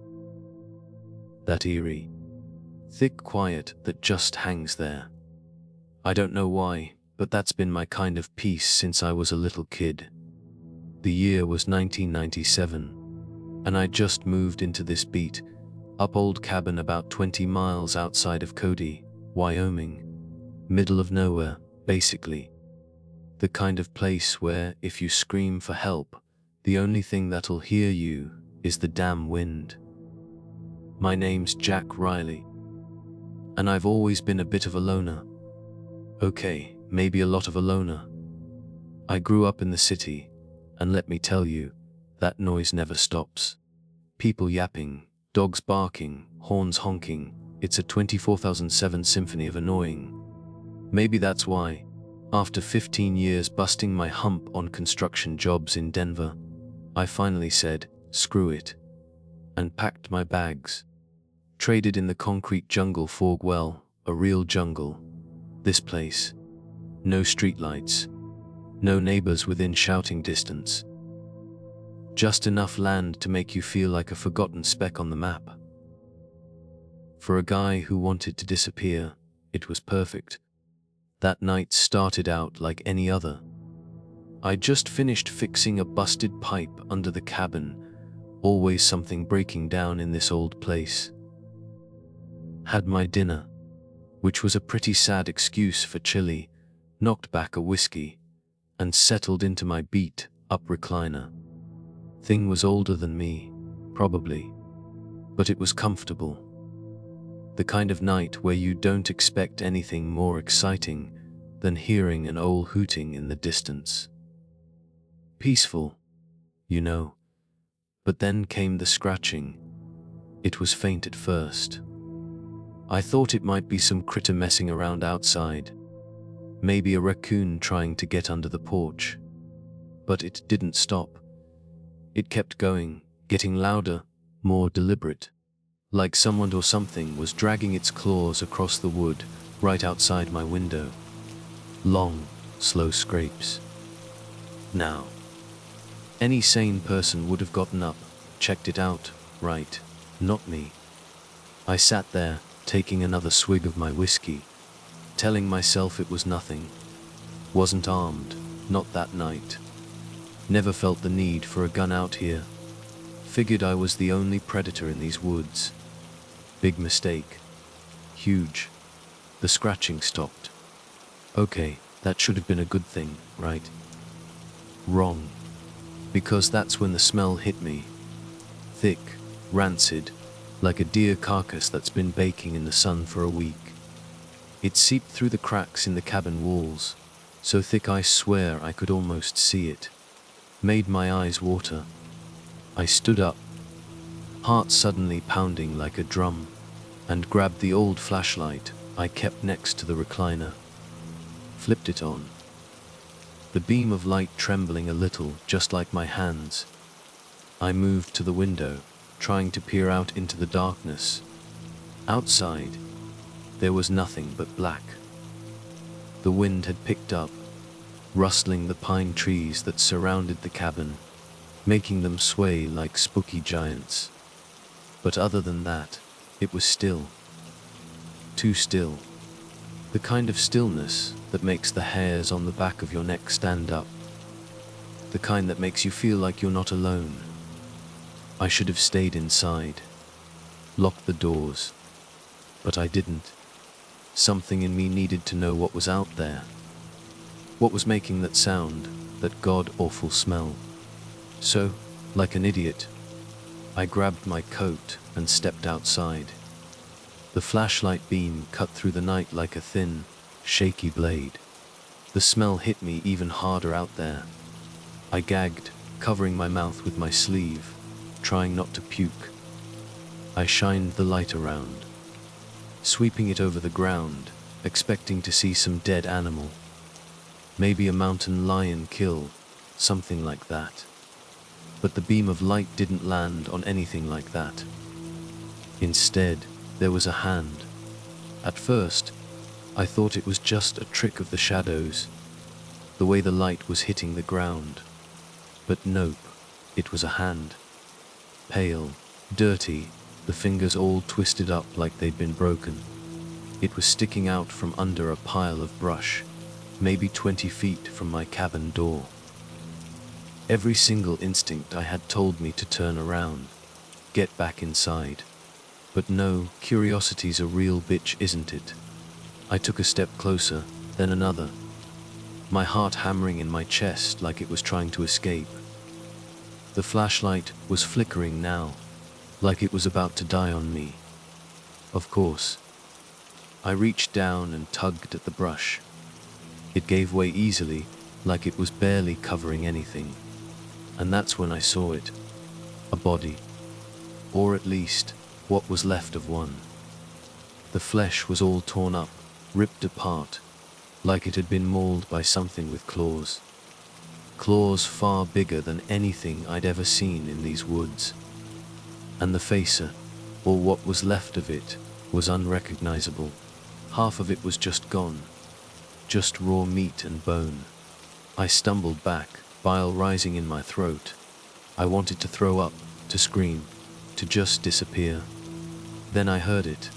That eerie, thick quiet that just hangs there. I don't know why, but that's been my kind of peace since I was a little kid. The year was 1997, and I just moved into this beat up old cabin about 20 miles outside of Cody, Wyoming. Middle of nowhere, basically. The kind of place where, if you scream for help, the only thing that'll hear you is the damn wind. My name's Jack Riley, and I've always been a bit of a loner. Okay, maybe a lot of a loner. I grew up in the city, and let me tell you, that noise never stops. People yapping, dogs barking, horns honking, it's a 24/7 symphony of annoying. Maybe that's why, after 15 years busting my hump on construction jobs in Denver, I finally said, screw it, and packed my bags. Traded in the concrete jungle for, well, a real jungle. This place. No streetlights. No neighbors within shouting distance. Just enough land to make you feel like a forgotten speck on the map. For a guy who wanted to disappear, it was perfect. That night started out like any other. I just finished fixing a busted pipe under the cabin, always something breaking down in this old place. Had my dinner, which was a pretty sad excuse for chili, knocked back a whiskey, and settled into my beat-up recliner. Thing was older than me, probably, but it was comfortable. The kind of night where you don't expect anything more exciting than hearing an owl hooting in the distance. Peaceful, you know. But then came the scratching. It was faint at first. I thought it might be some critter messing around outside. Maybe a raccoon trying to get under the porch. But it didn't stop. It kept going, getting louder, more deliberate. Like someone or something was dragging its claws across the wood right outside my window. Long, slow scrapes. Now, any sane person would have gotten up, checked it out, right? Not me. I sat there, taking another swig of my whiskey, telling myself it was nothing. Wasn't armed, not that night. Never felt the need for a gun out here. Figured I was the only predator in these woods. Big mistake. Huge. The scratching stopped. Okay, that should have been a good thing, right? Wrong. Because that's when the smell hit me. Thick, rancid, like a deer carcass that's been baking in the sun for a week. It seeped through the cracks in the cabin walls, so thick I swear I could almost see it. Made my eyes water. I stood up, heart suddenly pounding like a drum, and grabbed the old flashlight I kept next to the recliner. Flipped it on. The beam of light trembling a little, just like my hands. I moved to the window, trying to peer out into the darkness. Outside, there was nothing but black. The wind had picked up, rustling the pine trees that surrounded the cabin, making them sway like spooky giants. But other than that, it was still. Too still. The kind of stillness that makes the hairs on the back of your neck stand up. The kind that makes you feel like you're not alone. I should have stayed inside, locked the doors, but I didn't. Something in me needed to know what was out there. What was making that sound, that god-awful smell? So, like an idiot, I grabbed my coat and stepped outside. The flashlight beam cut through the night like a thin, shaky blade. The smell hit me even harder out there. I gagged, covering my mouth with my sleeve, trying not to puke. I shined the light around, sweeping it over the ground, expecting to see some dead animal. Maybe a mountain lion kill, something like that. But the beam of light didn't land on anything like that. Instead, there was a hand. At first, I thought it was just a trick of the shadows, the way the light was hitting the ground. But nope, it was a hand. Pale, dirty, the fingers all twisted up like they'd been broken. It was sticking out from under a pile of brush, maybe 20 feet from my cabin door. Every single instinct I had told me to turn around, get back inside. But no, curiosity's a real bitch, isn't it? I took a step closer, then another, my heart hammering in my chest like it was trying to escape. The flashlight was flickering now, like it was about to die on me. Of course. I reached down and tugged at the brush. It gave way easily, like it was barely covering anything. And that's when I saw it. A body. Or at least, what was left of one. The flesh was all torn up, ripped apart, like it had been mauled by something with claws. Claws far bigger than anything I'd ever seen in these woods. And the facer, or what was left of it, was unrecognizable. Half of it was just gone. Just raw meat and bone. I stumbled back, bile rising in my throat. I wanted to throw up, to scream, to just disappear. Then I heard it.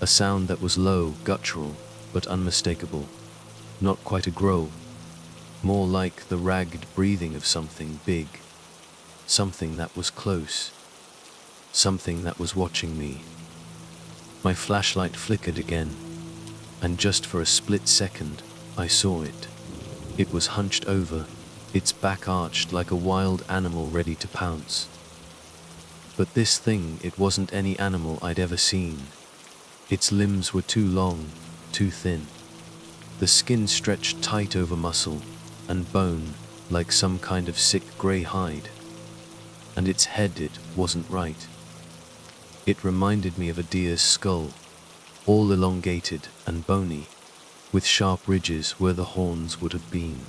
A sound that was low, guttural, but unmistakable. Not quite a growl. More like the ragged breathing of something big. Something that was close. Something that was watching me. My flashlight flickered again, and just for a split second, I saw it. It was hunched over, its back arched like a wild animal ready to pounce. But this thing, it wasn't any animal I'd ever seen. Its limbs were too long, too thin. The skin stretched tight over muscle and bone, like some kind of sick grey hide. and its head, it wasn't right. It reminded me of a deer's skull, all elongated and bony, with sharp ridges where the horns would have been.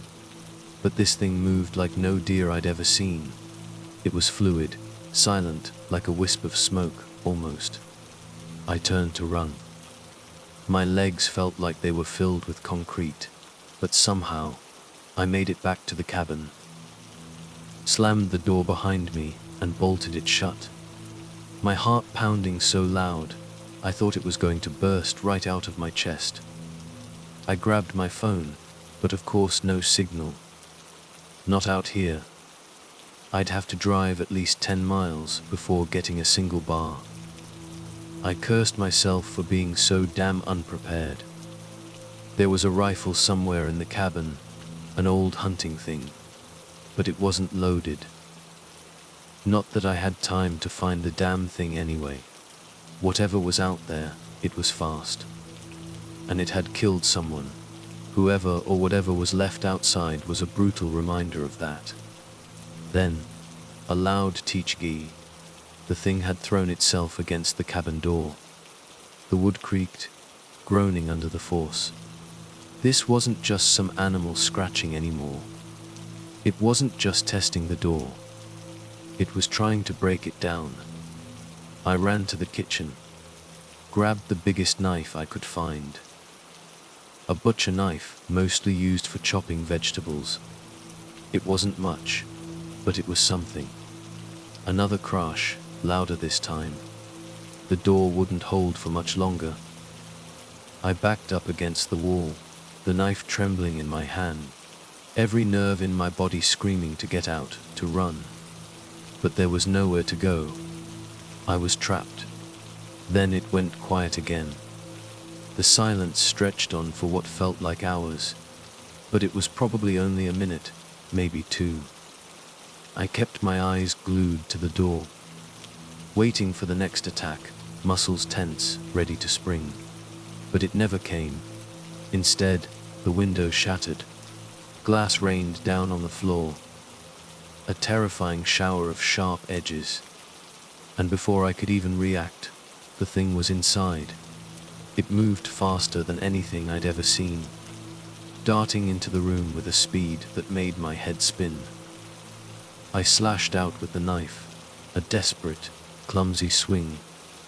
But this thing moved like no deer I'd ever seen. It was fluid, silent, like a wisp of smoke, almost. I turned to run. My legs felt like they were filled with concrete, but somehow, I made it back to the cabin, slammed the door behind me, and bolted it shut. My heart pounding so loud, I thought it was going to burst right out of my chest. I grabbed my phone, but of course no signal. Not out here. I'd have to drive at least 10 miles before getting a single bar. I cursed myself for being so damn unprepared. There was a rifle somewhere in the cabin, an old hunting thing, but it wasn't loaded. Not that I had time to find the damn thing anyway. Whatever was out there, it was fast. And it had killed someone. Whoever or whatever was left outside was a brutal reminder of that. Then, a loud teach-gee. The thing had thrown itself against the cabin door. The wood creaked, groaning under the force. This wasn't just some animal scratching anymore. It wasn't just testing the door. It was trying to break it down. I ran to the kitchen, grabbed the biggest knife I could find. A butcher knife, mostly used for chopping vegetables. It wasn't much, but it was something. Another crash, louder this time. The door wouldn't hold for much longer. I backed up against the wall, the knife trembling in my hand, every nerve in my body screaming to get out, to run. But there was nowhere to go. I was trapped. Then it went quiet again. The silence stretched on for what felt like hours, but it was probably only a minute, maybe 2. I kept my eyes glued to the door, waiting for the next attack, muscles tense, ready to spring. But it never came. Instead, the window shattered. Glass rained down on the floor. A terrifying shower of sharp edges. And before I could even react, the thing was inside. It moved faster than anything I'd ever seen, darting into the room with a speed that made my head spin. I slashed out with the knife, a desperate, clumsy swing,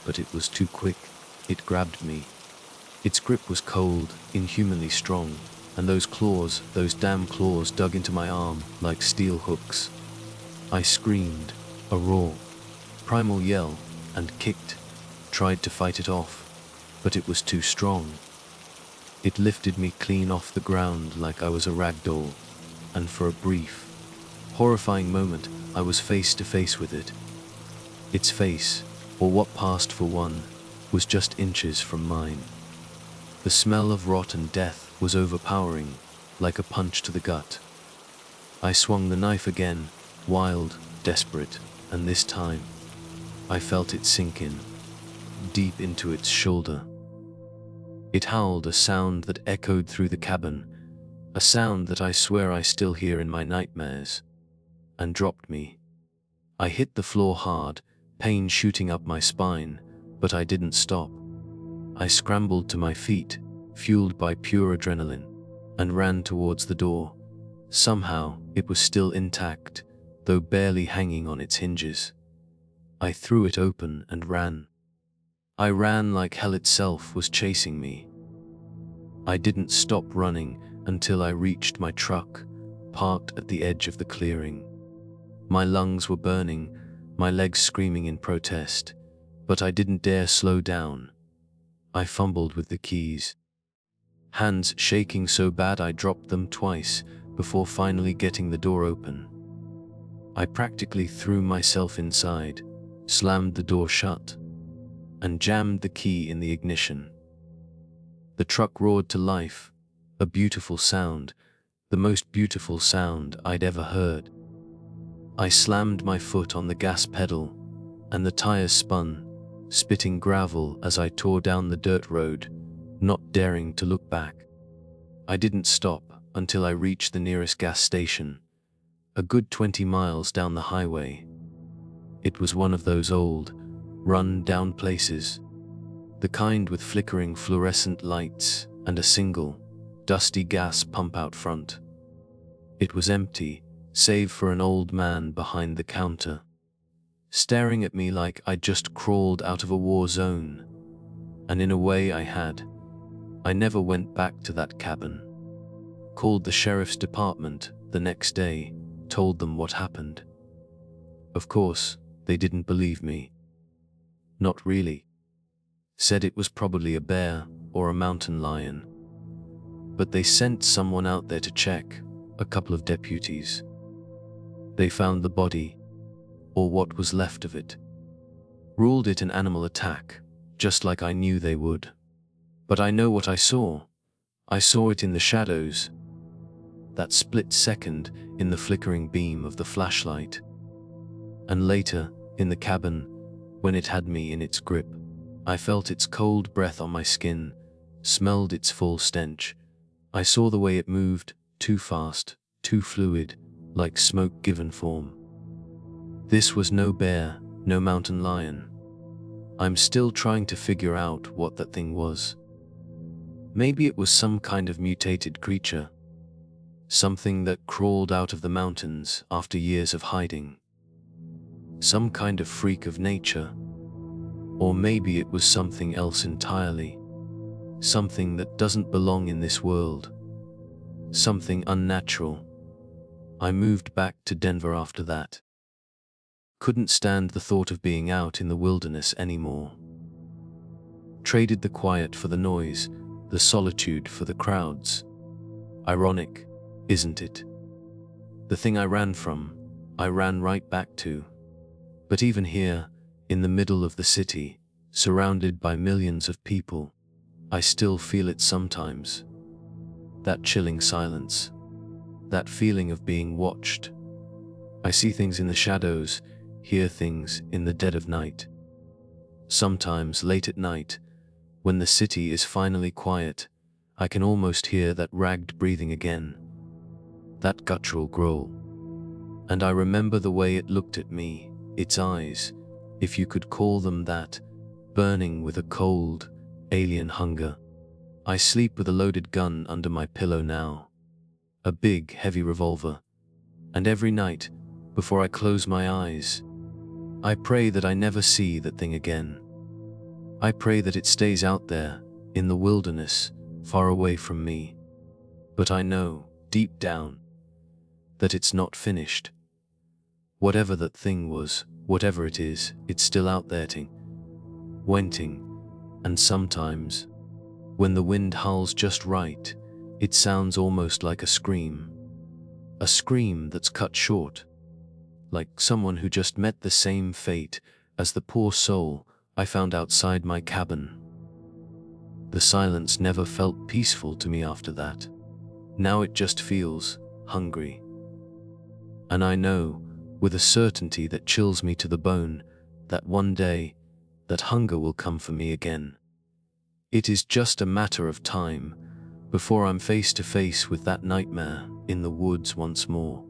but it was too quick. It grabbed me. Its grip was cold, inhumanly strong, and those claws, those damn claws, dug into my arm like steel hooks. I screamed, a raw, primal yell, and kicked, tried to fight it off, but it was too strong. It lifted me clean off the ground like I was a rag doll, and for a brief, horrifying moment, I was face to face with it. Its face, or what passed for one, was just inches from mine. The smell of rotten death was overpowering, like a punch to the gut. I swung the knife again, wild, desperate, and this time, I felt it sink in, deep into its shoulder. It howled, a sound that echoed through the cabin, a sound that I swear I still hear in my nightmares, and dropped me. I hit the floor hard, pain shooting up my spine, but I didn't stop. I scrambled to my feet, fueled by pure adrenaline, and ran towards the door. Somehow, it was still intact, though barely hanging on its hinges. I threw it open and ran. I ran like hell itself was chasing me. I didn't stop running until I reached my truck, parked at the edge of the clearing. My lungs were burning, my legs screaming in protest, but I didn't dare slow down. I fumbled with the keys, hands shaking so bad I dropped them twice before finally getting the door open. I practically threw myself inside, slammed the door shut, and jammed the key in the ignition. The truck roared to life, a beautiful sound, the most beautiful sound I'd ever heard. I slammed my foot on the gas pedal, and the tires spun, spitting gravel as I tore down the dirt road, not daring to look back. I didn't stop until I reached the nearest gas station, a good 20 miles down the highway. It was one of those old, run-down places, the kind with flickering fluorescent lights and a single, dusty gas pump out front. It was empty, save for an old man behind the counter, staring at me like I'd just crawled out of a war zone. And in a way I had. I never went back to that cabin. Called the sheriff's department the next day, told them what happened. Of course, they didn't believe me. Not really. Said it was probably a bear or a mountain lion. But they sent someone out there to check, a couple of deputies. They found the body, or what was left of it. Ruled it an animal attack, just like I knew they would. But I know what I saw. I saw it in the shadows. That split second in the flickering beam of the flashlight. And later, in the cabin, when it had me in its grip, I felt its cold breath on my skin, smelled its full stench. I saw the way it moved, too fast, too fluid, like smoke given form. This was no bear, no mountain lion. I'm still trying to figure out what that thing was. Maybe it was some kind of mutated creature. Something that crawled out of the mountains after years of hiding. Some kind of freak of nature. Or maybe it was something else entirely. Something that doesn't belong in this world. Something unnatural. I moved back to Denver after that. Couldn't stand the thought of being out in the wilderness anymore. Traded the quiet for the noise, the solitude for the crowds. Ironic, isn't it? The thing I ran from, I ran right back to. But even here, in the middle of the city, surrounded by millions of people, I still feel it sometimes. That chilling silence. That feeling of being watched. I see things in the shadows, hear things in the dead of night. Sometimes late at night, when the city is finally quiet, I can almost hear that ragged breathing again. That guttural growl. And I remember the way it looked at me, its eyes, if you could call them that, burning with a cold, alien hunger. I sleep with a loaded gun under my pillow now. A big, heavy revolver. And every night, before I close my eyes, I pray that I never see that thing again. I pray that it stays out there, in the wilderness, far away from me. But I know, deep down, that it's not finished. Whatever that thing was, whatever it is, it's still out there waiting. And sometimes, when the wind howls just right, it sounds almost like a scream. A scream that's cut short. Like someone who just met the same fate as the poor soul I found outside my cabin. The silence never felt peaceful to me after that. Now it just feels hungry. And I know, with a certainty that chills me to the bone, that one day, that hunger will come for me again. It is just a matter of time before I'm face to face with that nightmare in the woods once more.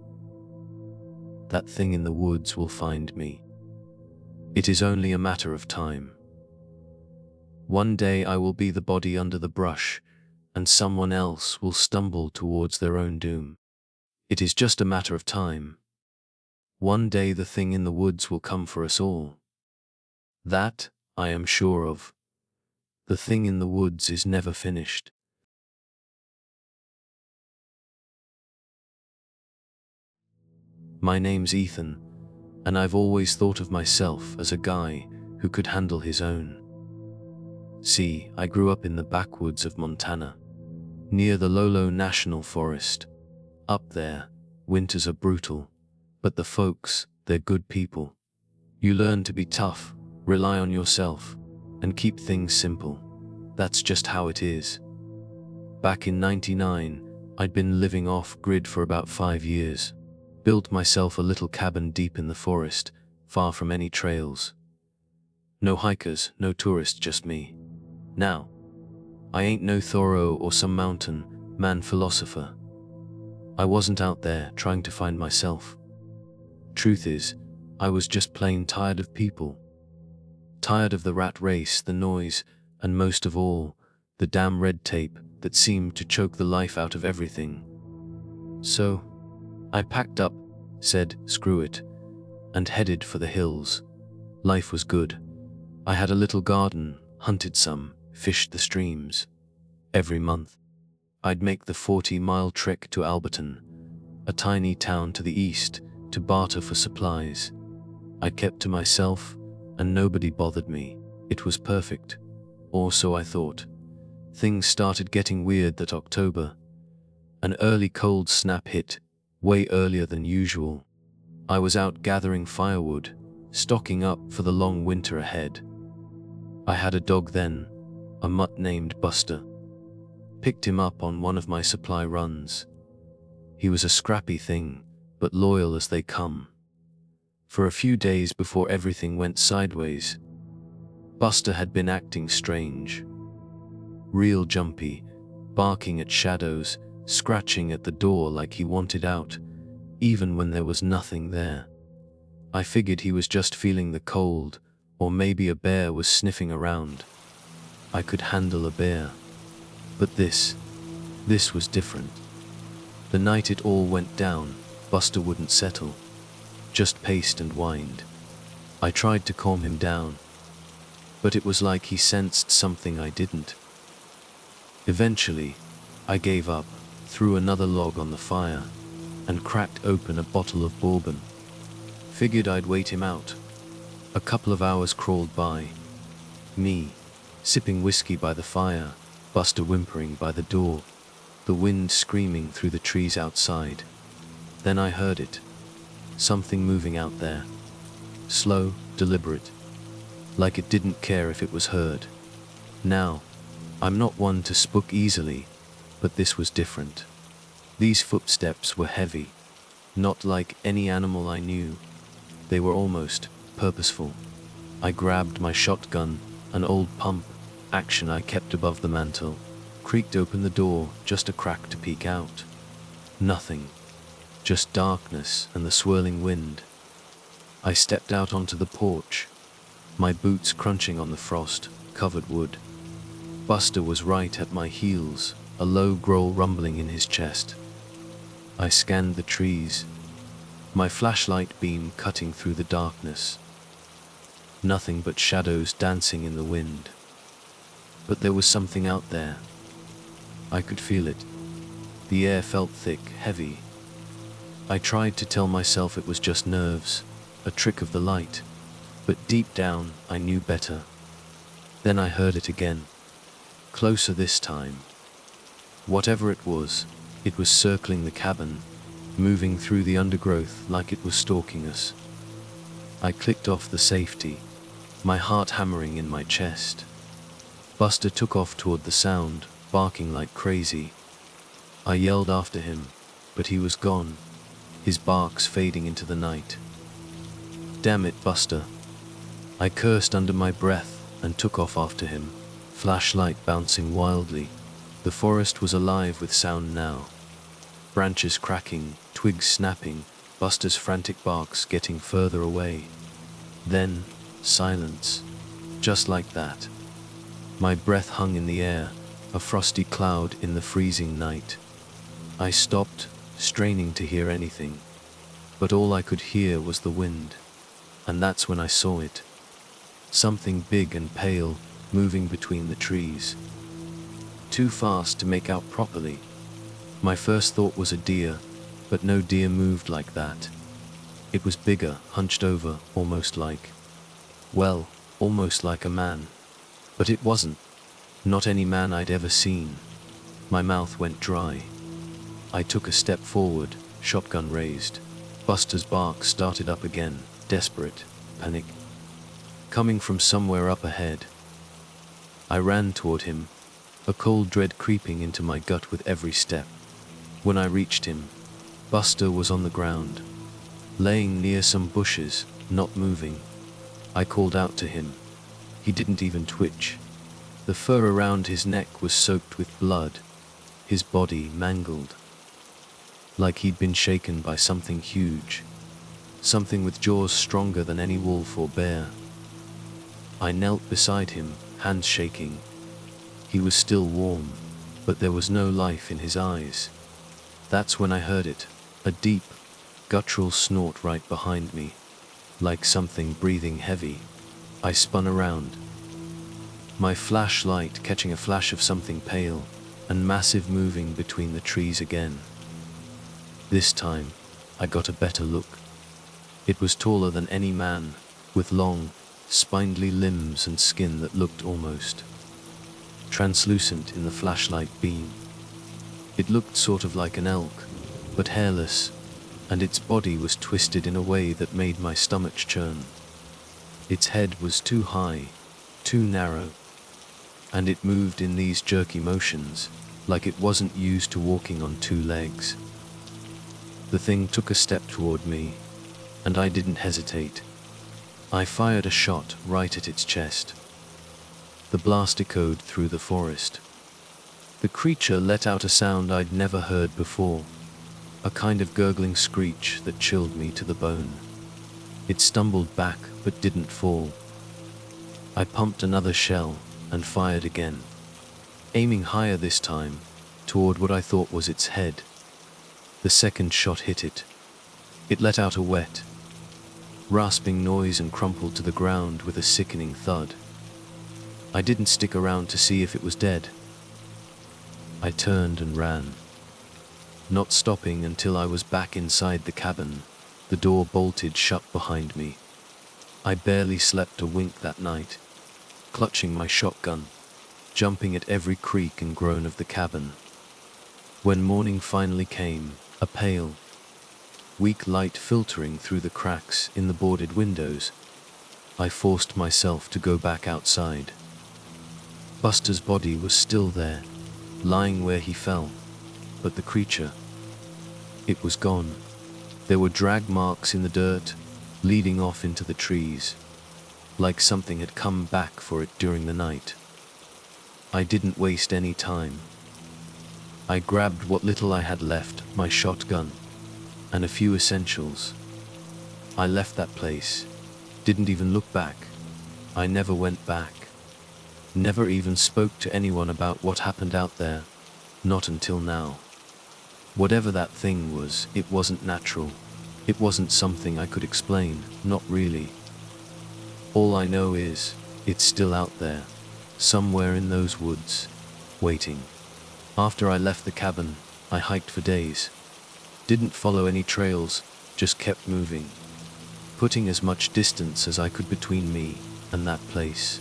That thing in the woods will find me. It is only a matter of time. One day I will be the body under the brush, and someone else will stumble towards their own doom. It is just a matter of time. One day the thing in the woods will come for us all. That, I am sure of. The thing in the woods is never finished. My name's Ethan, and I've always thought of myself as a guy who could handle his own. See, I grew up in the backwoods of Montana, near the Lolo National Forest. Up there, winters are brutal, but the folks, they're good people. You learn to be tough, rely on yourself, and keep things simple. That's just how it is. Back in '99, I'd been living off-grid for about 5 years. Built myself a little cabin deep in the forest, far from any trails. No hikers, no tourists, just me. Now, I ain't no Thoreau or some mountain man philosopher. I wasn't out there trying to find myself. Truth is, I was just plain tired of people. Tired of the rat race, the noise, and most of all, the damn red tape that seemed to choke the life out of everything. So, I packed up, said, screw it, and headed for the hills. Life was good. I had a little garden, hunted some, fished the streams. Every month, I'd make the 40-mile trek to Alberton, a tiny town to the east, to barter for supplies. I kept to myself, and nobody bothered me. It was perfect. Or so I thought. Things started getting weird that October. An early cold snap hit, way earlier than usual. I was out gathering firewood, stocking up for the long winter ahead. I had a dog then, a mutt named Buster. Picked him up on one of my supply runs. He was a scrappy thing, but loyal as they come. For a few days before everything went sideways, Buster had been acting strange. Real jumpy, barking at shadows, scratching at the door like he wanted out, even when there was nothing there. I figured he was just feeling the cold, or maybe a bear was sniffing around. I could handle a bear. But this was different. The night it all went down, Buster wouldn't settle, just paced and whined. I tried to calm him down, but it was like he sensed something I didn't. Eventually, I gave up, threw another log on the fire, and cracked open a bottle of bourbon. Figured I'd wait him out. A couple of hours crawled by. Me, sipping whiskey by the fire, Buster whimpering by the door, the wind screaming through the trees outside. Then I heard it. Something moving out there. Slow, deliberate. Like it didn't care if it was heard. Now, I'm not one to spook easily, but this was different. These footsteps were heavy, not like any animal I knew. They were almost purposeful. I grabbed my shotgun, an old pump action I kept above the mantel, creaked open the door, just a crack to peek out. Nothing, just darkness and the swirling wind. I stepped out onto the porch, my boots crunching on the frost-covered wood. Buster was right at my heels, a low growl rumbling in his chest. I scanned the trees, my flashlight beam cutting through the darkness. Nothing but shadows dancing in the wind. But there was something out there. I could feel it. The air felt thick, heavy. I tried to tell myself it was just nerves, a trick of the light, but deep down I knew better. Then I heard it again. Closer this time. Whatever it was circling the cabin, moving through the undergrowth like it was stalking us. I clicked off the safety, my heart hammering in my chest. Buster took off toward the sound, barking like crazy. I yelled after him, but he was gone, his barks fading into the night. Damn it, Buster. I cursed under my breath and took off after him, flashlight bouncing wildly. The forest was alive with sound now. Branches cracking, twigs snapping, Buster's frantic barks getting further away. Then, silence. Just like that. My breath hung in the air, a frosty cloud in the freezing night. I stopped, straining to hear anything. But all I could hear was the wind. And that's when I saw it. Something big and pale, moving between the trees. Too fast to make out properly. My first thought was a deer, but no deer moved like that. It was bigger, hunched over, almost like a man. But it wasn't. Not any man I'd ever seen. My mouth went dry. I took a step forward, shotgun raised. Buster's bark started up again, desperate, panic. Coming from somewhere up ahead. I ran toward him, a cold dread creeping into my gut with every step. When I reached him, Buster was on the ground, laying near some bushes, not moving. I called out to him. He didn't even twitch. The fur around his neck was soaked with blood, his body mangled, like he'd been shaken by something huge. something with jaws stronger than any wolf or bear. I knelt beside him, hands shaking. He was still warm, but there was no life in his eyes. That's when I heard it, a deep, guttural snort right behind me, like something breathing heavy. I spun around, my flashlight catching a flash of something pale and massive moving between the trees again. This time, I got a better look. It was taller than any man, with long, spindly limbs and skin that looked almost translucent in the flashlight beam. It looked sort of like an elk, but hairless, and its body was twisted in a way that made my stomach churn. Its head was too high, too narrow, and it moved in these jerky motions, like it wasn't used to walking on two legs. The thing took a step toward me, and I didn't hesitate. I fired a shot right at its chest. The blast echoed through the forest. The creature let out a sound I'd never heard before, a kind of gurgling screech that chilled me to the bone. It stumbled back but didn't fall. I pumped another shell and fired again, aiming higher this time, toward what I thought was its head. The second shot hit it. It let out a wet, rasping noise and crumpled to the ground with a sickening thud. I didn't stick around to see if it was dead. I turned and ran, not stopping until I was back inside the cabin, the door bolted shut behind me. I barely slept a wink that night, clutching my shotgun, jumping at every creak and groan of the cabin. When morning finally came, a pale, weak light filtering through the cracks in the boarded windows, I forced myself to go back outside. Buster's body was still there, lying where he fell, but the creature, it was gone. There were drag marks in the dirt, leading off into the trees, like something had come back for it during the night. I didn't waste any time. I grabbed what little I had left, my shotgun, and a few essentials. I left that place, didn't even look back. I never went back. Never even spoke to anyone about what happened out there, not until now. Whatever that thing was, it wasn't natural. It wasn't something I could explain, not really. All I know is, it's still out there, somewhere in those woods, waiting. After I left the cabin, I hiked for days. Didn't follow any trails, just kept moving, putting as much distance as I could between me and that place.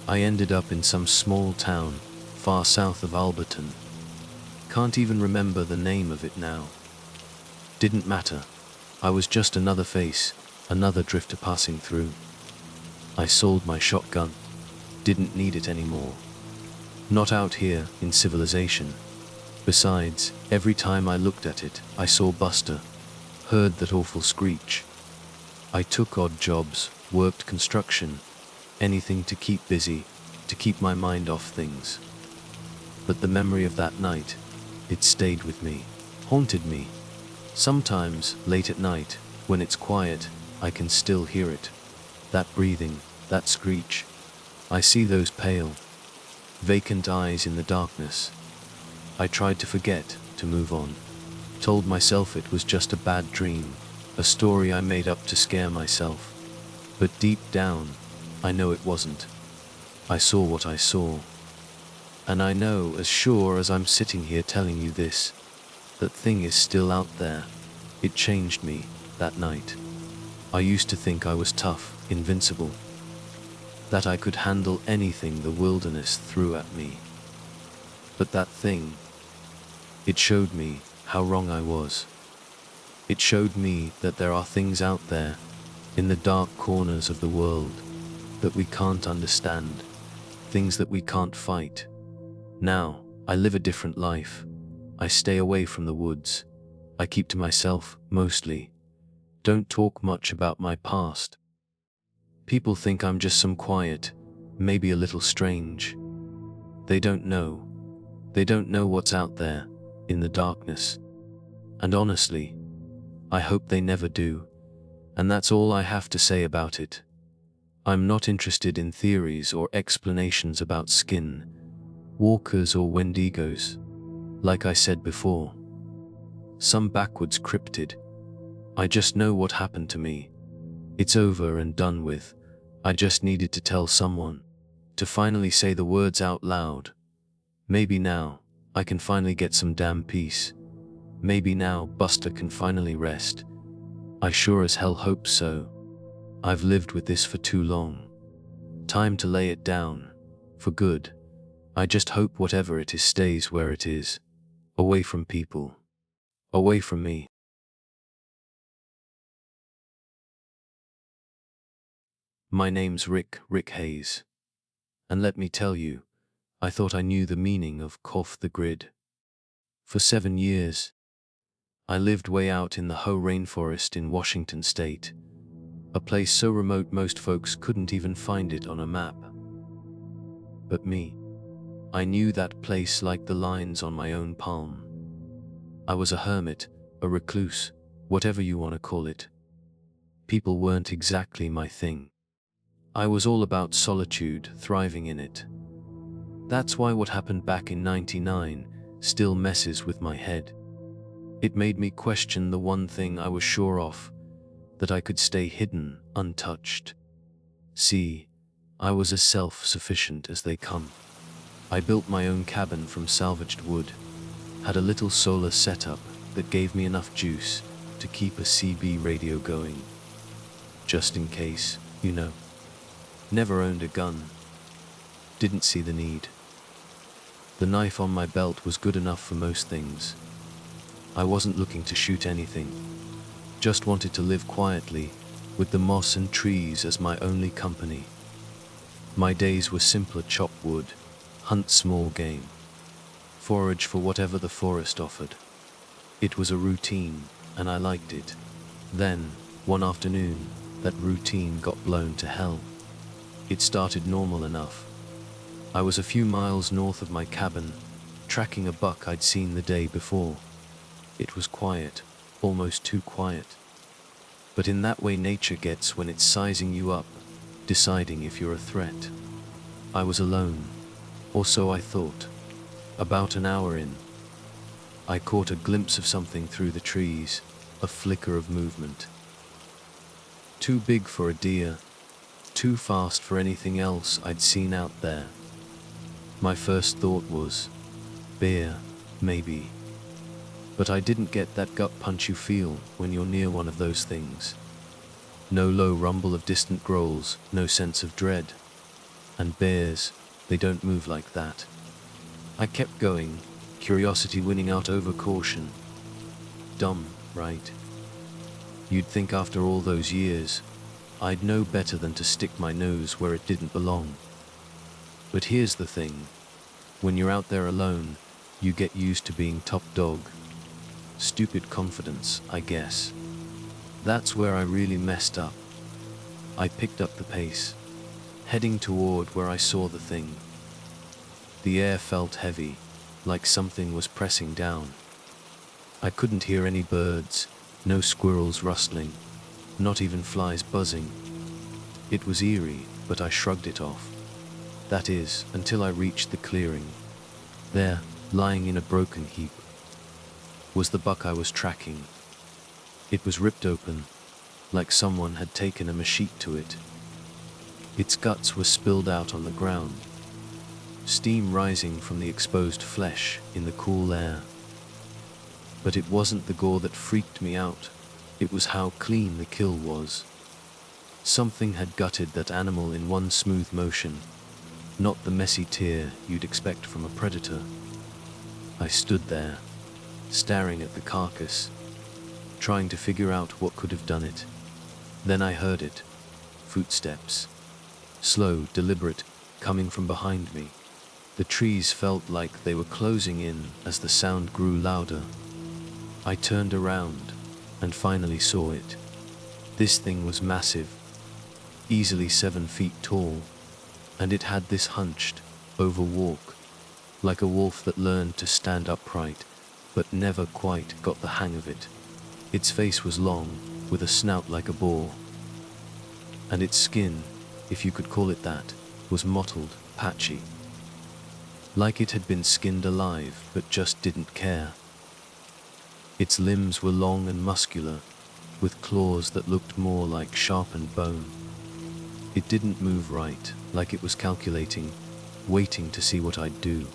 I ended up in some small town, far south of Alberton. Can't even remember the name of it now. Didn't matter. I was just another face, another drifter passing through. I sold my shotgun. Didn't need it anymore. Not out here, in civilization. Besides, every time I looked at it, I saw Buster, heard that awful screech. I took odd jobs, worked construction, anything to keep busy, to keep my mind off things. But the memory of that night, it stayed with me, haunted me. Sometimes, late at night, when it's quiet, I can still hear it. That breathing, that screech. I see those pale, vacant eyes in the darkness. I tried to forget, to move on. Told myself it was just a bad dream, a story I made up to scare myself. But deep down, I know it wasn't. I saw what I saw. And I know, as sure as I'm sitting here telling you this, that thing is still out there. It changed me, that night. I used to think I was tough, invincible, that I could handle anything the wilderness threw at me. But that thing, it showed me how wrong I was. It showed me that there are things out there, in the dark corners of the world, that we can't understand, things that we can't fight. Now, I live a different life. I stay away from the woods. I keep to myself, mostly. Don't talk much about my past. People think I'm just some quiet, maybe a little strange. They don't know. They don't know what's out there, in the darkness. And honestly, I hope they never do, And that's all I have to say about it. I'm not interested in theories or explanations about skin, walkers or wendigos. Like I said before, some backwards cryptid. I just know what happened to me. It's over and done with. I just needed to tell someone, to finally say the words out loud. Maybe now, I can finally get some damn peace. Maybe now, Buster can finally rest. I sure as hell hope so. I've lived with this for too long. Time to lay it down. For good. I just hope whatever it is stays where it is. Away from people. Away from me. My name's Rick Hayes. And let me tell you, I thought I knew the meaning of off the grid. For 7 years, I lived way out in the Hoh rainforest in Washington state, a place so remote most folks couldn't even find it on a map. But me, I knew that place like the lines on my own palm. I was a hermit, a recluse, whatever you want to call it. People weren't exactly my thing. I was all about solitude, thriving in it. That's why what happened back in '99 still messes with my head. It made me question the one thing I was sure of, that I could stay hidden, untouched. See, I was as self-sufficient as they come. I built my own cabin from salvaged wood, had a little solar setup that gave me enough juice to keep a CB radio going. Just in case, you know. Never owned a gun. Didn't see the need. The knife on my belt was good enough for most things. I wasn't looking to shoot anything. Just wanted to live quietly, with the moss and trees as my only company. My days were simpler: chop wood, hunt small game, forage for whatever the forest offered. It was a routine, and I liked it. Then, one afternoon, that routine got blown to hell. It started normal enough. I was a few miles north of my cabin, tracking a buck I'd seen the day before. It was quiet, almost too quiet. But in that way nature gets when it's sizing you up, deciding if you're a threat. I was alone, or so I thought. About an hour in, I caught a glimpse of something through the trees, a flicker of movement. Too big for a deer, too fast for anything else I'd seen out there. My first thought was, bear, maybe. But I didn't get that gut punch you feel when you're near one of those things. No low rumble of distant growls, no sense of dread. And bears, they don't move like that. I kept going, curiosity winning out over caution. Dumb, right? You'd think after all those years, I'd know better than to stick my nose where it didn't belong. But here's the thing. When you're out there alone, you get used to being top dog. Stupid confidence, I guess. That's where I really messed up. I picked up the pace, heading toward where I saw the thing. The air felt heavy, like something was pressing down. I couldn't hear any birds, no squirrels rustling, not even flies buzzing. It was eerie, but I shrugged it off. That is, until I reached the clearing. There, lying in a broken heap, was the buck I was tracking. It was ripped open, like someone had taken a machete to it. Its guts were spilled out on the ground, steam rising from the exposed flesh in the cool air. But it wasn't the gore that freaked me out, it was how clean the kill was. Something had gutted that animal in one smooth motion, not the messy tear you'd expect from a predator. I stood there, staring at the carcass, trying to figure out what could have done it. Then I heard it. Footsteps. Slow, deliberate, coming from behind me. The trees felt like they were closing in as the sound grew louder. I turned around and finally saw it. This thing was massive, easily 7 feet tall, and it had this hunched over walk, like a wolf that learned to stand upright, but never quite got the hang of it. Its face was long, with a snout like a boar. And its skin, if you could call it that, was mottled, patchy. Like it had been skinned alive, but just didn't care. Its limbs were long and muscular, with claws that looked more like sharpened bone. It didn't move right, like it was calculating, waiting to see what I'd do.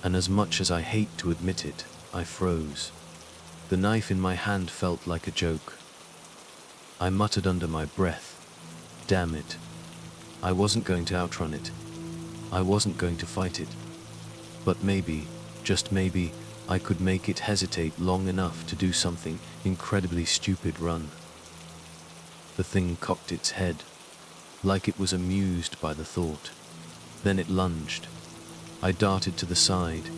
And as much as I hate to admit it, I froze. The knife in my hand felt like a joke. I muttered under my breath, "Damn it. I wasn't going to outrun it. I wasn't going to fight it. But maybe, just maybe, I could make it hesitate long enough to do something incredibly stupid. Run." The thing cocked its head, like it was amused by the thought. Then it lunged. I darted to the side,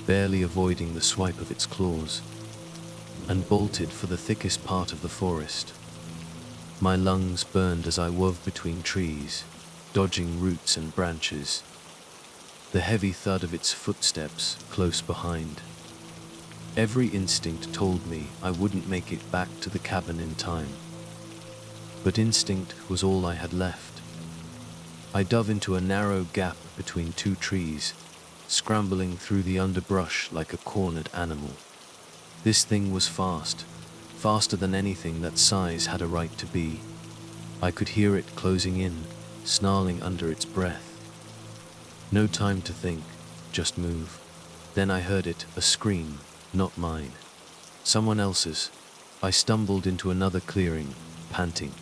barely avoiding the swipe of its claws, and bolted for the thickest part of the forest. My lungs burned as I wove between trees, dodging roots and branches. The heavy thud of its footsteps close behind. Every instinct told me I wouldn't make it back to the cabin in time. But instinct was all I had left. I dove into a narrow gap between two trees, scrambling through the underbrush like a cornered animal. This thing was fast, faster than anything that size had a right to be. I could hear it closing in, snarling under its breath. No time to think, just move. Then I heard it, a scream, not mine. Someone else's. I stumbled into another clearing, panting,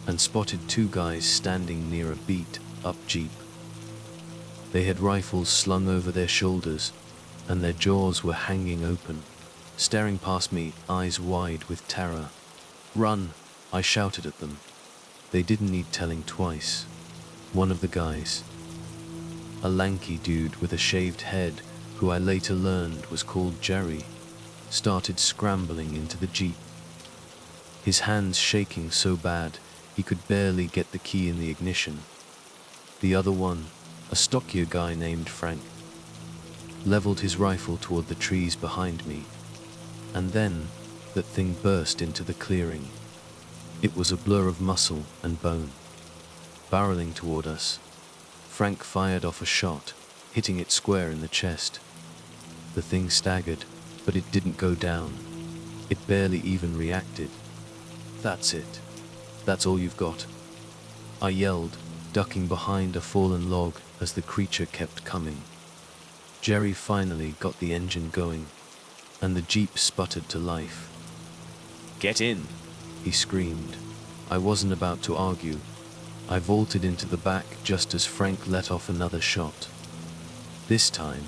and spotted two guys standing near a beat-up jeep. They had rifles slung over their shoulders, and their jaws were hanging open, staring past me, eyes wide with terror. "Run!" I shouted at them. They didn't need telling twice. One of the guys, a lanky dude with a shaved head, who I later learned was called Jerry, started scrambling into the jeep. His hands shaking so bad he could barely get the key in the ignition. The other one, a stockier guy named Frank, leveled his rifle toward the trees behind me, and then that thing burst into the clearing. It was a blur of muscle and bone. Barreling toward us, Frank fired off a shot, hitting it square in the chest. The thing staggered, but it didn't go down. It barely even reacted. "That's it. That's all you've got?" I yelled, ducking behind a fallen log as the creature kept coming. Jerry finally got the engine going, and the jeep sputtered to life. "Get in!" he screamed. I wasn't about to argue. I vaulted into the back just as Frank let off another shot. This time,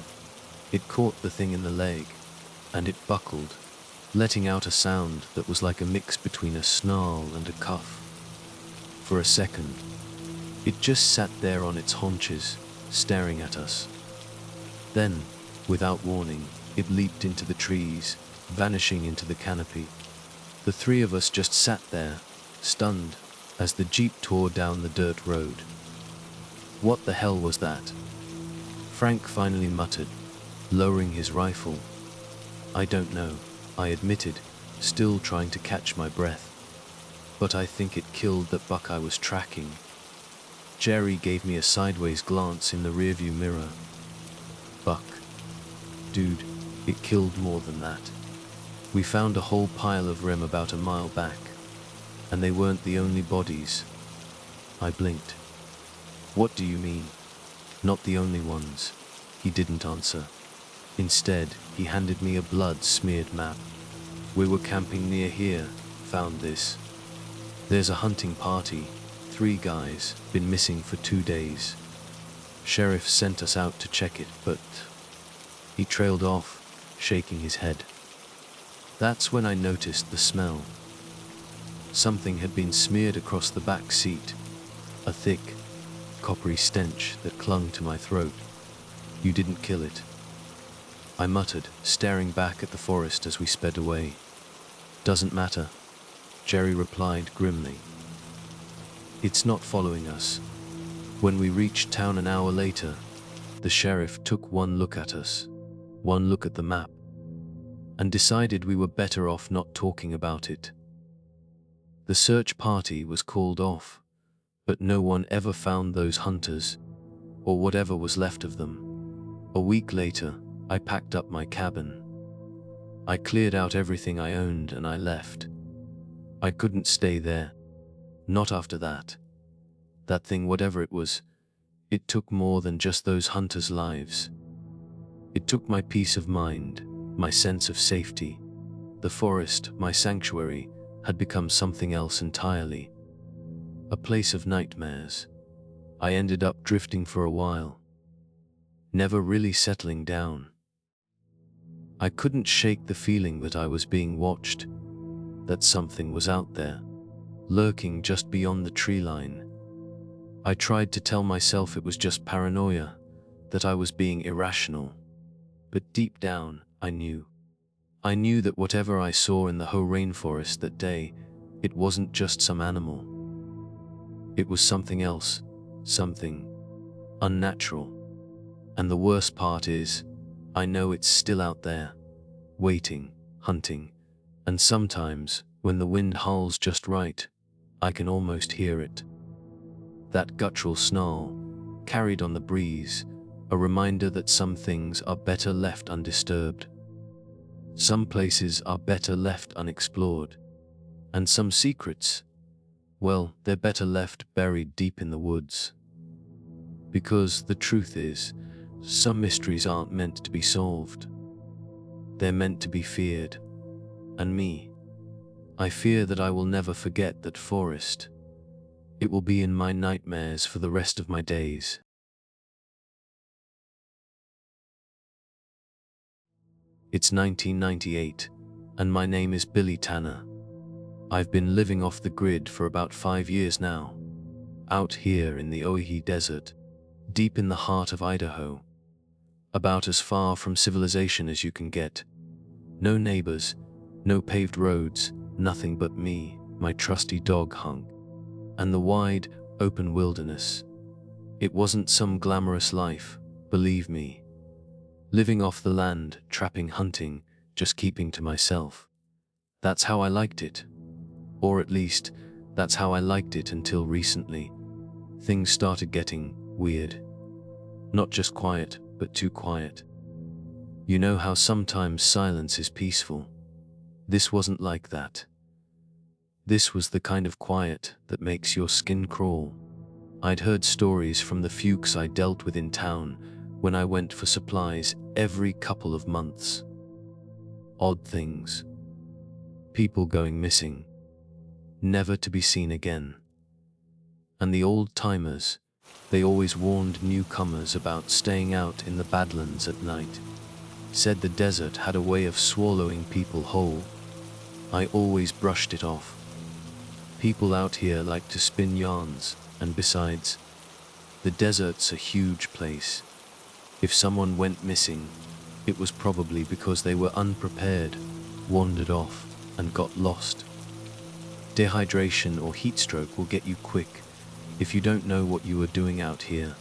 it caught the thing in the leg, and it buckled, letting out a sound that was like a mix between a snarl and a cuff. For a second, it just sat there on its haunches, staring at us. Then, without warning, it leaped into the trees, vanishing into the canopy. The three of us just sat there, stunned, as the jeep tore down the dirt road. "What the hell was that?" Frank finally muttered, lowering his rifle. "I don't know," I admitted, still trying to catch my breath. "But I think it killed that buck I was tracking." Jerry gave me a sideways glance in the rearview mirror. "Buck. Dude, it killed more than that. We found a whole pile of them about a mile back, and they weren't the only bodies." I blinked. "What do you mean? Not the only ones?" He didn't answer. Instead, he handed me a blood-smeared map. "We were camping near here, found this. There's a hunting party, 3 guys, been missing for 2 days. Sheriff sent us out to check it, but..." He trailed off, shaking his head. That's when I noticed the smell. Something had been smeared across the back seat, a thick, coppery stench that clung to my throat. "You didn't kill it," I muttered, staring back at the forest as we sped away. "Doesn't matter," Jerry replied grimly. "It's not following us." When we reached town an hour later, the sheriff took one look at us, one look at the map, and decided we were better off not talking about it. The search party was called off, but no one ever found those hunters, or whatever was left of them. A week later, I packed up my cabin. I cleared out everything I owned and I left. I couldn't stay there. Not after that. That thing, whatever it was, it took more than just those hunters' lives. It took my peace of mind, my sense of safety. The forest, my sanctuary, had become something else entirely. A place of nightmares. I ended up drifting for a while, never really settling down. I couldn't shake the feeling that I was being watched, that something was out there, lurking just beyond the tree line. I tried to tell myself it was just paranoia, that I was being irrational. But deep down, I knew. I knew that whatever I saw in the Ho rainforest that day, it wasn't just some animal. It was something else, something unnatural. And the worst part is, I know it's still out there, waiting, hunting, and sometimes, when the wind howls just right, I can almost hear it. That guttural snarl, carried on the breeze, a reminder that some things are better left undisturbed. Some places are better left unexplored. And some secrets, well, they're better left buried deep in the woods. Because the truth is, some mysteries aren't meant to be solved. They're meant to be feared. And me, I fear that I will never forget that forest. It will be in my nightmares for the rest of my days. It's 1998, and my name is Billy Tanner. I've been living off the grid for about 5 years now, out here in the Oahe Desert, deep in the heart of Idaho, about as far from civilization as you can get. No neighbors, no paved roads, nothing but me, my trusty dog Hunk, and the wide, open wilderness. It wasn't some glamorous life, believe me. Living off the land, trapping, hunting, just keeping to myself. That's how I liked it. Or at least, that's how I liked it until recently. Things started getting weird. Not just quiet, but too quiet. You know how sometimes silence is peaceful? This wasn't like that. This was the kind of quiet that makes your skin crawl. I'd heard stories from the Fuchs I dealt with in town when I went for supplies every couple of months. Odd things. People going missing, never to be seen again. And the old-timers, they always warned newcomers about staying out in the Badlands at night. Said the desert had a way of swallowing people whole. I always brushed it off. People out here like to spin yarns, and besides, the desert's a huge place. If someone went missing, it was probably because they were unprepared, wandered off, and got lost. Dehydration or heat stroke will get you quick if you don't know what you are doing out here.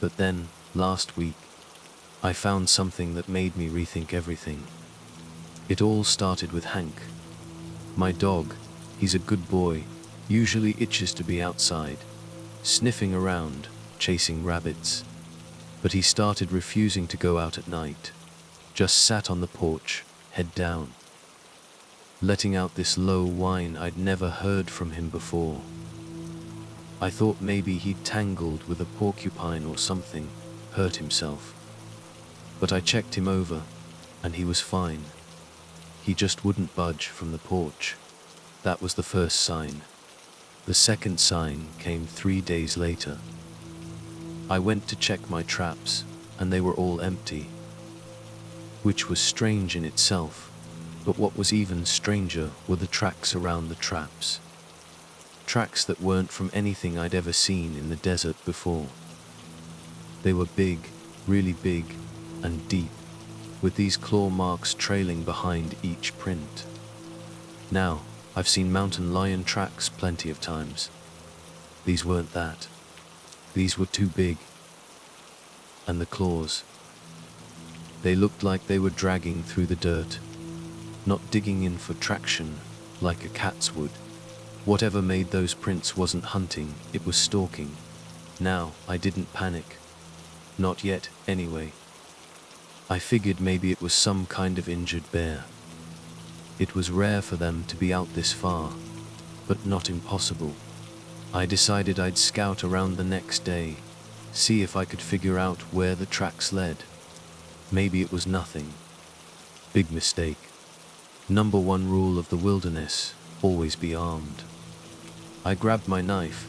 But then, last week, I found something that made me rethink everything. It all started with Hank. My dog, he's a good boy, usually itches to be outside, sniffing around, chasing rabbits. But he started refusing to go out at night, just sat on the porch, head down, letting out this low whine I'd never heard from him before. I thought maybe he'd tangled with a porcupine or something, hurt himself. But I checked him over, and he was fine. He just wouldn't budge from the porch. That was the first sign. The second sign came 3 days later. I went to check my traps, and they were all empty. Which was strange in itself, but what was even stranger were the tracks around the traps. Tracks that weren't from anything I'd ever seen in the desert before. They were big, really big, and deep, with these claw marks trailing behind each print. Now, I've seen mountain lion tracks plenty of times. These weren't that. These were too big. And the claws. They looked like they were dragging through the dirt, not digging in for traction, like a cat's would. Whatever made those prints wasn't hunting, it was stalking. Now, I didn't panic. Not yet, anyway. I figured maybe it was some kind of injured bear. It was rare for them to be out this far, but not impossible. I decided I'd scout around the next day, see if I could figure out where the tracks led. Maybe it was nothing. Big mistake. Number one rule of the wilderness, always be armed. I grabbed my knife,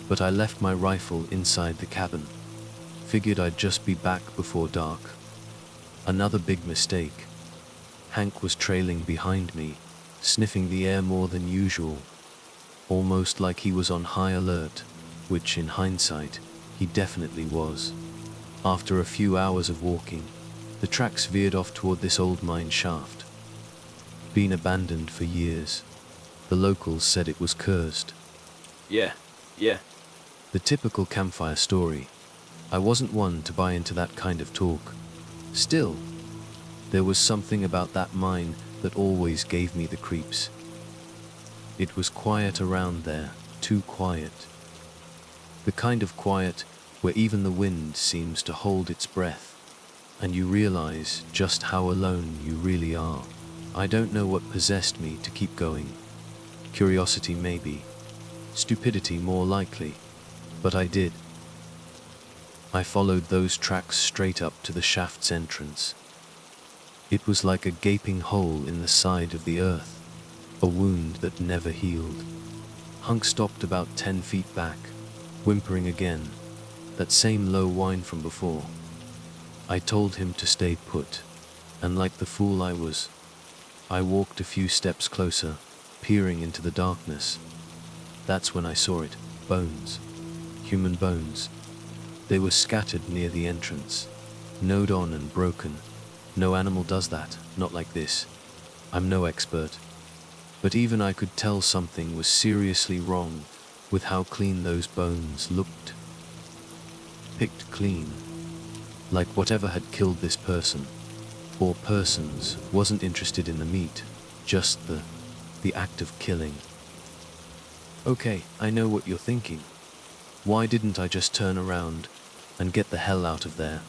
but I left my rifle inside the cabin. Figured I'd just be back before dark. Another big mistake. Hank was trailing behind me, sniffing the air more than usual, almost like he was on high alert, which in hindsight, he definitely was. After a few hours of walking, the tracks veered off toward this old mine shaft. Been abandoned for years. The locals said it was cursed. Yeah. The typical campfire story. I wasn't one to buy into that kind of talk. Still, there was something about that mine that always gave me the creeps. It was quiet around there, too quiet. The kind of quiet where even the wind seems to hold its breath, and you realize just how alone you really are. I don't know what possessed me to keep going. Curiosity maybe, stupidity more likely, but I did. I followed those tracks straight up to the shaft's entrance. It was like a gaping hole in the side of the earth, a wound that never healed. Hunk stopped about 10 feet back, whimpering again, that same low whine from before. I told him to stay put, and like the fool I was, I walked a few steps closer, peering into the darkness. That's when I saw it, bones. Human bones. They were scattered near the entrance, gnawed on and broken. No animal does that, not like this. I'm no expert. But even I could tell something was seriously wrong with how clean those bones looked. Picked clean. Like whatever had killed this person, or persons, wasn't interested in the meat, just the act of killing. Okay, I know what you're thinking. Why didn't I just turn around and get the hell out of there?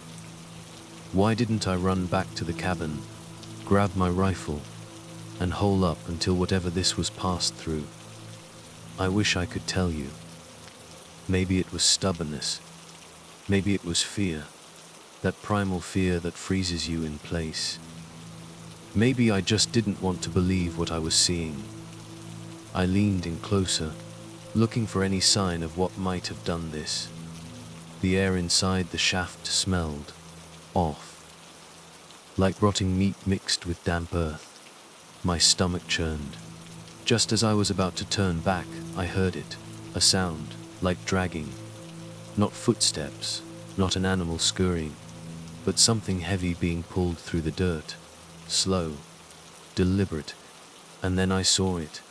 Why didn't I run back to the cabin, grab my rifle, and hole up until whatever this was passed through? I wish I could tell you. Maybe it was stubbornness. Maybe it was fear. That primal fear that freezes you in place. Maybe I just didn't want to believe what I was seeing. I leaned in closer, looking for any sign of what might have done this. The air inside the shaft smelled off, like rotting meat mixed with damp earth. My stomach churned. Just as I was about to turn back, I heard it, a sound, like dragging. Not footsteps, not an animal scurrying, but something heavy being pulled through the dirt. Slow, deliberate, and then I saw it.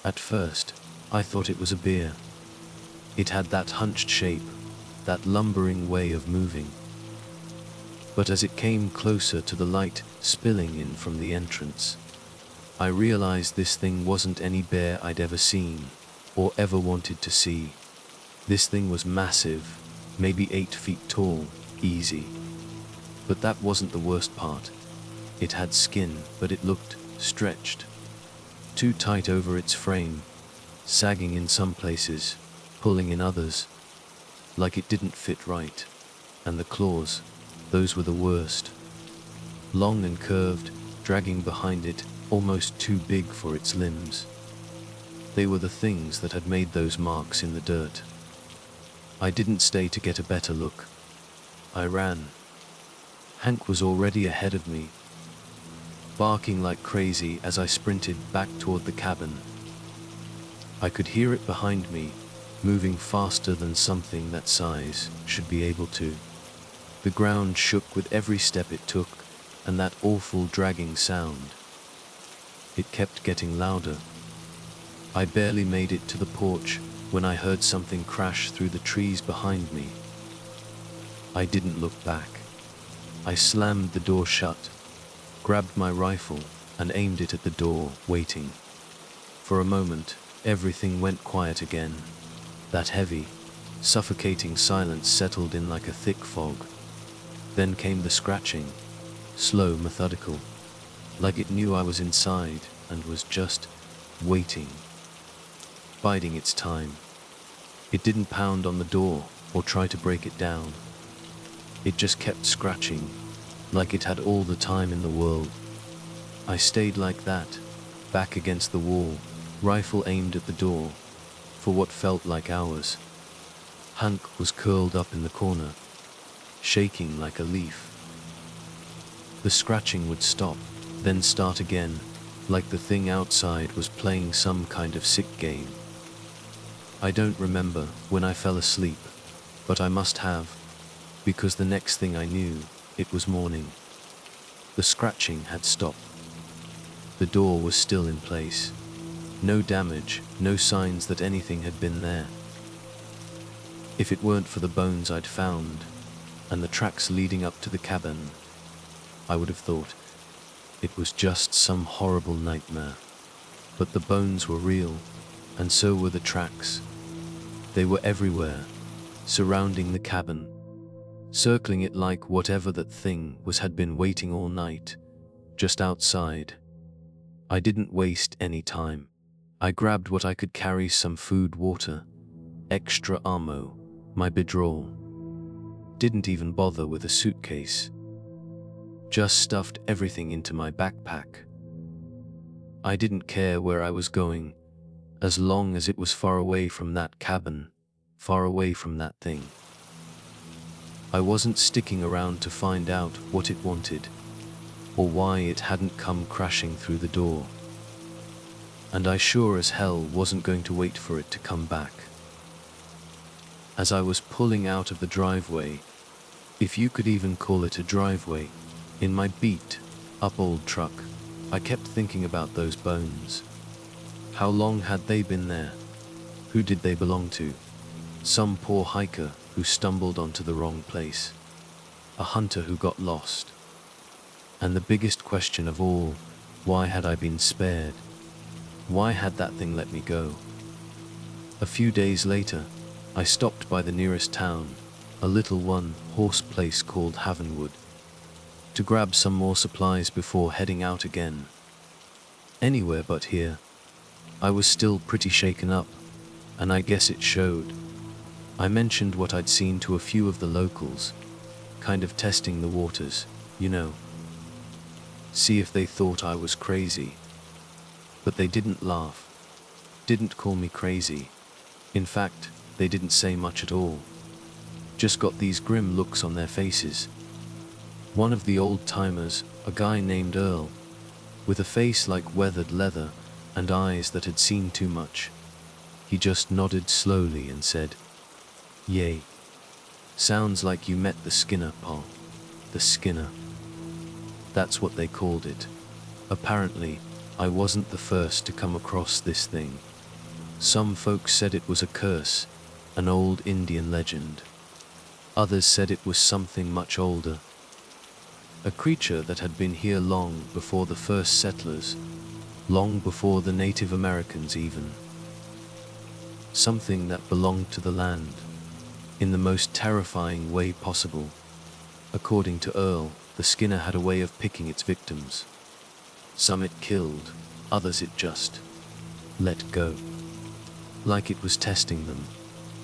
At first, I thought it was a bear. It had that hunched shape, that lumbering way of moving. But as it came closer to the light spilling in from the entrance, I realized this thing wasn't any bear I'd ever seen, or ever wanted to see. This thing was massive, maybe 8 feet tall, easy. But that wasn't the worst part. It had skin, but it looked stretched. Too tight over its frame, sagging in some places, pulling in others, like it didn't fit right. And the claws, those were the worst. Long and curved, dragging behind it, almost too big for its limbs. They were the things that had made those marks in the dirt. I didn't stay to get a better look. I ran. Hank was already ahead of me, barking like crazy as I sprinted back toward the cabin. I could hear it behind me, moving faster than something that size should be able to. The ground shook with every step it took, and that awful dragging sound. It kept getting louder. I barely made it to the porch when I heard something crash through the trees behind me. I didn't look back. I slammed the door shut, grabbed my rifle, and aimed it at the door, waiting For a moment, everything went quiet again. That heavy, suffocating silence settled in like a thick fog. Then came the scratching, slow, methodical, like it knew I was inside and was just waiting, biding its time. It didn't pound on the door or try to break it down. It just kept scratching, like it had all the time in the world. I stayed like that, back against the wall, rifle aimed at the door, for what felt like hours. Hank was curled up in the corner, shaking like a leaf. The scratching would stop, then start again, like the thing outside was playing some kind of sick game. I don't remember when I fell asleep, but I must have, because the next thing I knew, it was morning. The scratching had stopped. The door was still in place. No damage, no signs that anything had been there. If it weren't for the bones I'd found, and the tracks leading up to the cabin, I would have thought it was just some horrible nightmare. But the bones were real, and so were the tracks. They were everywhere, surrounding the cabin, circling it like whatever that thing was had been waiting all night, just outside. I didn't waste any time. I grabbed what I could carry, some food, water, extra ammo, my bidroll. Didn't even bother with a suitcase. Just stuffed everything into my backpack. I didn't care where I was going, as long as it was far away from that cabin, far away from that thing. I wasn't sticking around to find out what it wanted, or why it hadn't come crashing through the door. And I sure as hell wasn't going to wait for it to come back. As I was pulling out of the driveway, if you could even call it a driveway, in my beat up old truck, I kept thinking about those bones. How long had they been there? Who did they belong to? Some poor hiker who stumbled onto the wrong place. A hunter who got lost. And the biggest question of all, why had I been spared? Why had that thing let me go? A few days later, I stopped by the nearest town, a little one-horse place called Havenwood, to grab some more supplies before heading out again. Anywhere but here. I was still pretty shaken up, and I guess it showed. I mentioned what I'd seen to a few of the locals, kind of testing the waters, you know. See if they thought I was crazy. But they didn't laugh, didn't call me crazy. In fact, they didn't say much at all. Just got these grim looks on their faces. One of the old-timers, a guy named Earl, with a face like weathered leather and eyes that had seen too much. He just nodded slowly and said, "Yay. Sounds like you met the Skinner, pal. The Skinner." That's what they called it. Apparently, I wasn't the first to come across this thing. Some folks said it was a curse, an old Indian legend. Others said it was something much older. A creature that had been here long before the first settlers, long before the Native Americans even. Something that belonged to the land, in the most terrifying way possible. According to Earl, the Skinner had a way of picking its victims. Some it killed, others it just let go. Like it was testing them,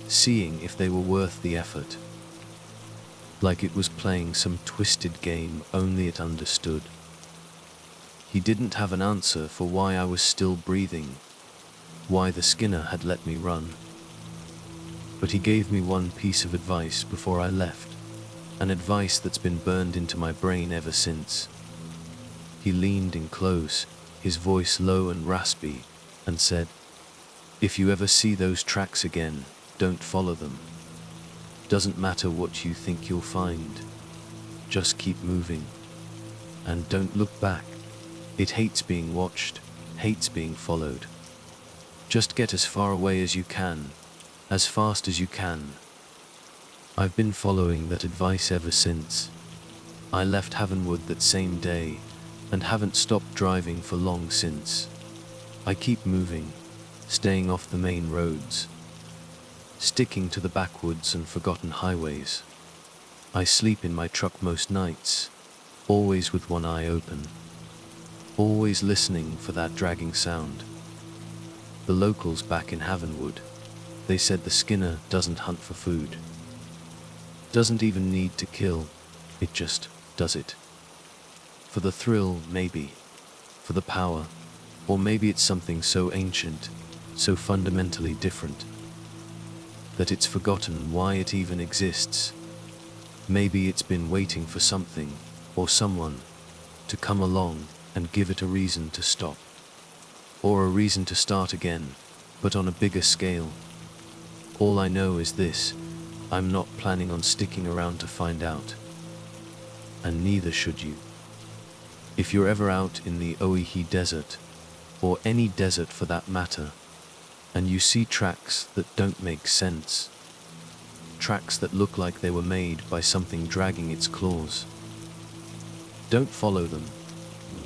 seeing if they were worth the effort. Like it was playing some twisted game only it understood. He didn't have an answer for why I was still breathing, why the Skinner had let me run. But he gave me one piece of advice before I left, an advice that's been burned into my brain ever since. He leaned in close, his voice low and raspy, and said, "If you ever see those tracks again, don't follow them. Doesn't matter what you think you'll find. Just keep moving. And don't look back. It hates being watched, hates being followed. Just get as far away as you can, as fast as you can." I've been following that advice ever since. I left Havenwood that same day, and haven't stopped driving for long since. I keep moving, staying off the main roads, sticking to the backwoods and forgotten highways. I sleep in my truck most nights, always with one eye open, always listening for that dragging sound. The locals back in Havenwood, they said the Skinner doesn't hunt for food, doesn't even need to kill, it just does it. For the thrill, maybe, for the power, or maybe it's something so ancient, so fundamentally different, that it's forgotten why it even exists. Maybe it's been waiting for something, or someone, to come along and give it a reason to stop. Or a reason to start again, but on a bigger scale. All I know is this: I'm not planning on sticking around to find out. And neither should you. If you're ever out in the Oihi Desert, or any desert for that matter, and you see tracks that don't make sense, tracks that look like they were made by something dragging its claws, don't follow them.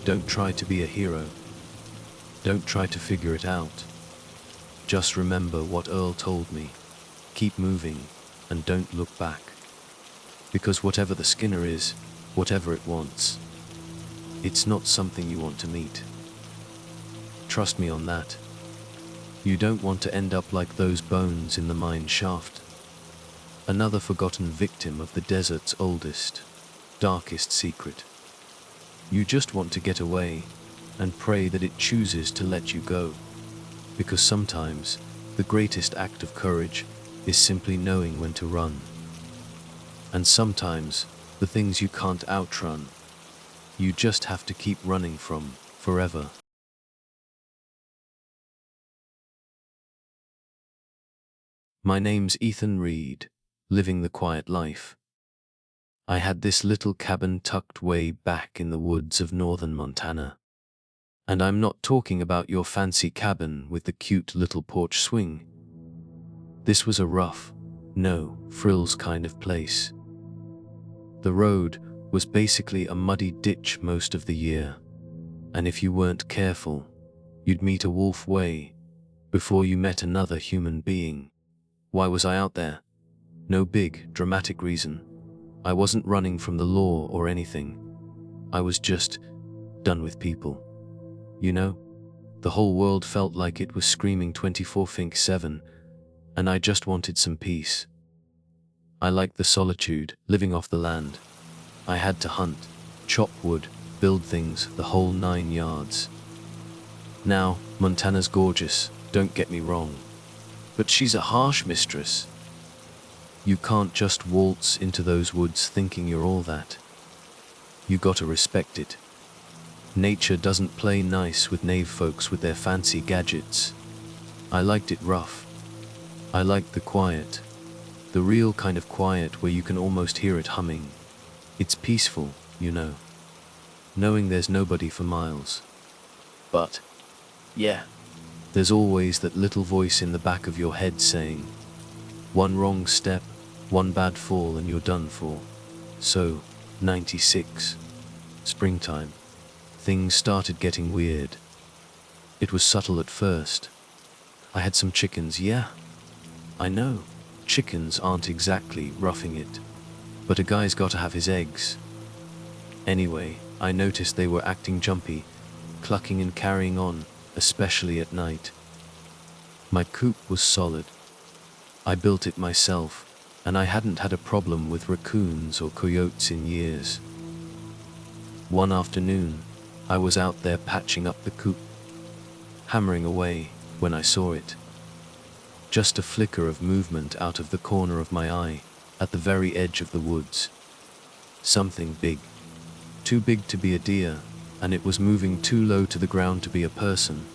Don't try to be a hero. Don't try to figure it out. Just remember what Earl told me. Keep moving, and don't look back. Because whatever the Skinner is, whatever it wants, it's not something you want to meet. Trust me on that. You don't want to end up like those bones in the mine shaft. Another forgotten victim of the desert's oldest, darkest secret. You just want to get away, and pray that it chooses to let you go. Because sometimes, the greatest act of courage is simply knowing when to run. And sometimes, the things you can't outrun, you just have to keep running from, forever. My name's Ethan Reed, living the quiet life. I had this little cabin tucked way back in the woods of northern Montana. And I'm not talking about your fancy cabin with the cute little porch swing. This was a rough, no frills kind of place. The road was basically a muddy ditch most of the year, and if you weren't careful, you'd meet a wolf way before you met another human being. Why was I out there? No big, dramatic reason. I wasn't running from the law or anything. I was just done with people. You know, the whole world felt like it was screaming 24/7, and I just wanted some peace. I liked the solitude, living off the land. I had to hunt, chop wood, build things, the whole 9 yards. Now, Montana's gorgeous, don't get me wrong, but she's a harsh mistress. You can't just waltz into those woods thinking you're all that. You gotta respect it. Nature doesn't play nice with knave folks with their fancy gadgets. I liked it rough. I liked the quiet. The real kind of quiet where you can almost hear it humming. It's peaceful, you know, knowing there's nobody for miles. But, yeah, there's always that little voice in the back of your head saying, one wrong step, one bad fall and you're done for. So, 96. Springtime. Things started getting weird. It was subtle at first. I had some chickens, yeah. I know, chickens aren't exactly roughing it, but a guy's gotta have his eggs. Anyway, I noticed they were acting jumpy, clucking and carrying on, especially at night. My coop was solid. I built it myself, and I hadn't had a problem with raccoons or coyotes in years. One afternoon, I was out there patching up the coop, hammering away, when I saw it. Just a flicker of movement out of the corner of my eye, at the very edge of the woods. Something big. Too big to be a deer, and it was moving too low to the ground to be a person.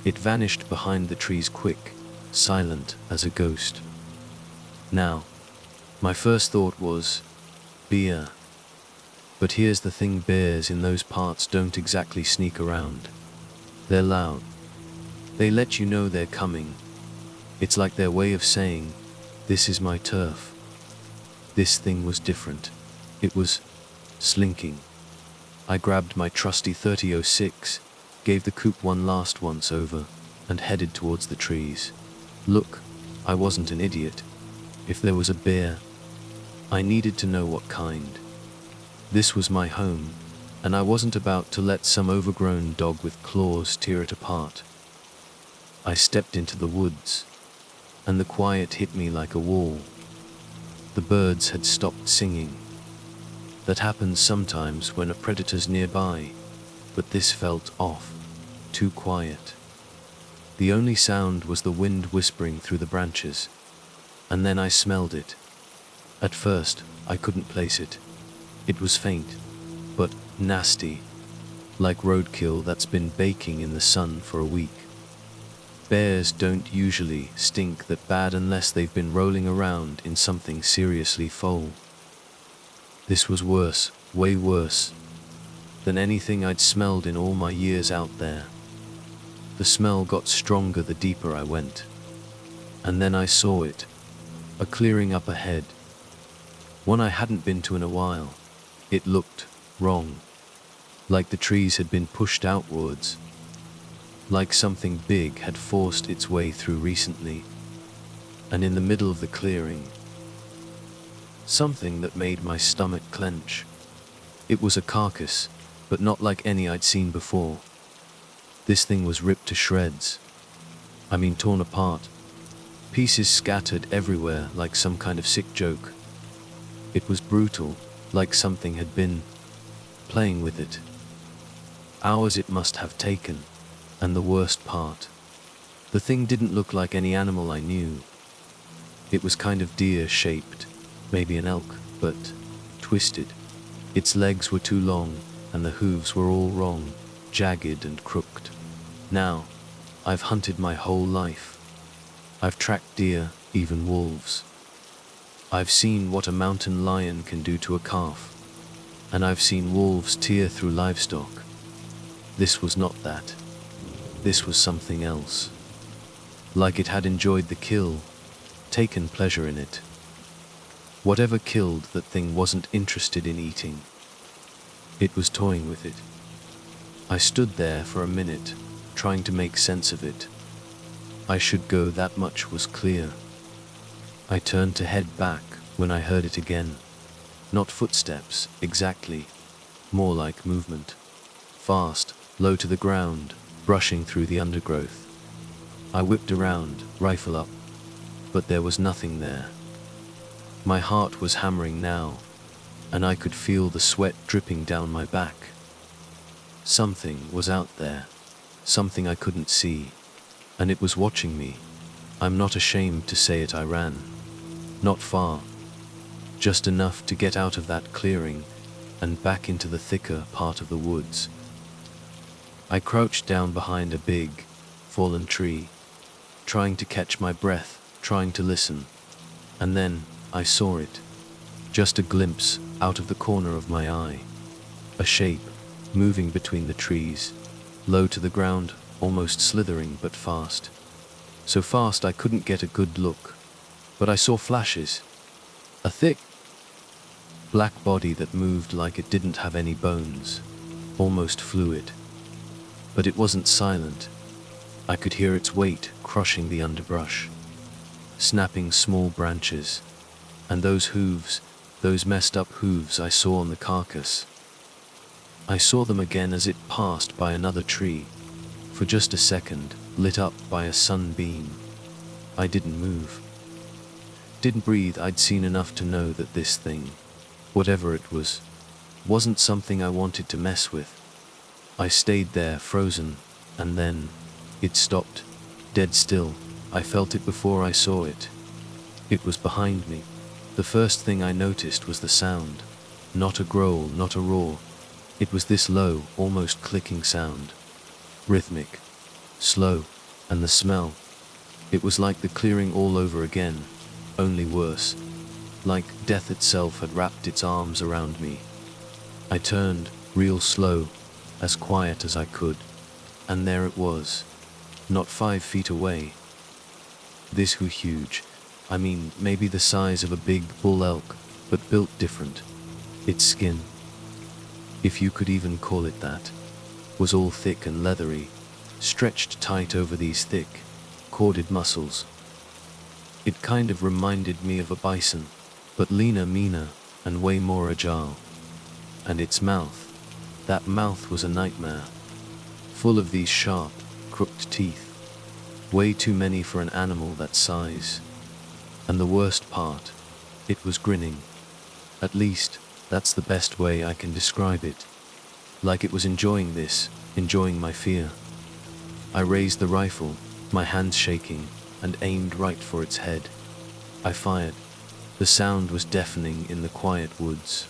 It vanished behind the trees quick, silent as a ghost. Now, my first thought was, bear. But here's the thing, bears in those parts don't exactly sneak around. They're loud. They let you know they're coming. It's like their way of saying, this is my turf. This thing was different. It was slinking. I grabbed my trusty .30-06, gave the coupe one last once over, and headed towards the trees. Look, I wasn't an idiot. If there was a bear, I needed to know what kind. This was my home, and I wasn't about to let some overgrown dog with claws tear it apart. I stepped into the woods, and the quiet hit me like a wall. The birds had stopped singing. That happens sometimes when a predator's nearby, but this felt off, too quiet. The only sound was the wind whispering through the branches, and then I smelled it. At first, I couldn't place it. It was faint, but nasty, like roadkill that's been baking in the sun for a week. Bears don't usually stink that bad unless they've been rolling around in something seriously foul. This was worse, way worse, than anything I'd smelled in all my years out there. The smell got stronger the deeper I went. And then I saw it, a clearing up ahead. One I hadn't been to in a while. It looked wrong, like the trees had been pushed outwards, like something big had forced its way through recently. And in the middle of the clearing, something that made my stomach clench. It was a carcass, but not like any I'd seen before. This thing was ripped to shreds. I mean torn apart, pieces scattered everywhere like some kind of sick joke. It was brutal, like something had been playing with it. Hours it must have taken, and the worst part, the thing didn't look like any animal I knew. It was kind of deer-shaped, maybe an elk, but twisted. Its legs were too long, and the hooves were all wrong, jagged and crooked. Now, I've hunted my whole life. I've tracked deer, even wolves. I've seen what a mountain lion can do to a calf, and I've seen wolves tear through livestock. This was not that. This was something else. Like it had enjoyed the kill, taken pleasure in it. Whatever killed that thing wasn't interested in eating. It was toying with it. I stood there for a minute, trying to make sense of it. I should go, that much was clear. I turned to head back when I heard it again. Not footsteps, exactly. More like movement. Fast, low to the ground, brushing through the undergrowth. I whipped around, rifle up, but there was nothing there. My heart was hammering now, and I could feel the sweat dripping down my back. Something was out there, something I couldn't see, and it was watching me. I'm not ashamed to say it. I ran. Not far, just enough to get out of that clearing and back into the thicker part of the woods. I crouched down behind a big, fallen tree, trying to catch my breath, trying to listen, and then I saw it. Just a glimpse out of the corner of my eye. A shape, moving between the trees, low to the ground, almost slithering but fast. So fast I couldn't get a good look, but I saw flashes. A thick, black body that moved like it didn't have any bones, almost fluid. But it wasn't silent. I could hear its weight crushing the underbrush, snapping small branches, and those hooves, those messed up hooves I saw on the carcass. I saw them again as it passed by another tree, for just a second, lit up by a sunbeam. I didn't move. Didn't breathe. I'd seen enough to know that this thing, whatever it was, wasn't something I wanted to mess with. I stayed there, frozen, and then it stopped, dead still. I felt it before I saw it. It was behind me. The first thing I noticed was the sound. Not a growl, not a roar. It was this low, almost clicking sound. Rhythmic, slow, and the smell. It was like the clearing all over again, only worse. Like death itself had wrapped its arms around me. I turned, real slow, as quiet as I could, and there it was, not 5 feet away. This was huge. I mean, maybe the size of a big bull elk, but built different. Its skin, if you could even call it that, was all thick and leathery, stretched tight over these thick, corded muscles. It kind of reminded me of a bison, but leaner, meaner, and way more agile. And its mouth, that mouth was a nightmare, full of these sharp, crooked teeth, way too many for an animal that size. And the worst part, it was grinning. At least, that's the best way I can describe it. Like it was enjoying this, enjoying my fear. I raised the rifle, my hands shaking, and aimed right for its head. I fired. The sound was deafening in the quiet woods.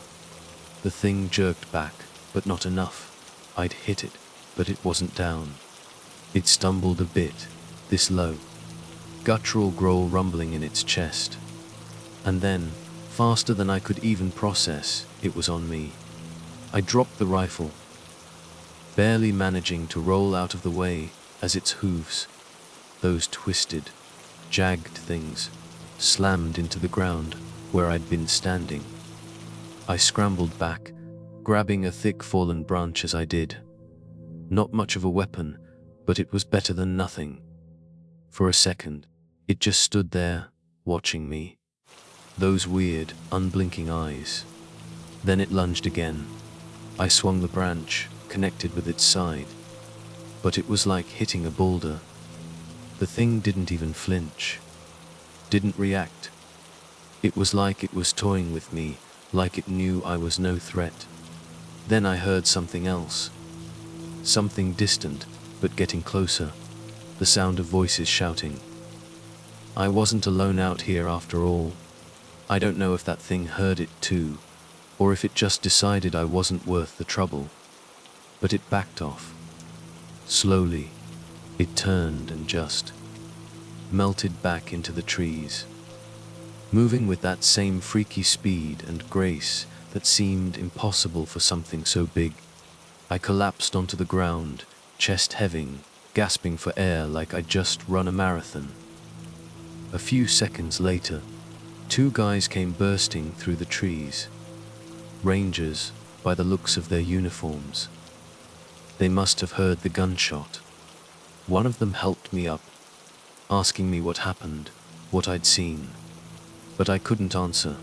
The thing jerked back, but not enough. I'd hit it, but it wasn't down. It stumbled a bit, this low, guttural growl rumbling in its chest. And then, faster than I could even process, it was on me. I dropped the rifle, barely managing to roll out of the way as its hooves, those twisted, jagged things, slammed into the ground where I'd been standing. I scrambled back, grabbing a thick fallen branch as I did. Not much of a weapon, but it was better than nothing. For a second, it just stood there, watching me. Those weird, unblinking eyes. Then it lunged again. I swung the branch, connected with its side. But it was like hitting a boulder. The thing didn't even flinch. Didn't react. It was like it was toying with me, like it knew I was no threat. Then I heard something else. Something distant, but getting closer. The sound of voices shouting. I wasn't alone out here after all. I don't know if that thing heard it too, or if it just decided I wasn't worth the trouble. But it backed off. Slowly, it turned and just melted back into the trees, moving with that same freaky speed and grace that seemed impossible for something so big. I collapsed onto the ground, chest heaving, gasping for air like I'd just run a marathon. A few seconds later, two guys came bursting through the trees. Rangers, by the looks of their uniforms. They must have heard the gunshot. One of them helped me up, asking me what happened, what I'd seen. But I couldn't answer.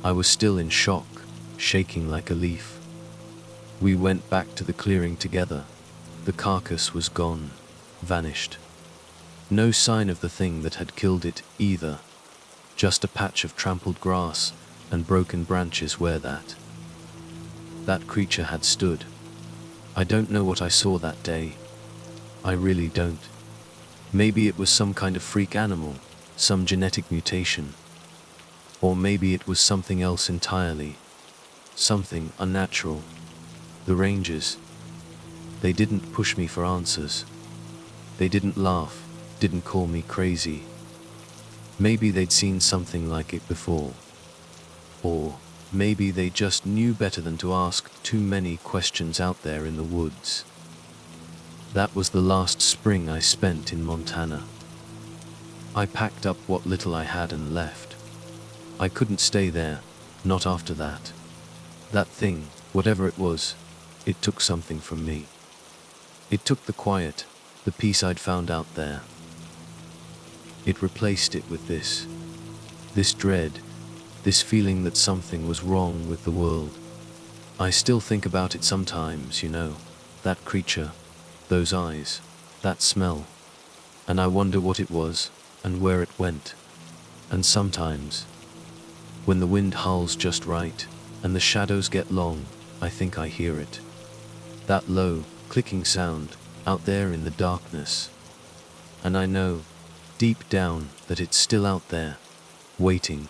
I was still in shock, shaking like a leaf. We went back to the clearing together. The carcass was gone, vanished. No sign of the thing that had killed it either. Just a patch of trampled grass and broken branches where that creature had stood. I don't know what I saw that day. I really don't. Maybe it was some kind of freak animal, some genetic mutation. Or maybe it was something else entirely. Something unnatural. The Rangers. They didn't push me for answers. They didn't laugh, didn't call me crazy. Maybe they'd seen something like it before. Or maybe they just knew better than to ask too many questions out there in the woods. That was the last spring I spent in Montana. I packed up what little I had and left. I couldn't stay there, not after that. That thing, whatever it was, it took something from me. It took the quiet, the peace I'd found out there. It replaced it with this dread, this feeling that something was wrong with the world. I still think about it sometimes, you know, that creature, those eyes, that smell, and I wonder what it was and where it went. And sometimes, when the wind howls just right and the shadows get long, I think I hear it. That low, clicking sound out there in the darkness. And I know, deep down, that it's still out there, waiting,